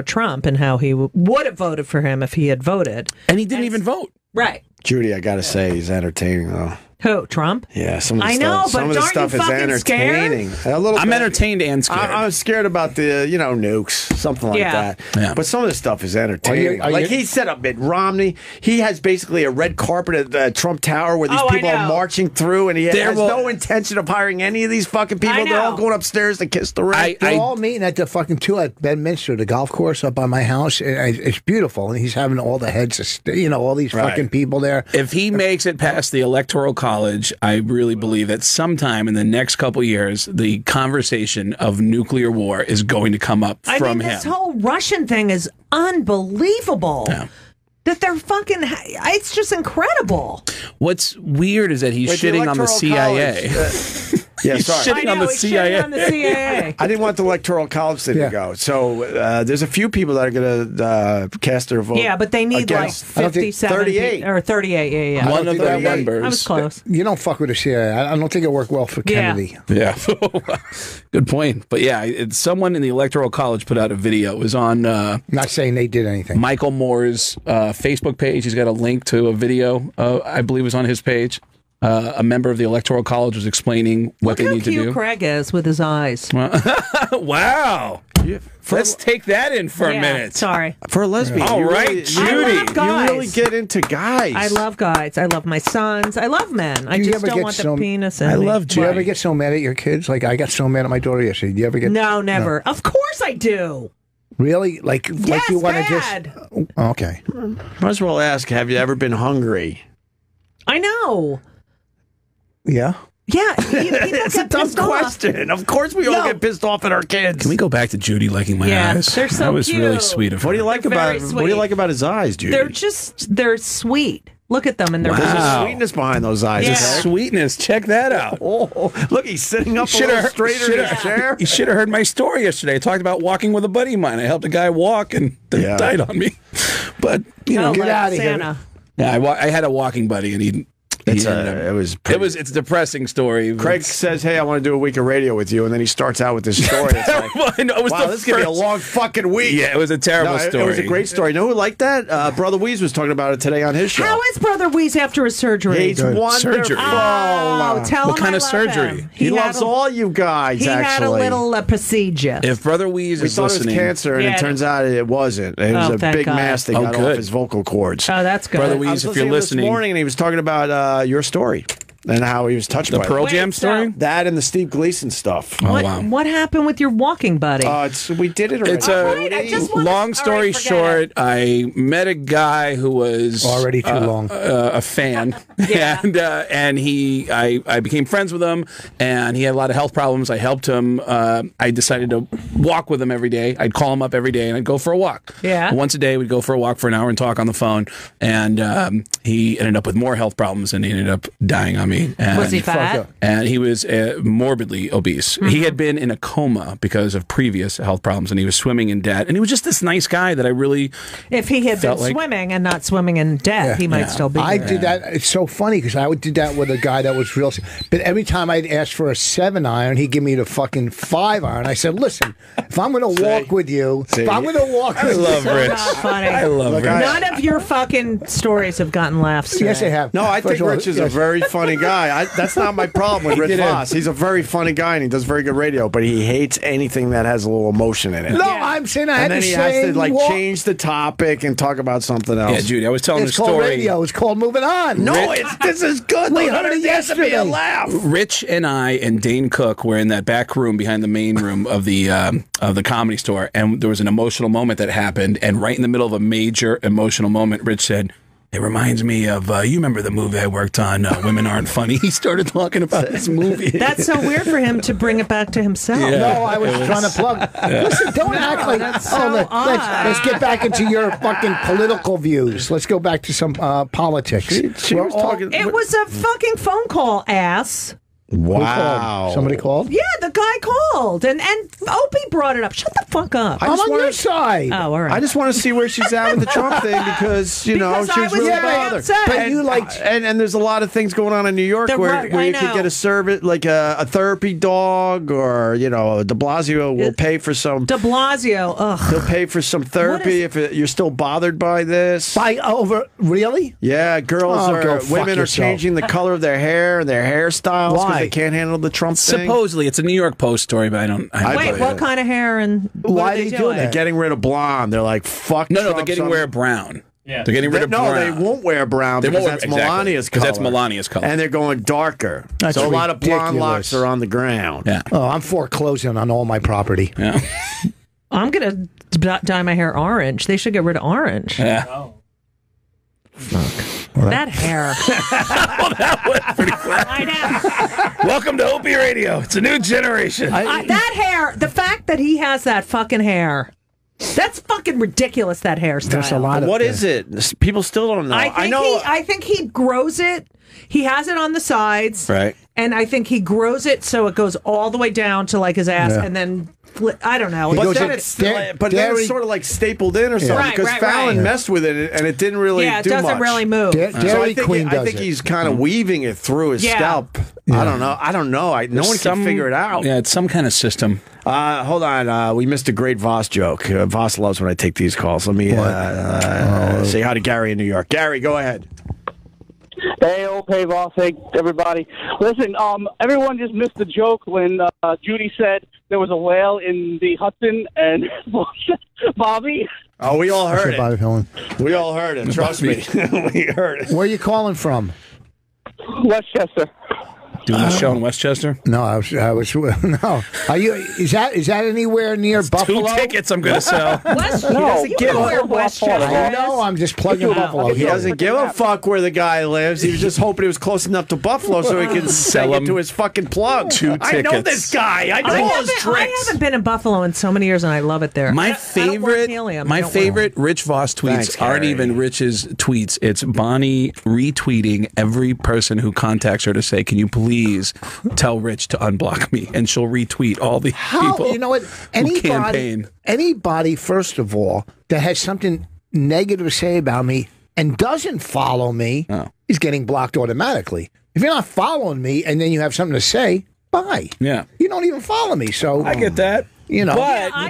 Trump and how he would have voted for him if he had voted, and he didn't even vote. Right, Judy, I got to say, he's entertaining though. Who, Trump? Yeah, some of the I stuff, know, but some of the aren't stuff you is fucking entertaining. scared? A little I'm bit. entertained and scared. I'm scared about the, nukes, something like that. Yeah. But some of the stuff is entertaining. He set up Mitt Romney. He has basically a red carpet at the Trump Tower where these people are marching through, and he has no intention of hiring any of these fucking people. They're all going upstairs to kiss the ring. They're all meeting at the fucking at Bedminster, the golf course up by my house. It's beautiful, and he's having all the heads of, all these fucking people there. If he makes it past the Electoral College, I really believe that sometime in the next couple years, the conversation of nuclear war is going to come up from him. This whole Russian thing is unbelievable. Yeah. That they're fucking, it's just incredible. What's weird is that he's shitting on the CIA. Yeah, he's sorry. shitting on the CIA. I didn't want the Electoral College thing to go. So there's a few people that are going to cast their vote. Yeah, but they need like 57 38. Or 38, yeah. One of the members. I was close. You don't fuck with the CIA. I don't think it worked well for Kennedy. Yeah. Good point. But yeah, someone in the Electoral College put out a video. It was on... not saying they did anything. Michael Moore's Facebook page. He's got a link to a video, I believe was on his page. A member of the Electoral College was explaining what they need to do. Look how cute Craig is with his eyes. Wow. Let's take that in for a minute. Sorry. For a lesbian. All right, Judy. You really get into guys. I love guys. I love my sons. I love men. I just don't want the penis in me. Do you ever get so mad at your kids? Like I got so mad at my daughter yesterday. Do you ever get? No, never. No. Of course I do. Really? Like you want to just? Okay. Might as well ask. Have you ever been hungry? I know. Yeah. Yeah, it's a tough question. Of course, we all get pissed off at our kids. Can we go back to Judy liking my eyes? They're so That was cute. really sweet of her. What do you like about his eyes, Judy? They're sweet. Look at them, and they're There's a sweetness behind those eyes. Yeah. Sweetness. Check that out. Look, he's sitting up a little straighter in his chair. You should have heard my story yesterday. I talked about walking with a buddy of mine. I helped a guy walk, and they died on me. But get out of here. Yeah, I had a walking buddy, and It's a depressing story. Craig says, "Hey, I want to do a week of radio with you," and then he starts out with this story. It's like, wow, this is gonna be a long fucking week. Yeah, it was a terrible story. It was a great story. You know who liked that? Brother Weeze was talking about it today on his show. How is Brother Weeze after his surgery? He's wonderful. Surgery. Oh, tell what him kind I of love surgery? him. He loves all you guys. He had a little procedure. If Brother Weeze we is thought listening, it was cancer, and it turns out it wasn't. It was a thank big God. mass that got off his vocal cords. Oh, that's good. Brother I was Weeze, if you're listening listening, this morning, and he was talking about your story. And how he was touched The by Pearl Jam story? That and the Steve Gleason stuff. What happened with your walking buddy? We did it already. It's a long story short. I met a guy who was already too long a fan, and I became friends with him, and he had a lot of health problems. I helped him. I decided to walk with him every day. I'd call him up every day, and I'd go for a walk. Yeah, once a day we'd go for a walk for an hour and talk on the phone. And he ended up with more health problems, and he ended up dying on me. And was he fat? And he was morbidly obese. He had been in a coma because of previous health problems, and he was swimming in debt. And he was just this nice guy that I really If he had been felt like- swimming and not swimming in debt, he might still be I there. did that. It's so funny because I did that with a guy that was real. But every time I'd ask for a 7-iron, he'd give me the fucking 5-iron. I said, listen, if I'm going to walk with you, if I'm going to walk with you. love Rich. Not funny. I love Rich. None of your fucking stories have gotten laughs today. Yes, they have. No, I think Rich is a very funny guy. That's not my problem with Rich Voss. He's a very funny guy and he does very good radio, but he hates anything that has a little emotion in it. No, I'm saying I had and then to he say has to change the topic and talk about something else. Yeah, Judy, I was telling It's the called story. radio. It's called moving on. No, this is good. We though. heard it There has to be a yesterday. laugh. Rich and I and Dane Cook were in that back room behind the main room of the Comedy Store, and there was an emotional moment that happened. And right in the middle of a major emotional moment, Rich said, "It reminds me of you remember the movie I worked on, Women Aren't Funny." He started talking about this movie. That's so weird for him to bring it back to himself. Yeah. No, I was trying to plug. Listen, don't act like. that's so let's get back into your fucking political views. Let's go back to some politics. She was talking. It was a fucking phone call, ass. Wow. Somebody called? Yeah, the guy called, and Opie brought it up. Shut the fuck up. I'm on your side. Oh, all right. I just want to see where she's at with the Trump thing because, you know, Because she I was was really very bothered. upset. But And, you like. and there's a lot of things going on in New York The where right- you I could know. get a service, like a therapy dog, or, you know, De Blasio will pay for some. De Blasio, ugh. He'll pay for some therapy if you're still bothered by this. By over. Really? Yeah, girls Oh, go fuck women are yourself. changing the color of their hair and their hairstyles because Why? they can't handle the Trump thing. Supposedly, it's a New York Post story, but I don't. Wait, what kind of hair and Why what are they they do doing? They're getting rid of blonde. They're like, fuck. No, Trump, they're getting rid of brown. Yeah. They're getting rid of no, brown. they won't wear brown They because won't wear- that's exactly, Melania's 'cause color. that's Melania's color. And they're going darker. That's so a lot of blonde ridiculous. locks are on the ground. Yeah. Oh, I'm foreclosing on all my property. Yeah. I'm going to dye my hair orange. They should get rid of orange. Yeah. That hair. That was pretty flat. I know. Welcome to Opie Radio. It's a new generation. That hair, the fact that he has that fucking hair, that's fucking ridiculous, that hairstyle. There's a lot of. What is it? People still don't know. I think he grows it. He has it on the sides. Right. And I think he grows it so it goes all the way down to like his ass and then I don't know. But goes then in- it's Dairy- then it's sort of like stapled in or something Right, because right, Fallon right. messed with it and it didn't really Yeah, it do doesn't much. really move. Dairy So I think, Queen I does think it. he's kind of weaving it through his Yeah. scalp. Yeah. I don't know. No one can figure it out. Yeah, it's some kind of system. Hold on. We missed a great Voss joke. Voss loves when I take these calls. Let me say hi to Gary in New York. Gary, go ahead. Hey, Opie, Voss, hey, everybody. Listen, everyone just missed the joke when Judy said there was a whale in the Hudson and Bobby. Oh, we all heard Bobby it. Hillman. We all heard it. Trust me. We heard it. Where are you calling from? Westchester. Doing a show in Westchester? No, I was no. Are you? Is that anywhere near Buffalo? 2 tickets I'm going to sell. Westchester. No, You know where Westchester I is. know. I'm just plugging Buffalo. He here. doesn't give a fuck where the guy lives. He was just hoping it was close enough to Buffalo so he can Sell sell it him to his fucking plug. 2 I know tickets. this guy. I know all his I tricks. haven't been in Buffalo in so many years, and I love it there. My I don't work favorite, helium. my Don't favorite Rich Voss tweets Thanks, aren't Gary. even Rich's tweets. It's Bonnie retweeting every person who contacts her to say, "Can you please tell Rich to unblock me?" And she'll retweet all the people. You know what? who campaign. Anybody, first of all, that has something negative to say about me, and doesn't follow me, he's getting blocked automatically. If you're not following me and then you have something to say, bye. Yeah. You don't even follow me, so I get that. You know,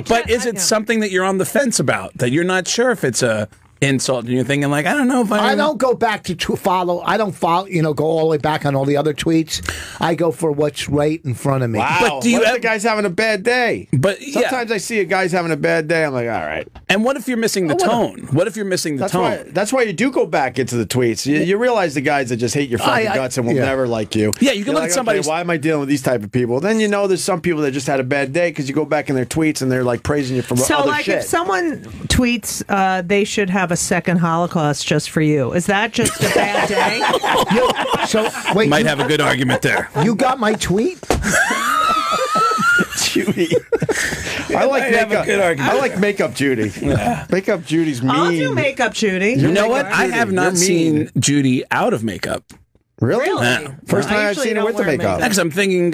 but is it something that you're on the fence about, that you're not sure if it's a insult and you're thinking like, I don't know if I don't go back to follow. I don't follow. Go all the way back on all the other tweets. I go for what's right in front of me. Wow. But do you what if have- the guy's having a bad day? But sometimes I see a guy's having a bad day. I'm like, all right. And what if you're missing the tone? What if you're missing the tone? That's why you do go back into the tweets. You realize the guys that just hate your fucking guts and will never like you. Yeah, you can You're look at somebody. Okay, why am I dealing with these type of people? Then you know there's some people that just had a bad day because you go back in their tweets and they're like praising you for So, other like, shit. if someone tweets they should have a second Holocaust just for you, is that just a bad day? So wait, might have a good argument there. You got my tweet, Judy. I like might have a makeup. good argument. I like makeup Judy. Makeup Judy's mean. I'll do makeup, Judy. You know what? I have You're not mean. seen Judy out of makeup. Really? Really? First I time I've usually seen her don't with the wear makeup. Because I'm thinking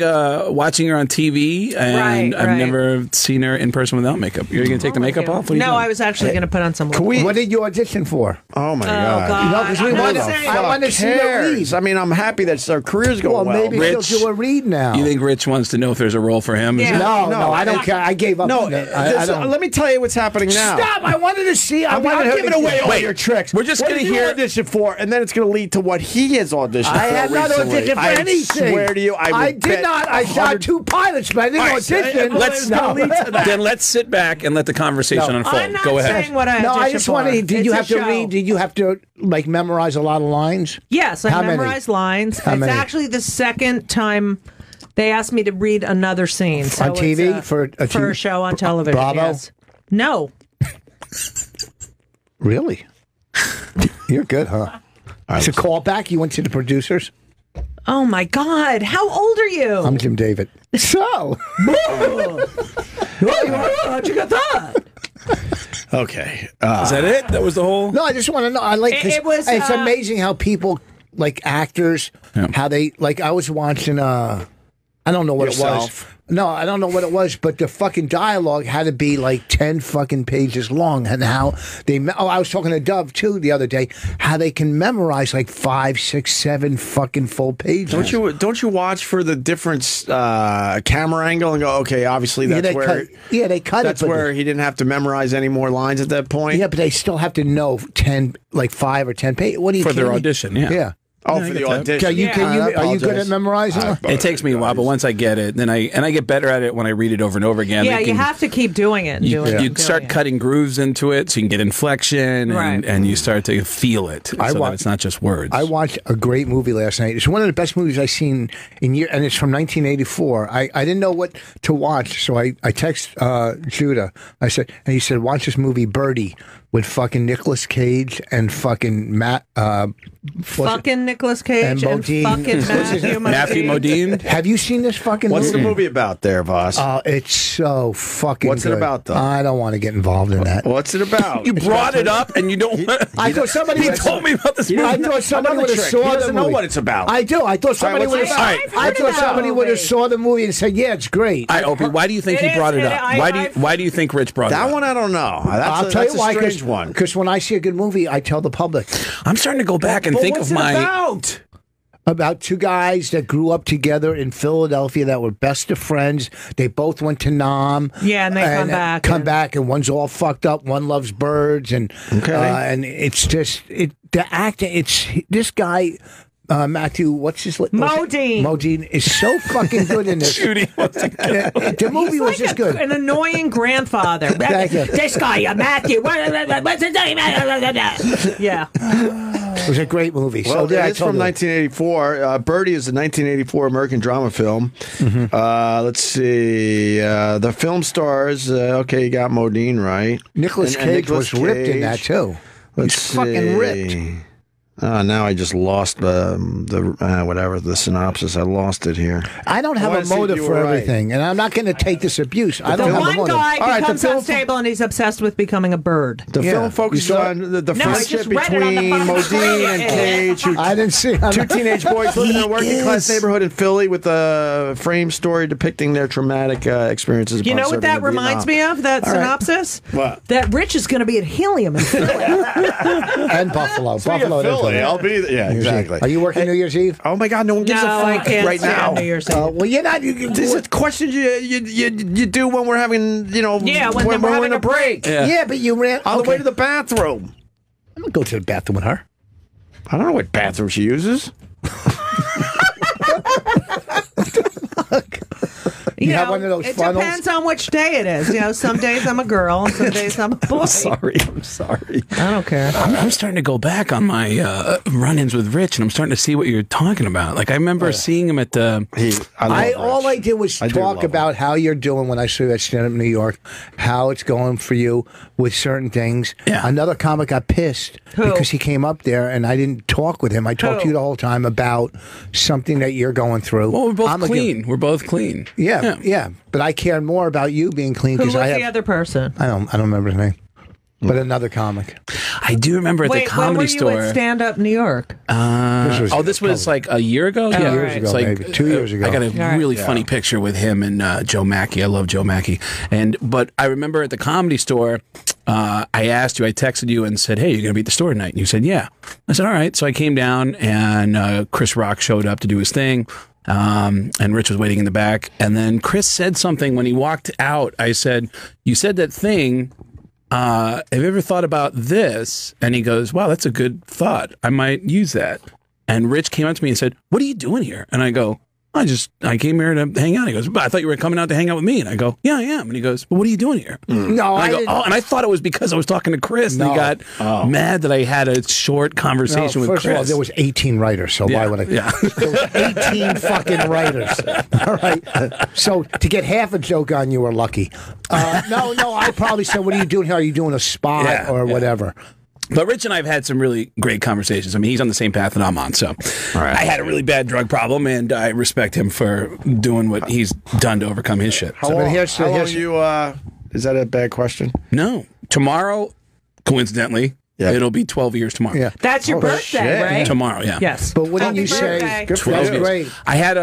watching her on TV, and Right, I've right. never seen her in person without makeup. You're going to take the makeup off? What are you No, doing? I was actually going to put on some lip. what did you audition for? Oh my God. God! Because we I'm want not to. saying- I want to see her read. Cares? I mean, I'm happy that our career's going Well, maybe Rich, she'll do a read now. You think Rich wants to know if there's a role for him? Is Yeah. it- No, I don't care. I gave up. No, on it. I don't. let me tell you what's happening now. Stop! I wanted to see. I'm giving away all your tricks. We're just What gonna did you hear- audition for, and then it's going to lead to what he has auditioned I for have not recently. auditioned for I anything. swear to you, I did bet not. I shot 100 2 pilots, but I didn't All right, audition. Let's Then let's sit back and let the conversation unfold. I'm not Go ahead. saying what I No, I auditioned just for. wanted. Did It's you a have to show. read? Did you have to like memorize a lot of lines? Yes, I How many? memorized lines. How It's many? actually the second time they asked me to read another scene. So On TV? it's, For a for a TV? show on television. Bravo? Yes. No. Really? You're good, huh? It's a callback. You went to the producers. Oh my God! How old are you? I'm Jim David. So, How'd you get that? Okay. Is that it? That was the whole. no, I just want to know. I like. 'cause It was, It's amazing how people like actors. How they like. I was watching. I don't know what it Yourself. was. No, I don't know what it was, but the fucking dialogue had to be like 10 fucking pages long. And how they, I was talking to Dove too the other day, how they can memorize like 5, 6, 7 fucking full pages. Don't you watch for the different camera angle and go, okay, obviously that's they where cut, they cut that's it. but where he didn't have to memorize any more lines at that point. yeah, but they still have to know 10, like 5 or 10 pages. What do you For their kidding me? audition, yeah. Yeah. Oh, Yeah, I for get the that. audition. Are you good at memorizing? It takes me a while, but once I get it, then I get better at it when I read it over and over again. Yeah, They you can- have to keep doing it. And You, doing it, you and start doing it. cutting grooves into it, so you can get inflection, Right. and you start to feel it, so that wa- it's not just words. I watched a great movie last night. It's one of the best movies I've seen in years, and it's from 1984. I didn't know what to watch, so I text Judah. I said, and he said, watch this movie Birdie with fucking Nicolas Cage and fucking Matt. Fucking Nicolas Cage and Modine. fucking Matthew Modine. Have you seen this fucking What's movie? the movie about there, boss? It's so fucking What's it good. about, though? I don't want to get involved in that. What's it about? You brought it up, and you don't. I thought somebody He would told me about this movie. I thought somebody Another would have trick. saw He the doesn't movie. know what it's about. I do. I thought somebody what's would it have. about? I thought somebody would have saw the movie and said, "Yeah, it's great." All right, Opie, why do you think he brought it up? Why do you think Rich brought it That up? one I don't know. I'll tell you why. That's a strange one. Because when I see a good movie, I tell the public I'm starting to go back and But think what's of it my. about 2 guys that grew up together in Philadelphia that were best of friends. They both went to Nam. Yeah, and they come back. Come back, and one's all fucked up. One loves birds, and it's just the acting. It's this guy. Matthew, what's his Modine. Modine is so fucking good in this. Judy, The movie was just good. An annoying grandfather. Thank you. This guy, Matthew. What's his name? Yeah. It was a great movie. Well, so it's from 1984. Birdie is a 1984 American drama film. Let's see. The film stars. Okay, you got Modine right. Nicolas And Cage Nicolas was ripped in that Cage. too. Let's He's fucking see. ripped. Now I just lost the synopsis. I lost it here. I don't have a motive for everything, and I'm not going to take this abuse. I don't The have a one motive. guy becomes unstable and he's obsessed with becoming a bird. The film focuses on the friendship between Modine and Cage. I didn't see two teenage boys living in a working-class neighborhood in Philly with a frame story depicting their traumatic experiences. You know what that reminds me of, that synopsis? What? That Rich is going to be at Helium in Philly. And Buffalo. Buffalo. I'll be there. Yeah, exactly. Are you working New Year's Eve? Oh my God, no one gives a fuck I can't right now. New Year's Eve. Well, you're not. This is questions you do when we're having, when we're having a break. Yeah, but you ran on the way to the bathroom. I'm gonna go to the bathroom with her. I don't know what bathroom she uses. You have one of those it funnels? depends on which day it is. Some days I'm a girl, and some days I'm a boy. I'm sorry. I don't care. I'm starting to go back on my run-ins with Rich, and I'm starting to see what you're talking about. Like, I remember seeing him at the... All I did was talk about how you're doing when I saw you at stand-up in New York, how it's going for you with certain things. Yeah. Another comic got pissed because he came up there, and I didn't talk with him. I talked to you the whole time about something that you're going through. Well, we're both clean. We're both clean. Yeah, but I cared more about you being clean Who because was I have. the other person? I don't remember his name, but another comic. I do remember at the comedy store. When were you at Stand Up New York? This was like a year ago. 2 years ago, like maybe 2 years ago. I got a really funny picture with him and Joe Mackey. I love Joe Mackey. But I remember at the comedy store, I asked you, I texted you and said, "Hey, you're going to be at the store tonight?" And you said, "Yeah." I said, "All right." So I came down, and Chris Rock showed up to do his thing. And Rich was waiting in the back. And then Chris said something when he walked out. I said, "You said that thing. Have you ever thought about this?" And he goes, "Wow, that's a good thought. I might use that." And Rich came up to me and said, "What are you doing here?" And I go, I came here to hang out." He goes, "But I thought you were coming out to hang out with me." And I go, "Yeah, I am." And he goes, "Well, what are you doing here?" No, and I go, "Oh," and I thought it was because I was talking to Chris. And he got mad that I had a short conversation with Chris. First of all, there was 18 writers, so why would I? Yeah. There was 18 fucking writers. All right. So to get half a joke on you were lucky. No, I probably said, "What are you doing here? Are you doing a spot or whatever?" But Rich and I have had some really great conversations. I mean, he's on the same path that I'm on. So I had a really bad drug problem, and I respect him for doing what he's done to overcome his shit. How long is that a bad question? No. Tomorrow, coincidentally, it'll be 12 years tomorrow. Yeah. That's your birthday, right? Tomorrow, yeah. Yes. But wouldn't you say? Good for you. That's great. I had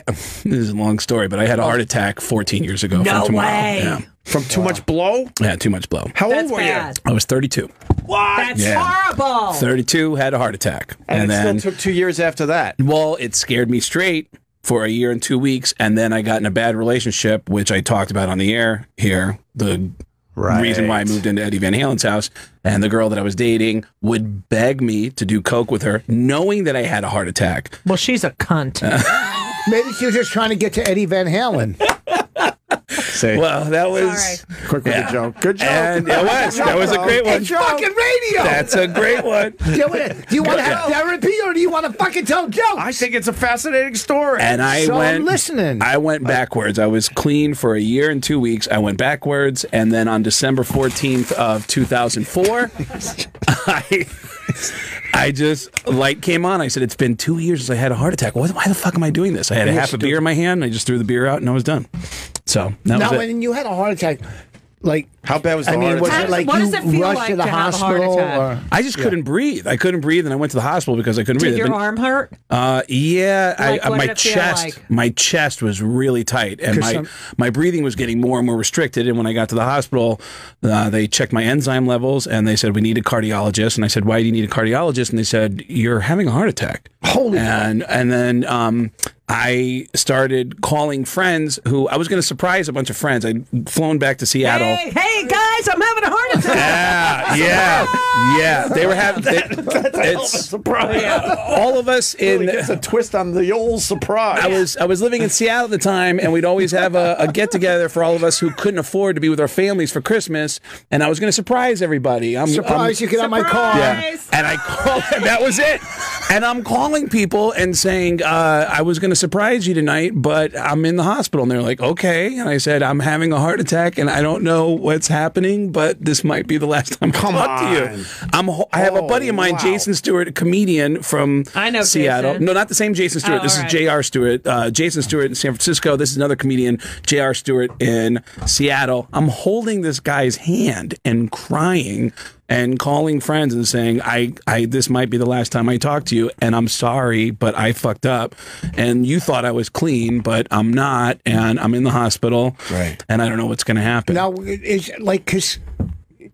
this is a long story, but I had a heart attack 14 years ago. No from tomorrow. way. Yeah. From too much blow? Yeah, too much blow. How old were you? I was 32. What? That's horrible. 32, had a heart attack. And it then still took 2 years after that. Well, it scared me straight for a year and 2 weeks, and then I got in a bad relationship, which I talked about on the air here. The reason why I moved into Eddie Van Halen's house, and the girl that I was dating would beg me to do coke with her, knowing that I had a heart attack. Well, she's a cunt. Maybe she was just trying to get to Eddie Van Halen. Well, that was quick with the joke. Good joke. And it was. That was a great one. It's fucking radio. That's a great one. Do you want to have therapy or do you want to fucking tell jokes? I think it's a fascinating story. And I'm listening. I went backwards. I was clean for a year and 2 weeks. I went backwards, and then on December 14th of 2004, I just, light came on. I said, "It's been 2 years since I had a heart attack. Why the fuck am I doing this?" I had a half a beer in my hand, and I just threw the beer out, and I was done. So, that was it. When you had a heart attack, like, how bad was the heart was attack? it like what does you it feel rushed like to the to have a heart hospital? attack? Or? I just couldn't breathe. I couldn't breathe, and I went to the hospital because I couldn't breathe. Did your arm hurt? Yeah. Like, what my did it feel chest, like? my chest was really tight, and my breathing was getting more and more restricted. And when I got to the hospital, they checked my enzyme levels, and they said, "We need a cardiologist." And I said, "Why do you need a cardiologist?" And they said, "You're having a heart attack." Holy! And then I started calling friends who I was going to surprise a bunch of friends. I'd flown back to Seattle. Hey guys, I'm having a heart attack. Yeah. They were having. It's a surprise. All of us in. It's a twist on the old surprise. I was living in Seattle at the time, and we'd always have a get together for all of us who couldn't afford to be with our families for Christmas. And I was going to surprise everybody. Surprise! You get on my car. Yeah. And I called. That was it. And I'm calling people and saying, I was going to surprise you tonight, but I'm in the hospital. And they're like, okay. And I said, I'm having a heart attack and I don't know what's happening, but this might be the last time I talk to you. I have a buddy of mine, Jason Stewart, a comedian from Seattle. Jason. No, not the same Jason Stewart. This is J.R. Stewart. Jason Stewart in San Francisco. This is another comedian, J.R. Stewart in Seattle. I'm holding this guy's hand and crying and calling friends and saying, this might be the last time I talk to you, and I'm sorry, but I fucked up. And you thought I was clean, but I'm not, and I'm in the hospital, and I don't know what's going to happen. Now, it's like, because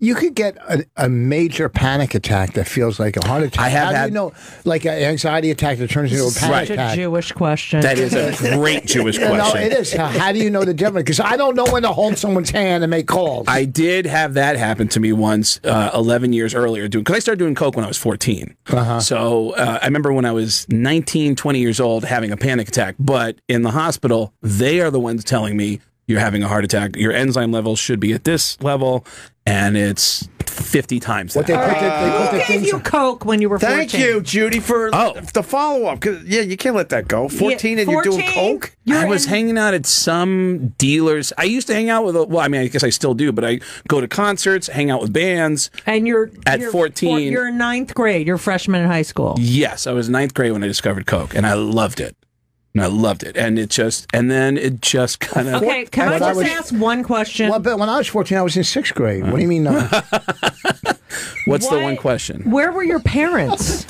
you could get a major panic attack that feels like a heart attack. I have How do you know, like an anxiety attack that turns into a panic attack? Such a Jewish question. That is a great Jewish question. No, it is. How do you know the difference? Because I don't know when to hold someone's hand and make calls. I did have that happen to me once 11 years earlier, because I started doing coke when I was 14. So I remember when I was 19, 20 years old having a panic attack, but in the hospital, they are the ones telling me, you're having a heart attack, your enzyme levels should be at this level, and it's 50 times that. Who gave you coke when you were 14? Thank you, Judy, for the follow-up. Yeah, you can't let that go. 14 and you're doing coke? I was hanging out at some dealers. I used to hang out with, well, I mean, I guess I still do, but I go to concerts, hang out with bands. And you're at 14. You're in 9th grade. You're a freshman in high school. Yes, I was 9th grade when I discovered coke, and I loved it. And I loved it. And then it just kind of... Okay, can I just ask one question? Well, but when I was 14, I was in 6th grade. What do you mean no? What's the one question? Where were your parents?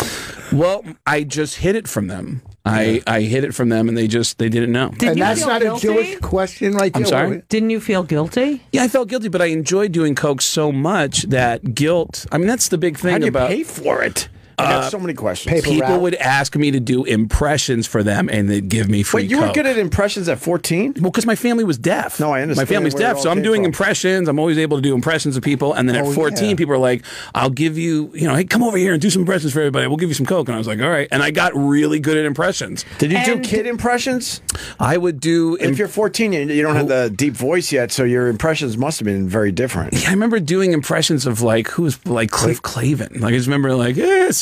Well, I just hid it from them. I hid it from them, and they didn't know. And that's not a Jewish question right there. I'm sorry? Didn't you feel guilty? Yeah, I felt guilty, but I enjoyed doing coke so much that guilt... I mean, that's the big thing How do you about... pay for it? I got so many questions. People would ask me to do impressions for them, and they'd give me free Wait, you coke. were good at impressions at 14? Well, because my family was deaf. No, I understand. My family's deaf, so I'm doing impressions. I'm always able to do impressions of people. And then at 14, people are like, I'll give you, hey, come over here and do some impressions for everybody. We'll give you some coke. And I was like, all right. And I got really good at impressions. Did you do kid impressions? I would do... If you're 14, you don't have the deep voice yet, so your impressions must have been very different. Yeah, I remember doing impressions of, Cliff Clavin. I just remember,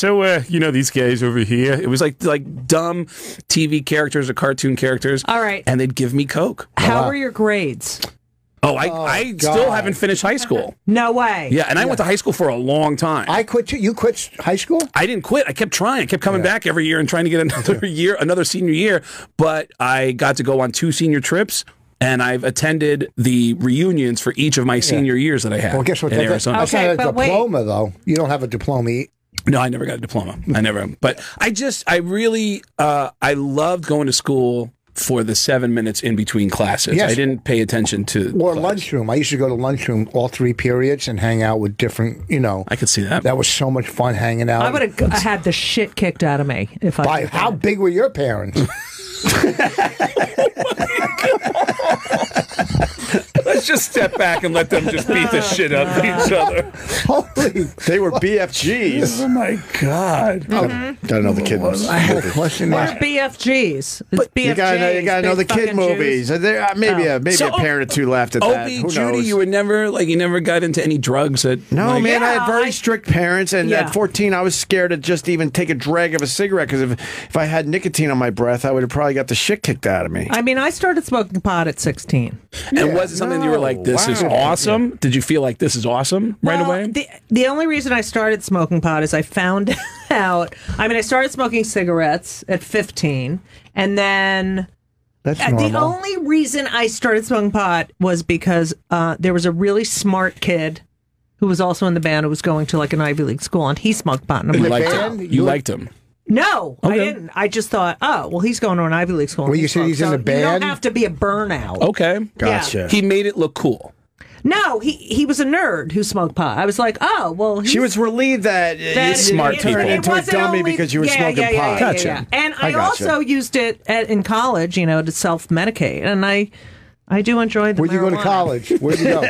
these guys over here. It was like dumb TV characters or cartoon characters. All right. And they'd give me coke. How were your grades? Oh, I still haven't finished high school. No way. Yeah, and I went to high school for a long time. I quit too. You quit high school? I didn't quit. I kept trying. I kept coming back every year and trying to get another senior year. But I got to go on 2 senior trips. And I've attended the reunions for each of my senior years that I had. Well, guess what? In Arizona. That's not a diploma, though. You don't have a diploma. No, I never got a diploma. I never. But I really loved going to school for the 7 minutes in between classes. Yes. I didn't pay attention to lunchroom. I used to go to lunchroom all 3 periods and hang out with different, I could see that. That was so much fun hanging out. I would have had the shit kicked out of me if I. How big were your parents? Let's just step back and let them just beat the shit out of each other. Holy, they were BFGs. Oh my God! I don't know the kid movies. I had a question. What are BFGs? It's BFGs. You gotta know the kid movies. There, maybe a parent or two laughed at that. Opie, Who Judy, knows? you were never you never got into any drugs at. No, man, I had very strict parents, and at 14, I was scared to just even take a drag of a cigarette because if I had nicotine on my breath, I would have probably got the shit kicked out of me. I mean, I started smoking pot at 16. And was it something you were like, this is awesome? Yeah. Did you feel like this is awesome right away? The only reason I started smoking pot is I found out. I mean, I started smoking cigarettes at 15, and then the only reason I started smoking pot was because there was a really smart kid who was also in the band who was going to like an Ivy League school, and he smoked pot. And you liked him. No, I didn't. I just thought, oh, well, he's going to an Ivy League school. Well, you said he's in the band? You don't have to be a burnout. Okay. Gotcha. Yeah. He made it look cool. No, he was a nerd who smoked pot. I was like, oh, well. She was relieved that smart people turned into a dummy because you were smoking pot. Gotcha. And I also used it in college, to self-medicate. And I do enjoy the Where'd you go to college? Where'd you go?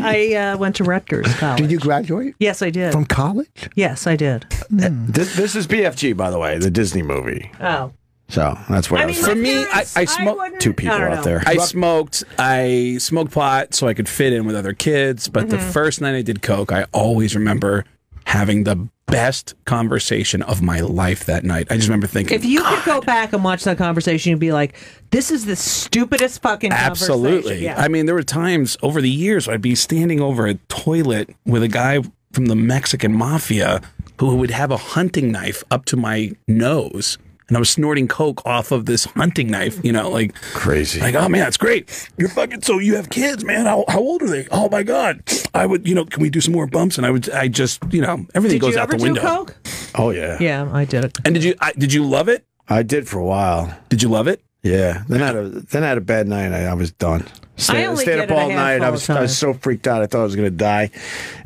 I went to Rutgers College. Did you graduate? Yes, I did. From college? Yes, I did. This is BFG, by the way, the Disney movie. Oh. So that's what I was. For me, I smoked 2 people out there. I smoked pot so I could fit in with other kids. But the first night I did coke, I always remember having the best conversation of my life that night. I just remember thinking, if you could go back and watch that conversation, you'd be like, this is the stupidest fucking absolutely. conversation. Yeah. I mean, there were times over the years where I'd be standing over a toilet with a guy from the Mexican mafia who would have a hunting knife up to my nose. And I was snorting coke off of this hunting knife, you know, like crazy. Like, oh man, that's great. You're fucking, so you have kids, man. How old are they? Oh my God. I would, you know, can we do some more bumps? And I just, you know, everything goes out the window. Did you ever do coke? Oh yeah. Yeah, I did it. And did you love it? I did for a while. Did you love it? Yeah. Then I had a bad night. I was done. Stayed up all night. I was so freaked out. I thought I was going to die.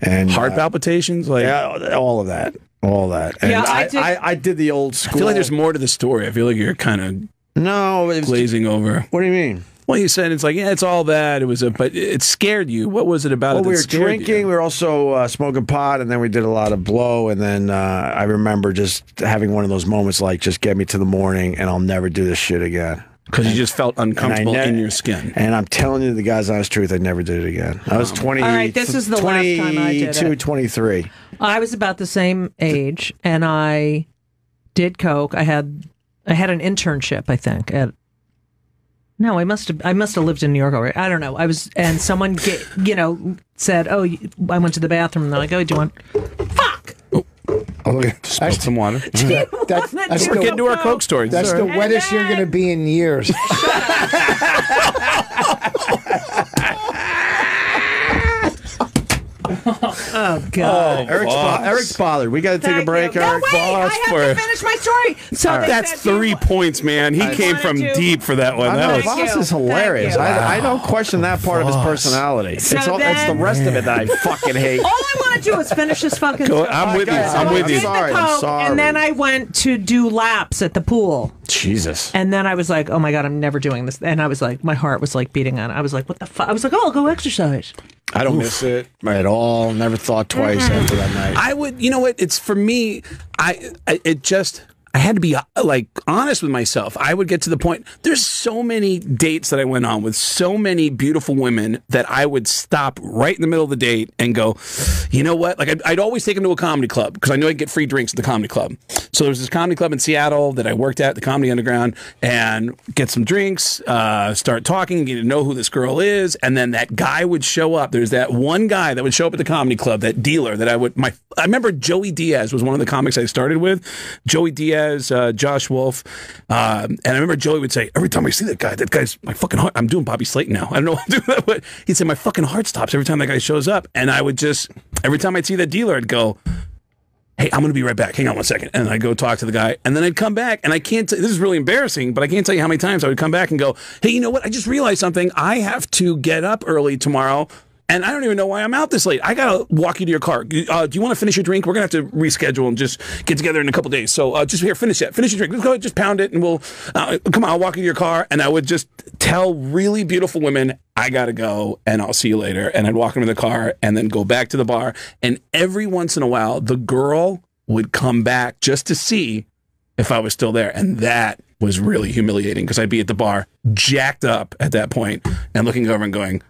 And heart palpitations, like all of that. All that. And yeah, I did the old school. I feel like there's more to the story. I feel like you're kind of glazing over. What do you mean? Well, you said it's like, yeah, it's all that. But it scared you. What was it about it that we were scared drinking. you? We were also smoking pot, and then we did a lot of blow. And then I remember just having one of those moments like, just get me to the morning, and I'll never do this shit again. Because you just felt uncomfortable in your skin. And I'm telling you the God's honest truth, I never did it again. I was 20. All right, this is the last time I did it. 23. I was about the same age, and I did coke. I had an internship, I think, at. No, I must have lived in New York already. I don't know. And someone said, "Oh, I went to the bathroom." And they're like, "Oh, do you want?" Fuck. Spilled some water. That's we're getting to our coke stories. That's the wettest you're going to be in years. Oh God! Eric's bothered. We got to take a break. No, Eric, wait, I have to finish my story. So that's 3 points, man. He came from deep for that one. That Voss is hilarious. I don't question that part of his personality. So it's the rest of it that I fucking hate. All I want to do is finish this fucking story. I'm with you. I'm with you. I'm sorry. And then I went to do laps at the pool. Jesus. And then I was like, oh my God, I'm never doing this. And I was like, my heart was like beating on it. I was like, what the fuck? I was like, oh, I'll go exercise. I don't miss it at all. Never thought twice after that night. I would, you know what? It's for me. I had to be like honest with myself. I would get to the point. There's so many dates that I went on with so many beautiful women that I would stop right in the middle of the date and go, you know what? Like I'd always take them to a comedy club because I knew I'd get free drinks at the comedy club. So there was this comedy club in Seattle that I worked at, the Comedy Underground, and get some drinks, start talking, get to know who this girl is, and then that guy would show up. There's that one guy that would show up at the comedy club, that dealer that I remember Joey Diaz was one of the comics I started with. Joey Diaz, Josh Wolf, and I remember Joey would say, every time I see that guy's my fucking heart. I'm doing Bobby Slayton now. I don't know what I'm doing that, but he'd say my fucking heart stops every time that guy shows up, and I would just every time I'd see that dealer, I'd go, hey, I'm going to be right back. Hang on one second. And I'd go talk to the guy. And then I'd come back. And I can't, this is really embarrassing, but I can't tell you how many times I would come back and go, hey, you know what? I just realized something. I have to get up early tomorrow. And I don't even know why I'm out this late. I got to walk you to your car. Do you want to finish your drink? We're going to have to reschedule and just get together in a couple days. So just here, finish it. Finish your drink. Let's go ahead, just pound it, and we'll, come on, I'll walk you to your car. And I would just tell really beautiful women, I got to go, and I'll see you later. And I'd walk them to the car and then go back to the bar. And every once in a while, the girl would come back just to see if I was still there. And that was really humiliating because I'd be at the bar jacked up at that point and looking over and going,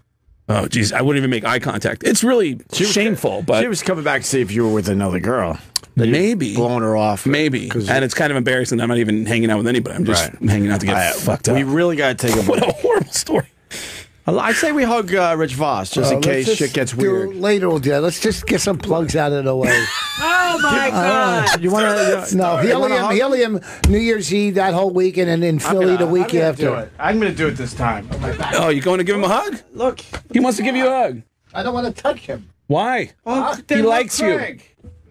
oh, geez, I wouldn't even make eye contact. It's really shameful. But she was coming back to see if you were with another girl. Maybe. Blowing her off. Maybe. And it's kind of embarrassing that I'm not even hanging out with anybody. I'm just hanging out to get fucked up. We really got to take a break. What a horrible story. I'd say we hug Rich Voss just in case shit gets weird. Later we'll do that. Let's just get some plugs out of the way. Oh my God! You want to? No, Helium, New Year's Eve that whole weekend, and in Philly the week after. I'm going to do it this time. Oh, you going to give him a hug? Look, he wants to give you a hug. I don't want to touch him. Why? He likes you.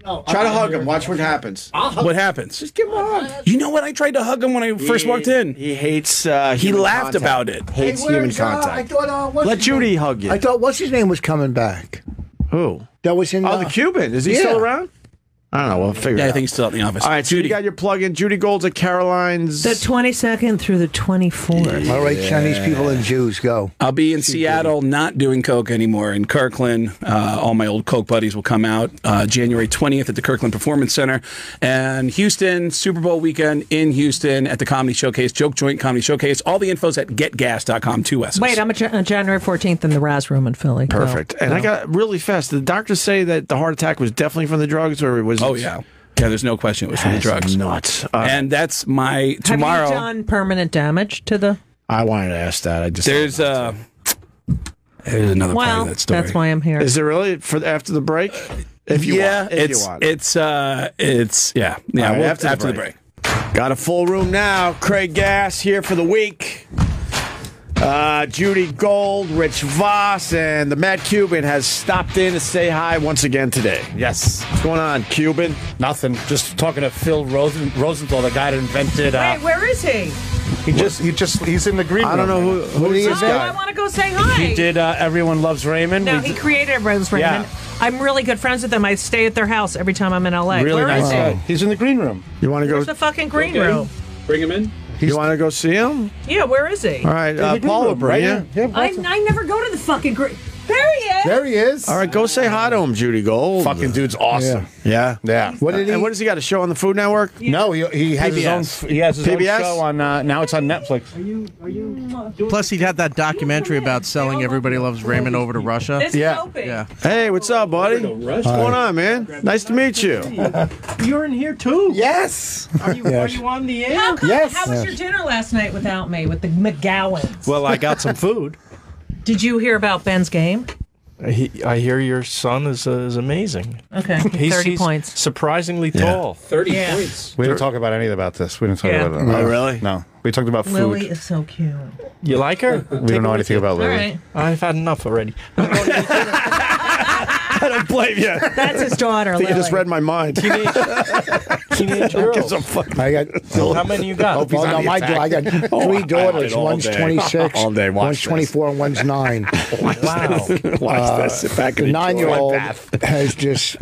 No, try to hug him. Watch what happens. What happens? Just give him a hug. You know what? I tried to hug him when I first walked in. He hates. He laughed about it. Hates human contact. I thought, let Judy hug you. I thought what's his name was coming back. Who? That was in. The Cuban. Is he still around? I don't know. We'll figure it out. I think he's still in the office. All right, so you got your plug-in. Judy Gold's at Caroline's. The 22nd through the 24th. All right, Chinese people and Jews, go. I'll be in Seattle, not doing Coke anymore. In Kirkland, all my old Coke buddies will come out January 20th at the Kirkland Performance Center. And Houston, Super Bowl weekend in Houston at the Comedy Showcase, Joke Joint Comedy Showcase. All the info's at getgas.com, 2 S's. Wait, I'm on January 14th in the Raz Room in Philly. Perfect. And I got really fast. Did the doctors say that the heart attack was definitely from the drugs, or was Oh, yeah. Yeah, there's no question it was from the drugs. Nuts. And that's my tomorrow. Have you done permanent damage to the... I wanted to ask that. I just There's another part of that story. That's why I'm here. Is there really for after the break? If you want. If you want. It's yeah. All right, we'll, after the break. Got a full room now. Craig Gass here for the week. Judy Gold, Rich Voss, and the Mad Cuban has stopped in to say hi once again today. Yes. What's going on, Cuban? Nothing. Just talking to Phil Rosenthal, the guy that invented. Wait, where is he? He's in the green room. I don't know who is this guy. I want to go say hi. He did Everyone Loves Raymond. No, he created Everyone Loves Raymond. Yeah. I'm really good friends with them. I stay at their house every time I'm in LA. Really Where nice is guy. he? He's in the green room. You want to go? Where's the fucking green room? Bring him in. You want to go see him? Yeah, where is he? All right, Paul will bring you. I never go to the fucking green. There he is. There he is. All right, go say hi to him, Judy Gold. Fucking dude's awesome. Yeah. Yeah. What did he? And what does he got? A show on the Food Network? No, he has his own. He has his own PBS? show on. Now it's on Netflix. Plus, he had that documentary about selling Everybody Loves Raymond over to Russia. This is Opie. Yeah. Hey, what's up, buddy? What's going on, man? Nice to meet you. You're in here too. Yes. Are you on the air? How come? Yes. How was your dinner last night without me with the McGowans? Well, I got some food. Did you hear about Ben's game? I hear your son is amazing. Okay, 30 points. Surprisingly tall. 30 points. We didn't talk about anything about this. We didn't talk about it. Oh, really? No. We talked about food. Lily is so cute. You like her? We don't know anything about Lily. All right. I've had enough already. I don't blame you. That's his daughter, I think Lily. you just read my mind. Teenage girls. I got. How many you got? Well, no, I got three daughters. One's 26, all day. one's 24, and one's 9. Wow. Watch this. Sit back The and 9-year-old has just.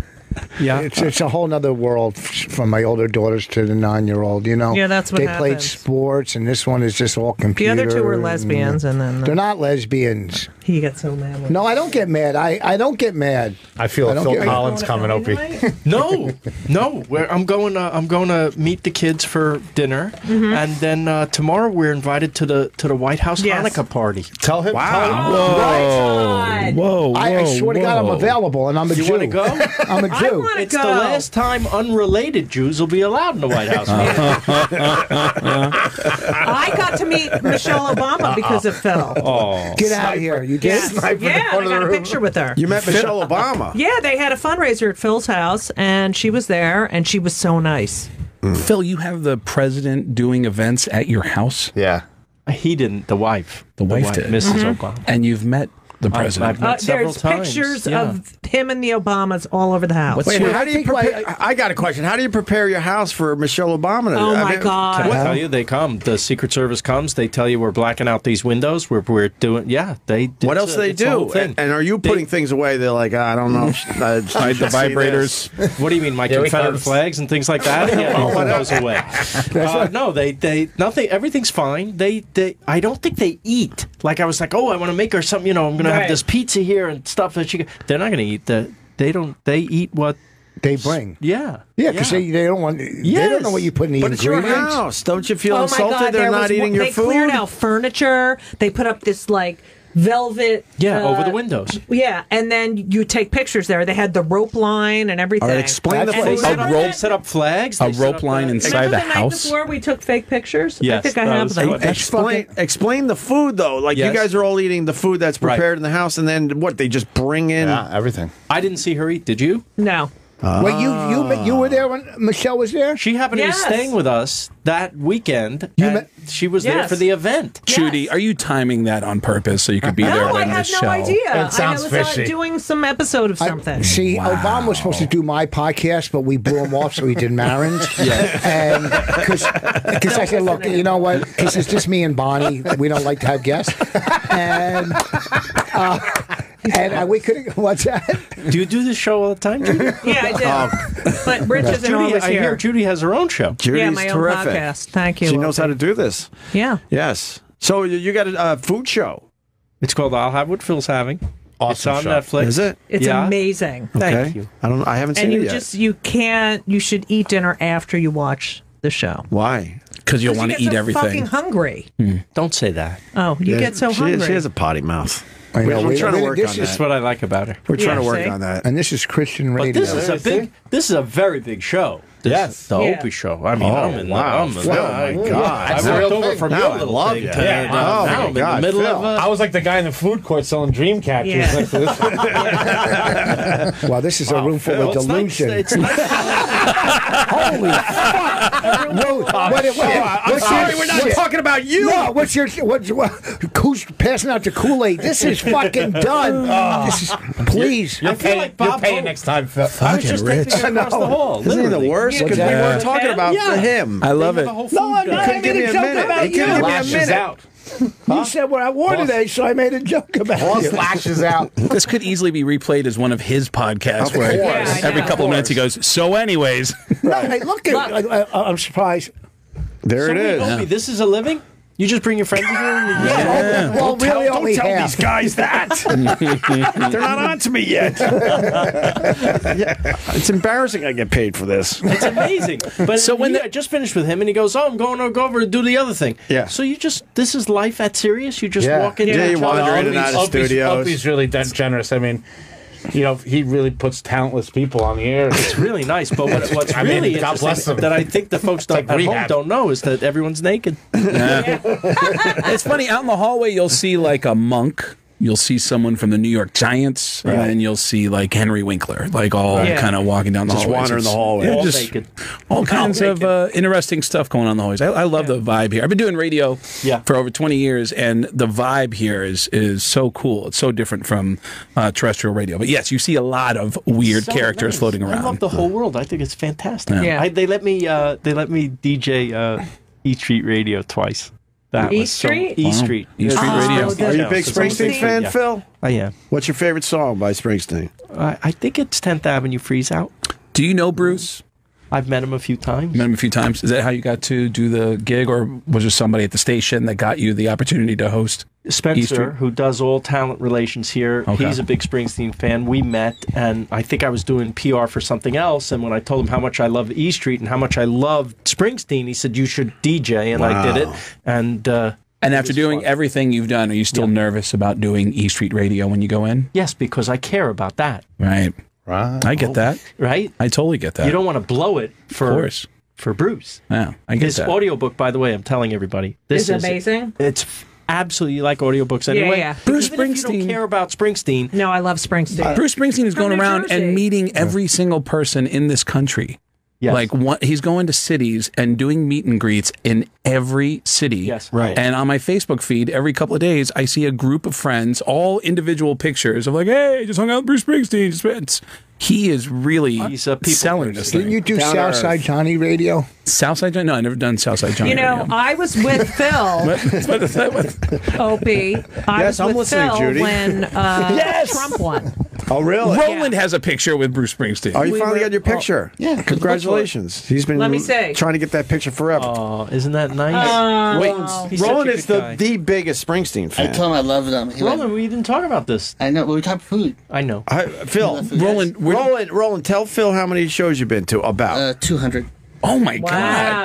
Yeah. It's a whole nother world from my older daughters to the 9-year-old. You know. Yeah, that's what they played happens. sports, and this one is just all computer. The other two were lesbians, and then they're not lesbians. He gets so mad. No, I don't get mad. I don't get mad. I feel don't Phil get- Collins coming, Opie. No. I'm going to meet the kids for dinner, and then tomorrow we're invited to the White House Hanukkah party. Tell him. Right. Whoa! I swear to God, I'm available, and I'm a Jew. You want to go? I'm a Jew. It's the last time unrelated Jews will be allowed in the White House. I got to meet Michelle Obama because of Phil. Oh, Get out of here. You did? Yes. Yeah, I got a picture with her. You met Michelle Obama. Yeah, they had a fundraiser at Phil's house, and she was there, and she was so nice. Phil, you have the president doing events at your house? Yeah. He didn't. The wife. The wife did. Mrs. Obama. And you've met the president. I've met several There's times. pictures Yeah. of him and the Obamas all over the house. Wait, how do you prepare? I got a question. How do you prepare your house for Michelle Obama? Oh, my God. Can I tell you? They come. The Secret Service comes. They tell you we're blacking out these windows. We're doing. Yeah. What else do they do? And are you putting things away? They're like, I don't know. Hide the vibrators. What do you mean, my Confederate flags and things like that? Yeah, all put those away. No, they nothing. Everything's fine. They I don't think they eat. Like I was like, I want to make her something. You know, I'm going to have this pizza here and stuff that they're not going to eat. They don't. They eat what they bring. Yeah. Yeah, because they don't want. They don't know what you put in the But it's your ingredients. house. Don't you feel Oh, my insulted? God, They're there not was eating your They food. cleared out furniture. They put up this velvet. over the windows. Yeah, and then you take pictures there. They had the rope line and everything. All right, explain the And face. remember A rope that- set up flags. A rope line inside Remember the the house. night before we took fake pictures? I Yes, think I that have was them. Explain the food though. Like you Yes. guys are all eating the food that's prepared Right. in the house, and then what? They just bring in everything. I didn't see her eat. Did you? No. Wait, you were there when Michelle was there? She happened Yes. to be staying with us that weekend. And she was there Yes. for the event. Judy, are you timing that on purpose so you could be there No, I when had Michelle? no idea. It sounds I was fishy. doing some episode of something. See, Obama was supposed to do my podcast, but we blew him off, so he did Marin's. And because I said, look, you know what? Because it's just me and Bonnie. We don't like to have guests. And we could. What's that? Do you do this show all the time, Judy? Yeah, I do. But Rich isn't Judy, always I here. hear Judy has her own show. Judy's my own terrific. podcast. Thank you. She knows how to do this. Yeah. Yes. So you got a food show. It's called I'll Have What Phil's Having. Awesome it's on show. Netflix. Is it? It's amazing. Thank you. I haven't seen And it you yet. you should eat dinner after you watch the show. Why? Because you'll want to eat everything. Fucking hungry. Don't say that. Oh, you get so hungry. She has a potty mouth. I know. We're trying to work on This that. is what I like about her. We're trying to work on that. And this is Christian But radio. this is a very big show. Yes. The Opie show. I mean, I'm in wow. I'm in Phil, my God. I walked over from Now your I little love thing you. to Yeah. now Oh, my I'm in God, the middle Phil. of I was like the guy in the food court selling dream catchers Yeah. next to this. Well, this is a room full of delusion. It's nice. Holy fuck! I'm sorry, we're not talking about you. No, who's passing out the Kool-Aid? This is fucking done. This is, please. You're paying, next time, Phil. I was just Rich. taking across the hall. Isn't he the worst? Because we weren't talking about him. I love it. No, I'm not. I made a joke about you. Lashes out. You said what I wore today, so I made a joke about you. Lashes out. This could easily be replayed as one of his podcasts, where every couple of minutes he goes, "So, anyways." Hey, look at I'm surprised. There it is. Opie, this is a living? You just bring your friends in here? Yeah. Well, really only Don't tell half. these guys that. They're not on to me yet. It's embarrassing I get paid for this. It's amazing. But So when I just finished with him, and he goes, "Oh, I'm going to go over to do the other thing." Yeah. So this is life at Sirius? You just walk in Yeah, you wander in and out of studios. Opie's really generous. I mean, he really puts talentless people on the air. It's really nice, but what's really God bless interesting them. that I think the folks at home don't know is that everyone's naked. It's funny, out in the hallway, you'll see like a monk. You'll see someone from the New York Giants, and you'll see like Henry Winkler, like all kind of walking down the Just hallways. wandering the hallway. Yeah, All just naked. all kinds of interesting stuff going on in the hallways. I love the vibe here. I've been doing radio for over 20 years, and the vibe here is so cool. It's so different from terrestrial radio. But yes, you see a lot of weird So characters nice. floating I around. love the whole world. I think it's fantastic. Yeah. They let me DJ E Street Radio twice. That E was Street? E Street. E Street Radio. Are you a big Springsteen fan, Yeah. Phil? I am. What's your favorite song by Springsteen? I think it's 10th Avenue Freeze Out. Do you know Bruce? I've met him a few times. Met him a few times. Is that how you got to do the gig, or was there somebody at the station that got you the opportunity to host? Spencer, who does all talent relations here, he's a big Springsteen fan. We met, and I think I was doing PR for something else. And when I told him how much I loved E Street and how much I loved Springsteen, he said, "You should DJ," and I did it. And after doing everything you've done, are you still nervous about doing E Street Radio when you go in? Yes, because I care about that. Right. I get that. Right? I totally get that. You don't want to blow it for Bruce. Yeah, I get His that. audiobook, by the way, I'm telling everybody. Is amazing. It's absolutely, you like audiobooks anyway. Yeah. Bruce Even if you don't care about Springsteen. No, I love Springsteen. Bruce Springsteen is going New around Jersey. and meeting every single person in this country. Yes. Like he's going to cities and doing meet and greets in every city. Yes, right. And on my Facebook feed, every couple of days, I see a group of friends, all individual pictures of like, "Hey, just hung out with Bruce Springsteen." He is really selling this thing. Didn't you do Southside Johnny Radio? Southside Johnny? No, I never done Southside Johnny. You know, Radio. I was with Phil. Opie. I was I'm with listening, Phil Judy. when Trump won. Oh, really? Roland has a picture with Bruce Springsteen. Oh, you finally got your picture. Yeah. Congratulations. He's been Let me see. trying to get that picture forever. Oh, isn't that nice? Wait, Roland is the biggest Springsteen fan. I told him I loved him. Roland, we didn't talk about this. I know, but we talked food. I know. Phil, Roland, tell Phil how many shows you've been to. About 200. Oh my God,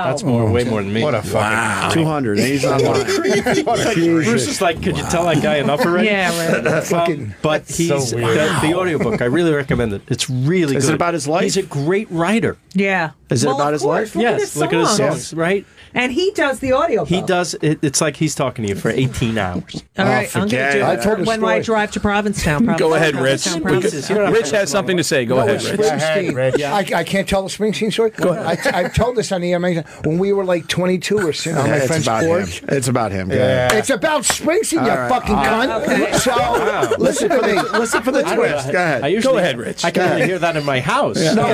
that's way more than me. What a fucking 200. And he's online. Bruce is like, could you tell that guy enough already? Yeah, right. But he's so weird. the audiobook. I really recommend it. It's really Is good. it about his life? He's a great writer. Yeah. Is it Well, about of his course. life? Yes, look at his songs, right? And he does the audio. He does. It's like he's talking to you for 18 hours. All right, I'm going to do I told it a when story. I drive to Provincetown. Go ahead, Rich. Provincetown. Rich has something to say. Go ahead, Rich. Springsteen. I can't tell the Springsteen story. Go ahead. I've told this on the air many times. When we were like 22, we're sitting on my It's friend's about porch. him. It's about him. It's about Springsteen, you All right. fucking cunt. Okay. So listen to me. Listen for the twist. Go ahead. I usually, Go ahead, Rich. I can only hear that in my house. No,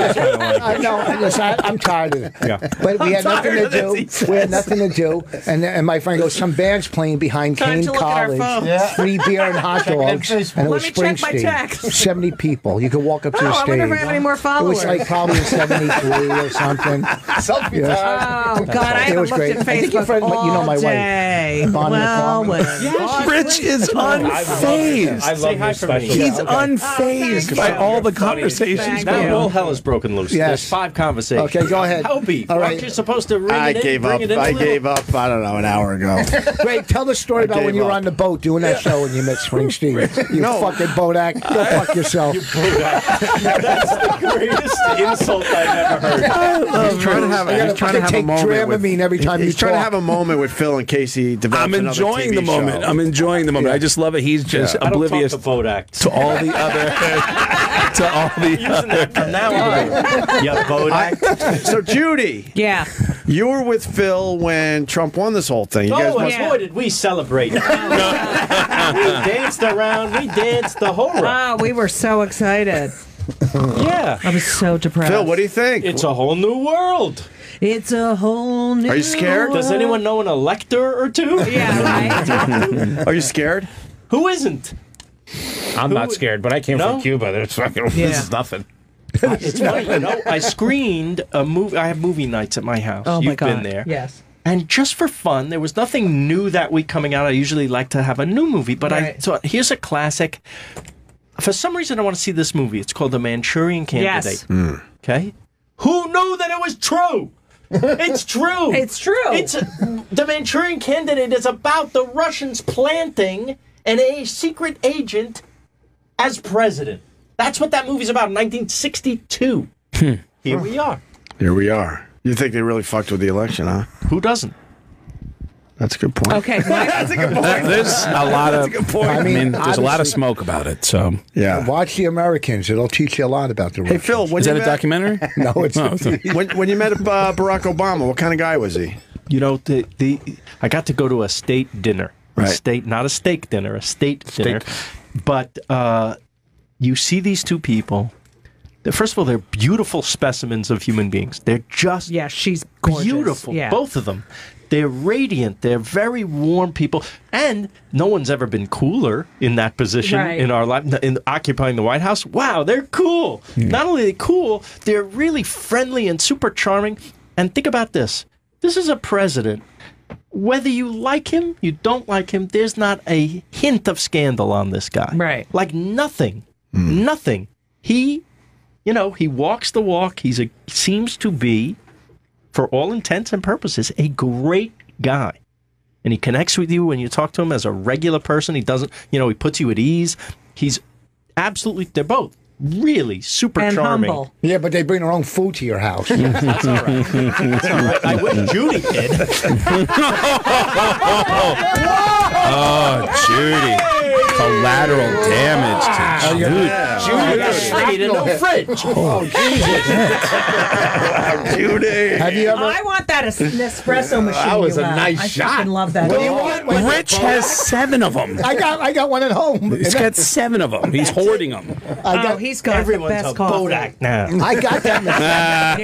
I'm tired of it. Yeah. But we had nothing to tired of do. this, he We had says. nothing to do. And my friend goes, some band's playing behind Time Kane to look at our College. phones. Yeah. Free beer and hot dogs. And it Let was me check my Springsteen. text. 70 people. You could walk up to the Oh, I stage. wonder if I have any more It followers. was like probably in 73 or something. Oh, God, I It haven't was looked great. at I think your Facebook friend, you know my all day. wife. Bonnie Well, McFarlane. Rich is unfazed. I love your special. He's unfazed by all the conversations Now going all on. hell is broken loose. Yes. There's 5 conversations. Okay, go ahead. Opie, All right. aren't you supposed to ring I it in? gave bring up. it in a I little? gave up. I don't know, an hour ago. Great. Tell the story about when gave you were up. on the boat doing that show and you met Springsteen. You fucking boat act. Go fuck yourself. That's the greatest insult I've ever heard. He's trying to have a, he's trying to have a take moment. With, Dramamine every time he's you trying to talk. have a moment with Phil in case he develops I'm another enjoying TV the moment. show. I'm enjoying the moment. I just love it. He's just I don't oblivious talk to boat acts. to all the other. To all the Using other. that from now on. Yeah, boat act. So Judy, Yeah. you were with Phil when Trump won this whole thing. You guys Oh, must- and boy, did we celebrate. We danced around. We danced the whole run. Oh, we were so excited. Yeah. I was so depressed. Phil, what do you think? It's a whole new world. It's a whole new Are you scared? Does anyone know an elector or two? Yeah, right. Are you scared? Who isn't? I'm not scared, but I came No? from Cuba. There's fucking, This is nothing. It's funny, you know, I screened a movie. I have movie nights at my house. Oh, You've my God. been there. Yes. And just for fun, there was nothing new that week coming out. I usually like to have a new movie, but I Right. thought, here's a classic. For some reason, I want to see this movie. It's called The Manchurian Candidate. Yes. Okay? Who knew that it was true? It's true. It's true. It's The Manchurian Candidate is about the Russians planting a secret agent as president. That's what that movie's about, 1962. Here we are. Here we are. You think they really fucked with the election, huh? Who doesn't? That's a good point. Okay. That's a good point. There's a lot of. That's a good point. I mean, there's a lot of obviously- smoke about it. So, Yeah. Watch The Americans. It'll teach you a lot about the Hey, Russians. Phil, when is you that a met, documentary? No, it's Oh, it's when you met Barack Obama, what kind of guy was he? You know, I got to go to a state dinner. Right. A state, not a steak dinner, a state dinner. But you see these two people. First of all, they're beautiful specimens of human beings. They're just Yeah, she's gorgeous. beautiful, Yeah. both of them. They're radiant. They're very warm people. And no one's ever been cooler in that position Right. in our life, in occupying the White House. Wow, they're cool. Not only are they cool, they're really friendly and super charming. And think about this. This is a president. Whether you like him, you don't like him, there's not a hint of scandal on this guy. Right. Like nothing. Nothing. He, you know, he walks the walk. Seems to be, for all intents and purposes, a great guy. And he connects with you when you talk to him as a regular person. He doesn't, he puts you at ease. He's absolutely, they're both really super And charming. humble. Yeah, but they bring their own food to your house. That's all right. That's all right. I wish Judy did. Oh, Judy. Collateral damage to Judy. I need a new fridge. Oh, Jesus. Judy. Have you ever... I want that Nespresso machine. That was you a have. nice I shot. fucking love that. What do you want? Rich has 7 of them. I got one at home. He's got 7 of them. He's hoarding them. He's got Everyone's the best a coffee. Bodak now. I got that machine.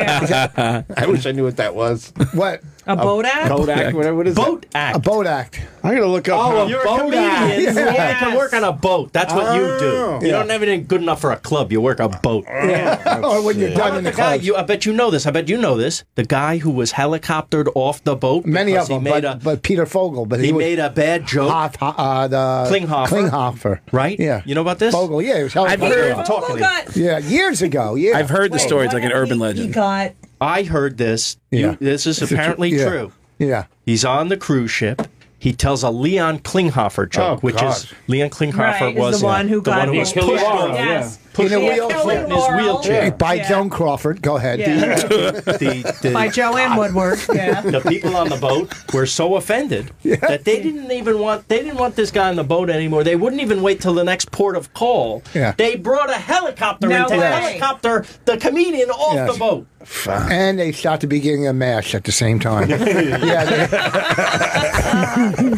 Yeah. I wish I knew what that was. What? A Bodak? Kodak, whatever it is. Boat act. A boat act. I'm going to look up. Oh, how- you're a boat comedian. act. Yeah, you can work on a boat. That's what you do. You Yeah. don't have anything good enough for a club. You work a boat. Or when you're How done about in the the guy? club. I bet you know this. I bet you know this. The guy who was helicoptered off the boat. Many because of them, He made but Peter Fogel. But he was made a bad joke. Klinghoffer. Right? Yeah. You know about this? Fogel, yeah. He was I've helicopter. heard- Talking to you. Yeah, years ago. Yeah. I've heard the story. It's like an urban He legend. got I heard this. Yeah. This is apparently Yeah. true. Yeah. He's on the cruise ship. He tells a Leon Klinghoffer joke, which is Leon Klinghoffer right, was is the one who got was hit. pushed off. Yes. Pushed In a off wheelchair. in his wheelchair. By Yeah. Joan Crawford. Go ahead. Yeah. The- by Joanne Woodward. Yeah. the people on the boat were so offended that they didn't want this guy on the boat anymore. They wouldn't even wait till the next port of call. Yeah. They brought a helicopter No in to way. helicopter the comedian off Yes. the boat. And they shot the beginning of MASH at the same time. Yeah.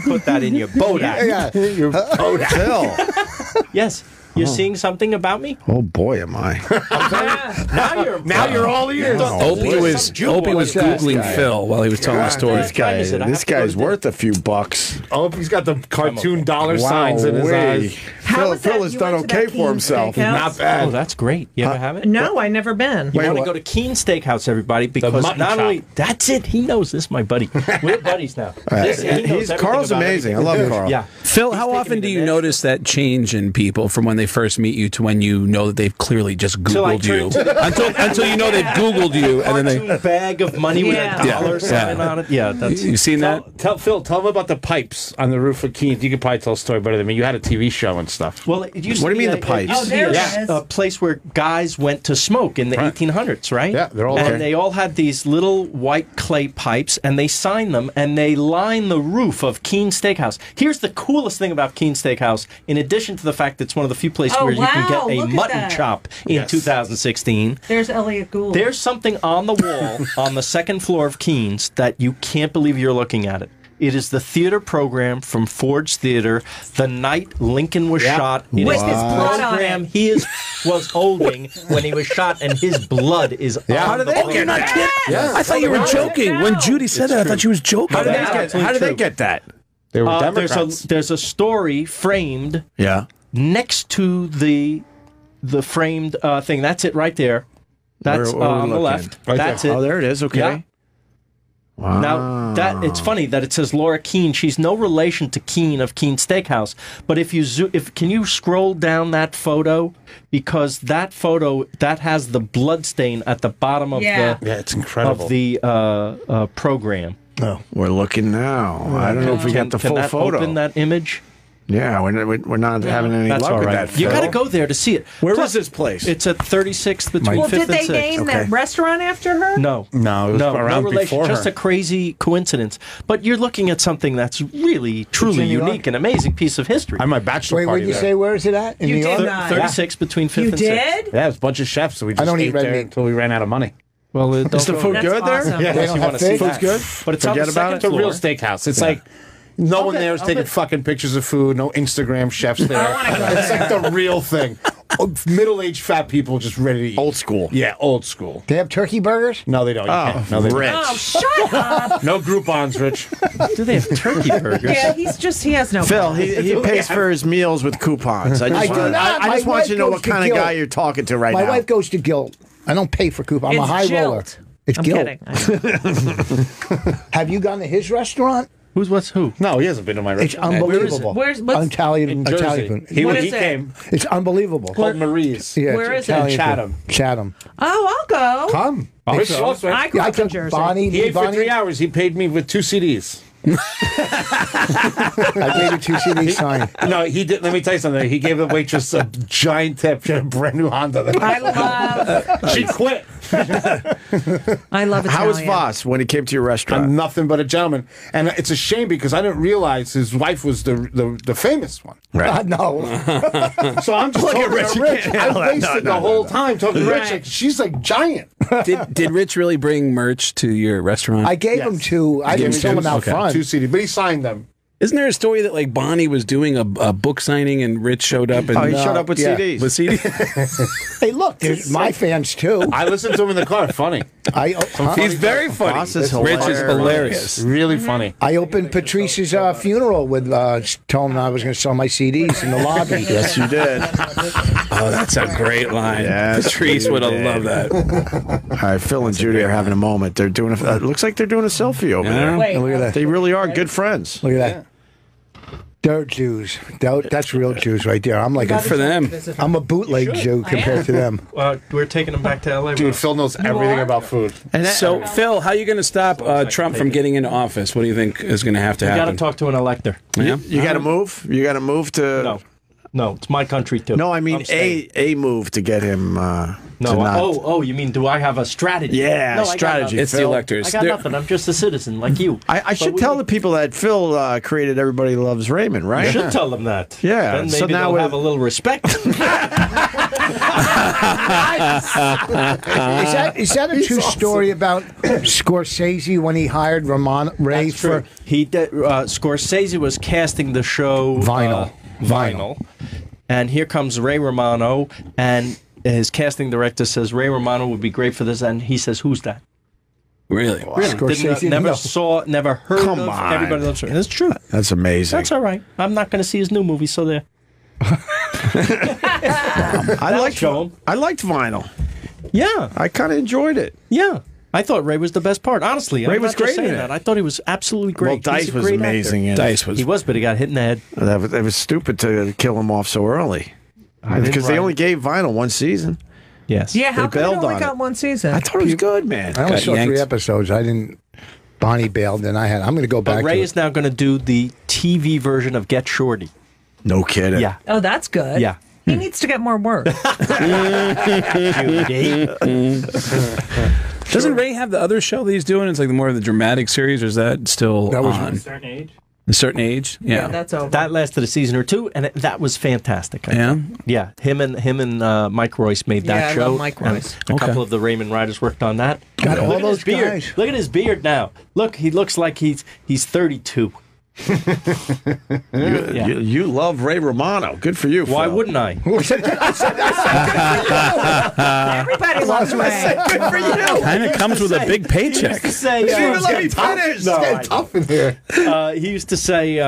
Put that in your boat act. Yeah. Phil. Yes. You're seeing something about me? Oh boy, am I! Now you're all ears. Opie was googling Phil while he was telling the story. This guy's worth a few bucks. Opie's got the cartoon dollar signs in his eyes. Phil has done okay for himself. Not bad. Oh, that's great. You ever have it? No, I never been. You want to go to Keen Steakhouse, everybody, because not only that's it. He knows this, my buddy. We're buddies now. Carl's amazing. I love Carl. Yeah, Phil, how often do you notice that change in people from when they first meet you to when you know that they've clearly just Googled you? Until you know they've Googled you, and then they bag of money with a dollar sign on it. Yeah, that's, you seen that? Tell him about the pipes on the roof of Keen's. You could probably tell a story better than me. You had a TV show and stuff. Well, it used what to do you be mean the pipes? It used to be a place where guys went to smoke in the 1800s, right? Yeah, they're all and they all had these little white clay pipes, and they signed them, and they lined the roof of Keen Steakhouse. Here's the coolest thing about Keen Steakhouse, in addition to the fact that it's one of the few places where you can get a mutton chop in 2016. There's Elliot Gould. There's something on the wall on the second floor of Keen's that you can't believe you're looking at it. It is the theater program from Ford's Theater, the night Lincoln was shot. It With is his blood on program it. he was holding when he was shot, and his blood is on How did the they program. get that? I thought you were joking. When Judy said that, I thought she was joking. How did they get that? They were Democrats. There's a story framed next to the framed thing. That's it right there. That's Where on the left. Right That's there. it. Oh, there it is. Okay. Yeah. Wow. Now it's funny that it says Laura Keene. She's no relation to Keene of Keene Steakhouse. But if you can you scroll down that photo, because that photo that has the blood stain at the bottom of it's incredible of the program. Oh, we're looking now. I don't know if we got the full that photo. Open that image. Yeah, we're not having any That's luck all with right. that. You got to go there to see it. Where is this place? It's at 36th between 5th Did and they 6th. name that restaurant after her? No, it was around no relation. before her. Just a crazy coincidence. But you're looking at something that's really, truly in New York? unique and amazing piece of history. I had my bachelor Wait, party what did you there. say? Where is it at? In You New did York? not. 36 between 5th You and 6th. did? Yeah, it was a bunch of chefs, so we just don't eat ate red there meat. until we ran out of money. Well, Is the food That's good awesome. there? Yeah, They unless don't you have want to see fish? that. Food's good? But it's on Forget the about second it? It's a floor. real steakhouse. It's like no one there is taking fucking pictures of food. No Instagram chefs there. It's like the real thing. Middle-aged fat people just ready to eat. Old school. Yeah, old school. They have turkey burgers? No, they don't. You can't. No, they Rich. Oh, shut up. No Groupons, Rich. Do they have turkey burgers? Yeah, he has no Phil, he pays for his meals with coupons. I do not. I just My want you to know wife what goes to kind of Guild. guy you're talking to right My now. wife goes to Guild. I don't pay for coupons. I'm a It's high Jilt. roller. It's I'm Guild. kidding. Have you gone to his restaurant? What's who? No, he hasn't been to my It's restaurant. unbelievable. What's Italian Jersey. food. He, What when is he it? came, It's unbelievable. called Marie's. Yeah, Where it's is it? Italian food. Chatham. Chatham. Oh, I'll go. Come. Rich also. I grew I up in took Jersey. Bonnie. He ate for Bonnie. 3 hours. He paid me with 2 CDs. I gave you 2 CDs signed. No, he did. Let me tell you something. He gave the waitress a giant tip. She had a brand new Honda. I love. She quit. I love Italian. How was Voss when he came to your restaurant? I'm nothing but a gentleman, and it's a shame because I didn't realize his wife was the famous one. No. So I'm just talking to Rich. I wasted the whole time talking to Rich. Like, she's like giant. Did Rich really bring merch to your restaurant? I gave him 2. I didn't sell them out front. 2 CDs, but he signed them. Isn't there a story that like Bonnie was doing a book signing and Rich showed up? And he showed up with CDs. With CDs? Hey, look, there's my fans too. I listened to him in the car. Funny. He's very funny. Voss is Rich is hilarious. Really funny. I opened Patrice's funeral with telling him I was going to sell my CDs in the lobby. Yes, you did. Oh, that's a great line. Yes, Patrice would have you loved did. that. All right, Phil and Judy are having a moment. They're doing. It looks like they're doing a selfie over Yeah. there. Wait. Look at that. They really are good friends. Look at that. They're Jews. That's real Jews right there. I'm like Good for them. I'm a bootleg Jew compared to them. We're taking them back to L.A. Dude, Phil knows everything about food. So, Phil, how are you going to stop Trump from getting into office? What do you think is going to have to You got happen? to talk to an elector. Yeah? You got to move. You got to move to. No, it's my country too. No, I mean I'm staying. a move to get him. No. to not, You mean do I have a strategy? Yeah, no, I got strategy. nothing. It's the Phil. electors. I got nothing. I'm just a citizen like you. I should tell the people that Phil created Everybody Loves Raymond, right? You should tell them that. Yeah. Then maybe So now they'll have a little respect. Is that a true story about Scorsese when he hired Ramon Ray That's true. He did, Scorsese was casting the show Vinyl. Vinyl. and here comes Ray Romano, and his casting director says Ray Romano would be great for this, and he says, "Who's that?" Really? Never saw, never heard Come of. on. Everybody loves her. That's true. That's amazing. That's all right. I'm not going to see his new movie, so there. I liked Vinyl. Yeah, I kind of enjoyed it. Yeah, I thought Ray was the best part. Honestly, Ray I'm was not just great saying in it. that. I thought he was absolutely great. Well, Dice He's a was great amazing actor. in it. He was, but he got hit in the head. That was stupid to kill him off so early. Because they only gave Vinyl one season. Yes. Yeah, how They come it bailed only on got one season? I thought it was good, man. I only Got saw yanked. 3 episodes. I didn't. Bonnie bailed, and I'm going to go back. But Ray to is now going to do the TV version of Get Shorty. No kidding. Yeah. Oh, that's good. Yeah. He needs to get more work. Doesn't Ray have the other show that he's doing? It's like more of the dramatic series, or is that still on? A Certain Age. A Certain Age? Yeah. that's over. That lasted a season or two, and that was fantastic. I think. Yeah. Him and Mike Royce made that Yeah, I show. love Mike and Royce. A couple of the Raymond writers worked on that. God, all Look at those his beard. guys. Look at his beard now. Look, he looks like he's 32. You love Ray Romano. Good for you. Why Phil. wouldn't I? Everybody loves Ray. Good for you. Kind of comes with a big paycheck. He used to say, You didn't even let me finish. No, It's tough in here. he used to say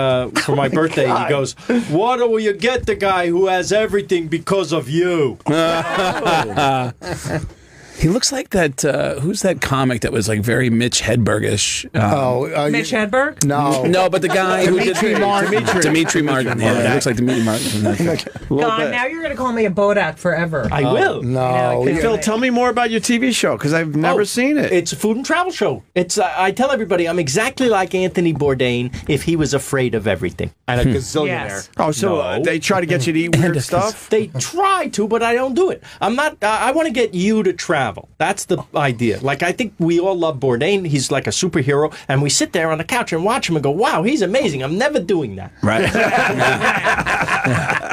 for my birthday, he goes, "What will you get the guy who has everything because of you?" He looks like that. Who's that comic that was like very Mitch Hedbergish? Mitch Hedberg? No, but the guy who did Dimitri Martin. Dimitri Martin. Yeah, he looks like Dimitri Martin. God, now you're going to call me a Bodak forever. I will. No. Yeah, Phil, tell me more about your TV show because I've never seen it. It's a food and travel show. It's I tell everybody I'm exactly like Anthony Bourdain if he was afraid of everything. And a gazillionaire. Yes. Oh, so they try to get you to eat weird stuff? They try to, but I don't do it. I'm not. I want to get you to travel. That's the idea. Like, I think we all love Bourdain. He's like a superhero, and we sit there on the couch and watch him and go, "Wow, he's amazing." I'm never doing that. Right.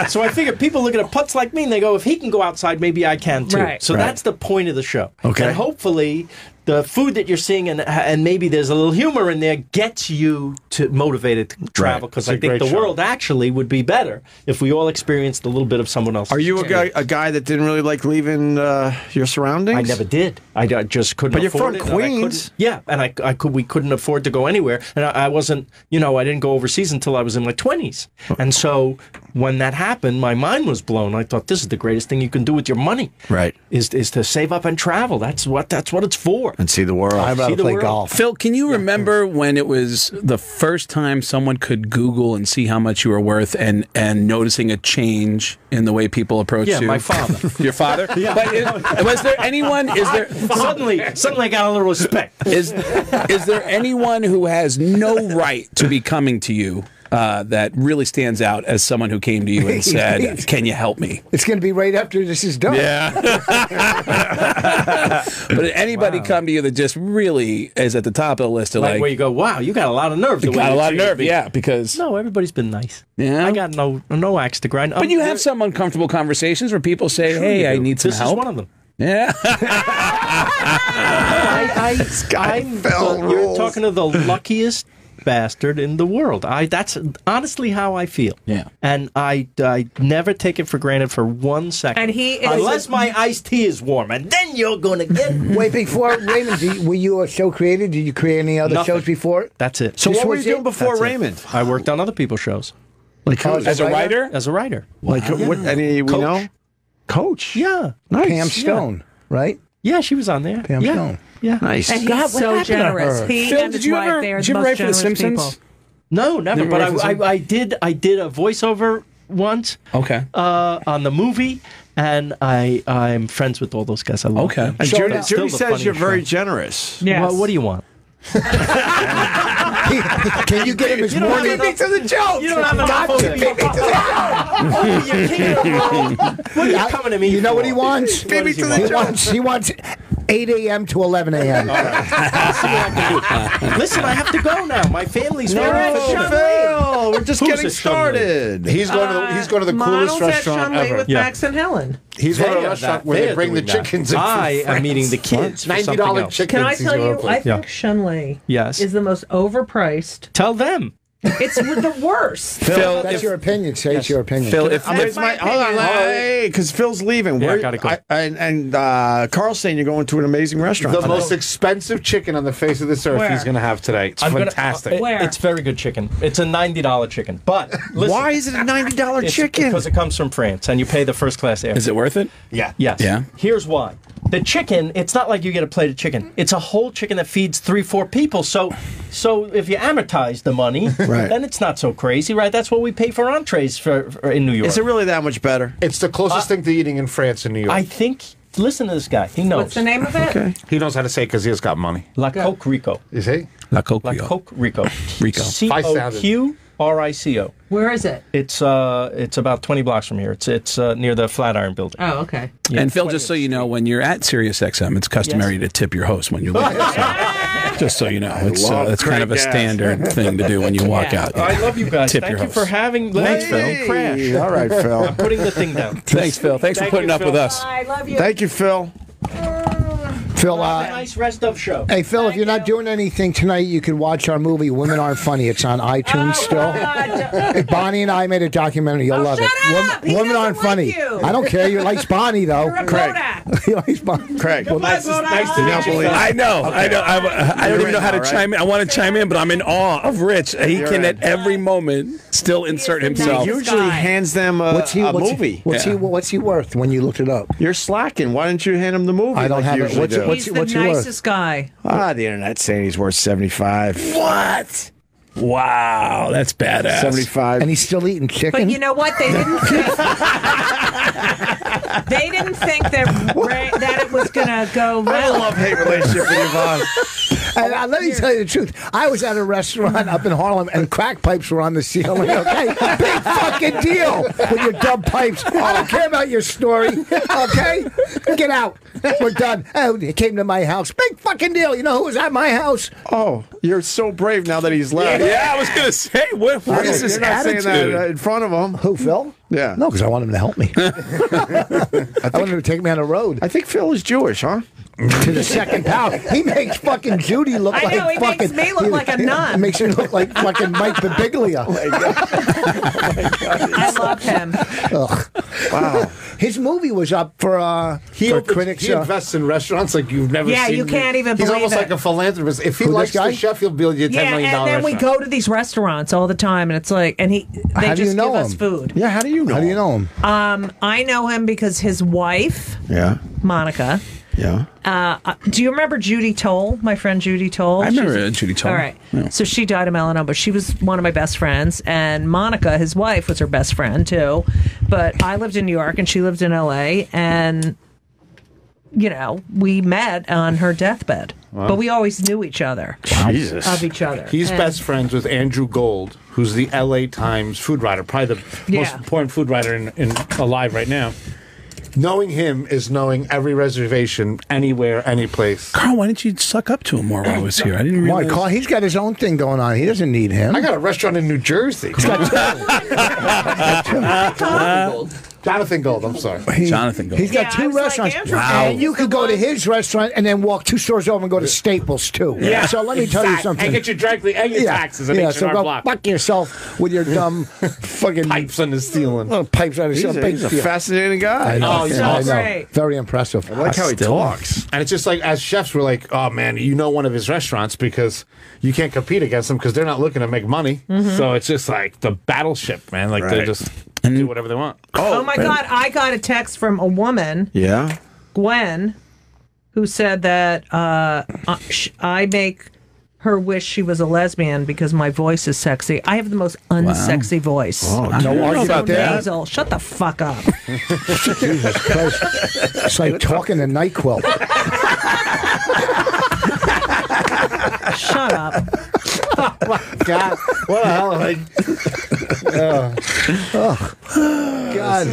So I figure people look at a putz like me and they go, "If he can go outside, maybe I can too." Right. So that's the point of the show. Okay. And hopefully, the food that you're seeing and maybe there's a little humor in there gets you to motivated to travel because I think the world actually would be better if we all experienced a little bit of someone else's. Are you a guy that didn't really like leaving your surroundings? I never did. I just couldn't. But you're afford from it, and I Queens. couldn't- and we couldn't afford to go anywhere, and I wasn't. I didn't go overseas until I was in my 20s, and so when that happened, my mind was blown. I thought this is the greatest thing you can do with your money. Right. Is to save up and travel. That's what it's for. And see the world. I'd rather play golf. Phil, can you remember when it was the first time someone could Google and see how much you were worth and noticing a change in the way people approach you? Yeah, my father. Your father? Yeah. But was there anyone? Is there suddenly I got a little respect? Is there anyone who has no right to be coming to you? That really stands out as someone who came to you and said, "Can you help me?" It's going to be right after this is done. Yeah. But did anybody come to you that just really is at the top of the list of Like where you go, "Wow, you got a lot of nerve." You got a lot of nerve, yeah. Because no, everybody's been nice. Yeah, I got no axe to grind. But you have some uncomfortable conversations where people say, Sure "Hey, you I do. need some This help." is one of them. Yeah. You're talking to the luckiest bastard in the world. That's honestly how I feel. Yeah. And I never take it for granted for 1 second. And he is unless my iced tea is warm, and then you're gonna get. Wait, before Raymond, were you a show creator? Did you create any other Nothing. shows before? That's it. So This what were you was doing it? before That's it. Raymond? I worked on other people's shows. Like As a writer? As a writer. Like what? Any we Coach. know? Coach. Yeah. Nice. Pam Stone, right? Yeah, she was on there. Pam yeah. Stone. Yeah. Nice. And he's God, what so happened to generous. her? He Phil, and did his you wife, ever they are did you the ever most write for The generous Simpsons? people. No, never. Never But write for some- I did a voiceover once. Okay. On the movie, and I'm friends with all those guys. I love them. And So Judy, it's still Judy the says you're funniest very show. generous. Yes. Well, what do you want? Can you get him his morning? Beat me to the joke. You don't have enough. Beat me to the joke. What are you coming to me? You know what he wants? Beat me to the joke. He wants 8 a.m. to 11 a.m. Listen, I have to go now. My family's No, waiting for dinner. Phil, we're just Who's getting this Shanley? started. He's going to the coolest Models at restaurant Shanley ever. with Yeah. Max and Helen. He's going to a restaurant where they bring the chickens in. I am meeting the kids for something $90 else. chickens. Can I he's tell gonna you, put. I think Shanley Yes. is the most overpriced. Tell them. It's the worst. Phil, that's your opinion. Say it's your opinion. Phil, if hold on, because Phil's leaving. Yeah, I gotta go. And Carl's saying you're going to an amazing restaurant. The most expensive chicken on the face of this earth he's going to have today. It's fantastic. It's very good chicken. It's a $90 chicken. But listen, why is it a $90 chicken? Because it comes from France, and you pay the first class air. Is it worth it? Yeah. Yes. Yeah. Here's why. The chicken, it's not like you get a plate of chicken. It's a whole chicken that feeds 3-4 people. So if you amortize the money, then it's not so crazy, right? That's what we pay for entrees for in New York. Is it really that much better? It's the closest thing to eating in France in New York. I think. Listen to this guy. He knows. What's the name of it? Okay. He knows how to say it because he has got money. La Coque Rico. Is he? La Coque La Rico. Coque Rico. Rico. COQRICO. Where is it? It's about 20 blocks from here. It's near the Flatiron Building. Oh, okay. Yeah, And Phil, just so you know, when you're at SiriusXM, it's customary to tip your host when you leave. Just so you know, it's kind of a standard thing to do when you walk out. I love you guys. Tip Thank your you host. for having let me crash. All right, Phil. I'm putting the thing down. Thanks, Phil. Thanks for putting up with us. I love you. Thank you, Phil. Phil, Have a nice rest of show. hey, Phil, if you're not doing anything tonight, you can watch our movie, Women Aren't Funny. It's on iTunes still. Bonnie and I made a documentary. You'll love it. Women Aren't Funny. you. I don't care. You likes Bonnie, though. You're a Craig. Kodak. He likes Bonnie. Craig. Well, nice to meet you. I know. I don't even know how to chime in. I want to chime in, but I'm in awe of Rich. He can at every moment still insert himself. He usually hands them a movie. What's he worth when you looked it up? You're slacking. Why didn't you hand him the movie? I don't have it. He's the nicest guy. The internet's saying he's worth 75. What? Wow, that's badass. 75. And he's still eating chicken? But you know what? They didn't think, that it was going to go well. I have a love-hate relationship with Yvonne. And let me tell you the truth. I was at a restaurant up in Harlem, and crack pipes were on the ceiling. Okay, big fucking deal with your dumb pipes. I don't care about your story. Okay, get out. We're done. Oh, he came to my house. Big fucking deal. You know who was at my house? Oh, you're so brave now that he's left. Yeah, I was gonna say, what is this You're not attitude? saying that in front of him. Who, Phil? Yeah. No, because I want him to help me. I want him to take me on the road. I think Phil is Jewish, huh? To the second power. He makes fucking Judy look I like know, he fucking... makes me look like a nun. Makes her look like fucking Mike Birbiglia. Oh my God. I love him. Ugh. Wow. His movie was up for critics. He invests in restaurants like you've never seen. Yeah, you can't even He's believe almost it. like a philanthropist. If he Who, likes this guy? the chef, he'll build you a $10 Yeah, million and then we restaurant. go to these restaurants all the time, and it's like, and they How do you just know give us him? food. Yeah, how do you know? How do you know him? I know him because his wife, Yeah. Monica. Yeah. Do you remember Judy Toll? My friend Judy Toll. I remember Judy Toll. All right. Yeah. So she died of melanoma, but she was one of my best friends, and Monica, his wife, was her best friend too. But I lived in New York, and she lived in L.A., and you know, we met on her deathbed. Wow. But we always knew each other. Jesus. Of each other. He's And- best friends with Andrew Gold, who's the LA Times food writer, probably the most important food writer in alive right now. Knowing him is knowing every reservation, anywhere, any place. Carl, why didn't you suck up to him more while I was here? I didn't realize. Why, Carl? He's got his own thing going on. He doesn't need him. I got a restaurant in New Jersey. Jonathan Gold, I'm sorry. Jonathan Gold. He's got two restaurants. And you could go to his restaurant and then walk 2 stores over and go to Staples, too. Yeah. So let me tell you something. And get your directly and your taxes and so go fuck yourself with your dumb fucking pipes on the ceiling. Little pipes on the ceiling. He's a fascinating guy. I know. Oh, he's I know. great. Very impressive. I like how he talks. And it's just like, as chefs, we're like, oh man, you know one of his restaurants because you can't compete against them because they're not looking to make money. So it's just like the battleship, man. Like they just do whatever they want. Oh my God! I got a text from a woman, Yeah. Gwen, who said that I make her wish she was a lesbian because my voice is sexy. I have the most unsexy voice. Oh, No argument So there. nasal. Shut the fuck up. Jesus Christ. It's like talking to NyQuil. Shut up. Oh my God. What the hell? Like, God.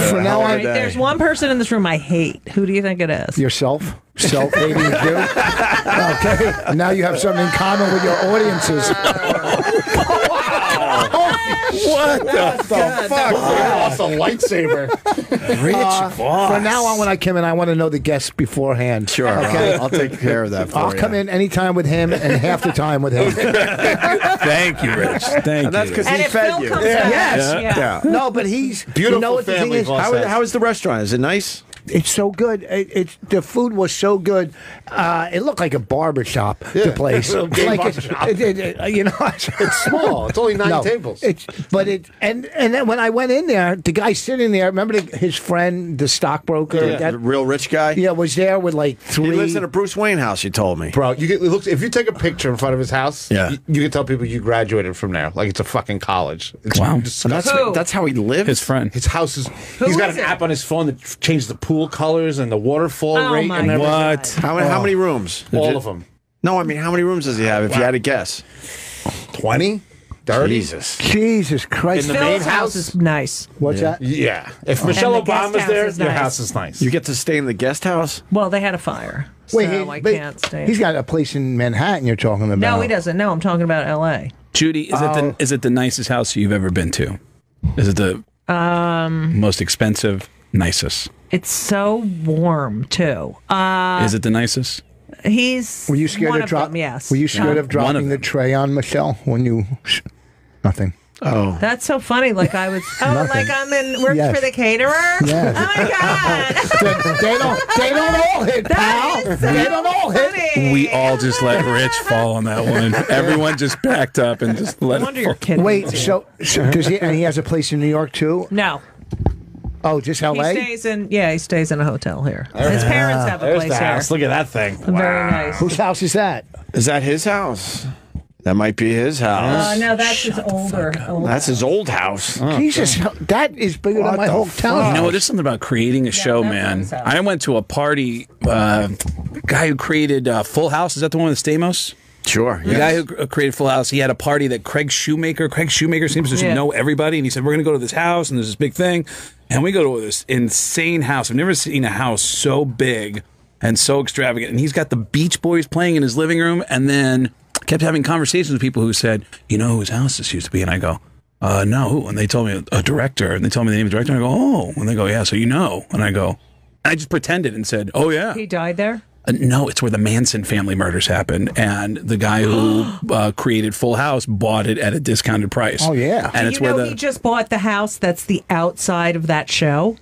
From now on, There's one person in this room I hate. Who do you think it is? yourself. Self-hating Jew. Okay. And now you have something in common with your audiences. What the fuck? Lost a lightsaber. Rich Voss. From now on, when I come in, I want to know the guests beforehand. Sure. Okay. I'll take care of that for I'll you. come in anytime with him and half the time with him. Thank you, Rich. Thank And that's you. because he fed you. Yes. Yeah. No, but he's Beautiful You know what the thing family, is? Voss has. How is the restaurant? Is it nice? It's so good. The food was so good. It looked like a barber shop. The place, Gay like barber shop. you know, It's small. It's only 9 tables. And then when I went in there, the guy sitting there. Remember his friend, the stockbroker, The real rich guy? Yeah, was there with like 3. He lives in a Bruce Wayne house, you told me. Bro, it looks, if you take a picture in front of his house, Yeah. you can tell people you graduated from there. Like it's a fucking college. It's Wow. disgusting. That's how he lives? His friend. His house is. He's got is an it? app on his phone that changes the pool colors and the waterfall Oh rate my and everything. What? How many rooms? All of them. No, I mean, how many rooms does he have, if you had to guess? 20? 30? Jesus Christ! In the main Phil's house is nice. What's that? Yeah. If Michelle And the guest Obama's house there, is your nice. house is nice. You get to stay in the guest house? Well, they had a fire, Wait, so I but can't stay. He's got a place in Manhattan. You're talking about? No, he doesn't. No, I'm talking about L.A. Judy, is it the nicest house you've ever been to? Is it the most expensive, nicest? It's so warm too. Is it the nicest? He's Were you scared one of drop? them, yes. Were you scared of One dropping of the them. tray on Michelle when you? Nothing. Oh. That's so funny. Like I was. Oh, Nothing. like I'm in work Yes. for the caterer. Yes. Oh my god. They don't all hit, pal. They don't all hit. We all just let Rich fall on that one. Everyone just backed up and just let No wonder it your fall. kid. Wait, so does he? And he has a place in New York too. No, Oh, just he L.A. stays in. Yeah, he stays in a hotel here. His parents have a There's place the here. house. Look at that thing. Very nice. Whose house is that? Is that his house? That might be his house. No, that's his older. That's his old house. Jesus, that is bigger than my whole town. You know, there's something about creating a show, man. I went to a party. Guy who created Full House. Is that the one with Stamos? Sure. The guy who created Full House, he had a party that Craig Shoemaker seems to know everybody, and he said, we're going to go to this house, and there's this big thing, and we go to this insane house. I've never seen a house so big and so extravagant, and he's got the Beach Boys playing in his living room, and then kept having conversations with people who said, you know whose house this used to be? And I go, no, and they told me a director, and they told me the name of the director, and I go, oh, and they go, yeah, so you know, and I go, I just pretended and said, oh, yeah. He died there. No, it's where the Manson family murders happened, and the guy who created Full House bought it at a discounted price. Oh yeah, and it's you know where he just bought the house that's the outside of that show.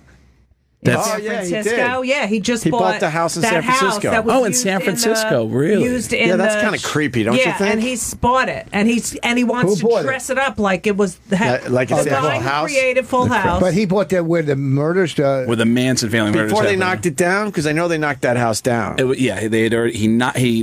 In That's- San Oh, yeah, he Francisco. did. Yeah, he just He bought bought the house in that San Francisco. House that was Oh, in used San the- Francisco, really? Used in Yeah, that's the- kind of creepy, don't you yeah, think? and he's bought it, and he wants Who bought to it? dress it up like it was the like it's the the guy Full who House? created Full House. But he bought that where the murders. where the Manson family murders Before they happened. knocked it down? Because I know they knocked that house down. Yeah, they had already, he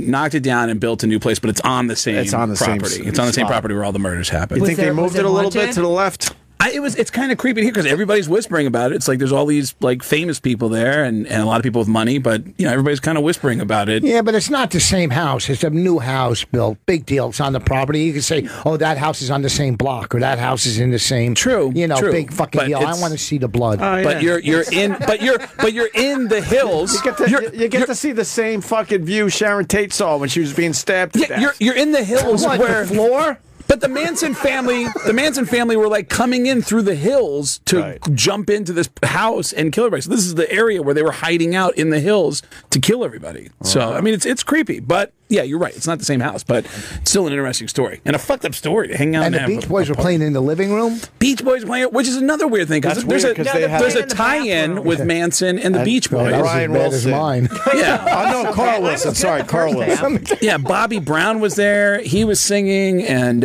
knocked it down and built a new place, but it's on the same It's on the same property. It's on the same spot. property where all the murders happened. You think they moved was it it a little bit haunted? to the left? It's kind of creepy here because everybody's whispering about it. It's like there's all these like famous people there and a lot of people with money, but you know everybody's kind of whispering about it. Yeah, but it's not the same house. It's a new house built. Big deal. It's on the property. You can say, "Oh, that house is on the same block," or "That house is in the same." True. You know, true. big fucking But deal. I it's- want to see the blood. But you're in in the hills. You get to see the same fucking view Sharon Tate saw when she was being stabbed to death. You're in the hills What, where the floor? But the Manson family were like coming in through the hills to jump into this house and kill everybody. So this is the area where they were hiding out in the hills to kill everybody. So I mean, it's creepy, but yeah, you're right. It's not the same house, but it's still an interesting story and a fucked up story to hang out And the have Beach a- Boys a were party. playing in the living room. Beach Boys playing, which is another weird thing because That's there's weird 'cause they have- there's a in the tie-in bathroom. with Manson and the Beach Boys. That was Brian as bad as Wilson. mine. Yeah. Oh, no, Carl Wilson. Sorry, Carl Wilson. Yeah, Bobby Brown was there. He was singing, and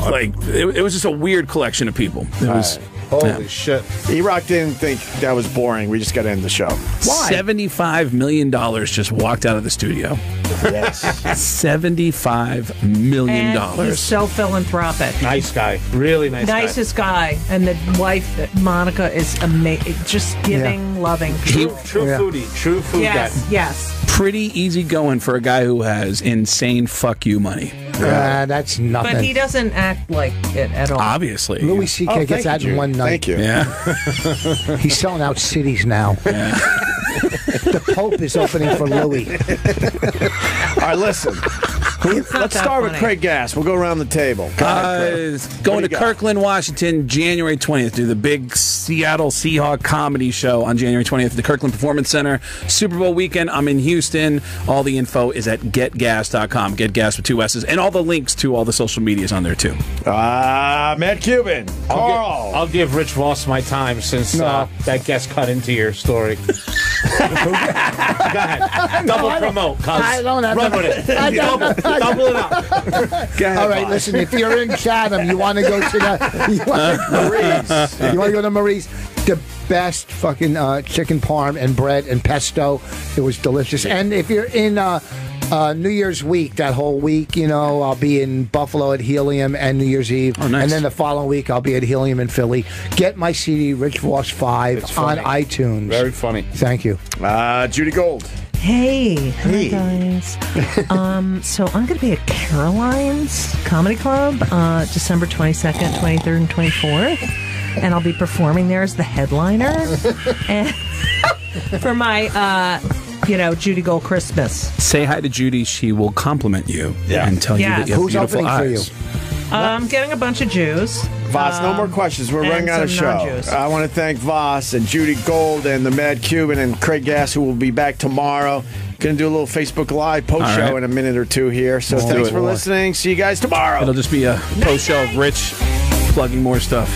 like it was just a weird collection of people. It was Holy shit. E-Rock didn't think that was boring. We just got to end the show. Why? $75 million just walked out of the studio. Yes. $75 million. And he's so philanthropic. Nice guy. Really nice guy. Nicest guy. And the wife, Monica, is amazing. Just giving, loving. True foodie. True food Yes, guy. yes. Pretty easy going for a guy who has insane fuck you money. That's nothing. But he doesn't act like it at all. Obviously. Louis C.K. gets that in one night. Thank you. Yeah. He's selling out cities now. The Pope is opening for Louis. All right, listen. Let's start with Craig Gass. We'll go around the table. Going to Kirkland, Washington, January 20th. Do the big Seattle Seahawk comedy show on January 20th at the Kirkland Performance Center. Super Bowl weekend, I'm in Houston. All the info is at getgas.com. Get Gas with 2 S's. And all the links to all the social medias on there, too. Matt Cuban. Carl. I'll give Rich Voss my time since that guest cut into your story. Go ahead. Double promote. I don't have Run with it. Double it up. Go ahead, all right, Bob. listen, if you're in Chatham, you want to go to Marie's. You want to go to Marie's? The best fucking chicken parm and bread and pesto. It was delicious. And if you're in New Year's week, that whole week, you know, I'll be in Buffalo at Helium and New Year's Eve. Oh, nice. And then the following week, I'll be at Helium in Philly. Get my CD, Rich Voss 5, on iTunes. Very funny. Thank you. Judy Gold. Hey, hi guys. So I'm going to be at Caroline's Comedy Club December 22nd, 23rd, and 24th. And I'll be performing there as the headliner and for my, Judy Gold Christmas. Say hi to Judy. She will compliment you and tell you that you have Who's beautiful opening eyes. for you? I'm getting a bunch of Jews. Voss, no more questions. We're running out of show. Non-Jews. I want to thank Voss and Judy Gold and the Mad Cuban and Craig Gass, who will be back tomorrow. Going to do a little Facebook Live post show in a minute or two here. So thanks for listening. See you guys tomorrow. It'll just be a post show of Rich plugging more stuff.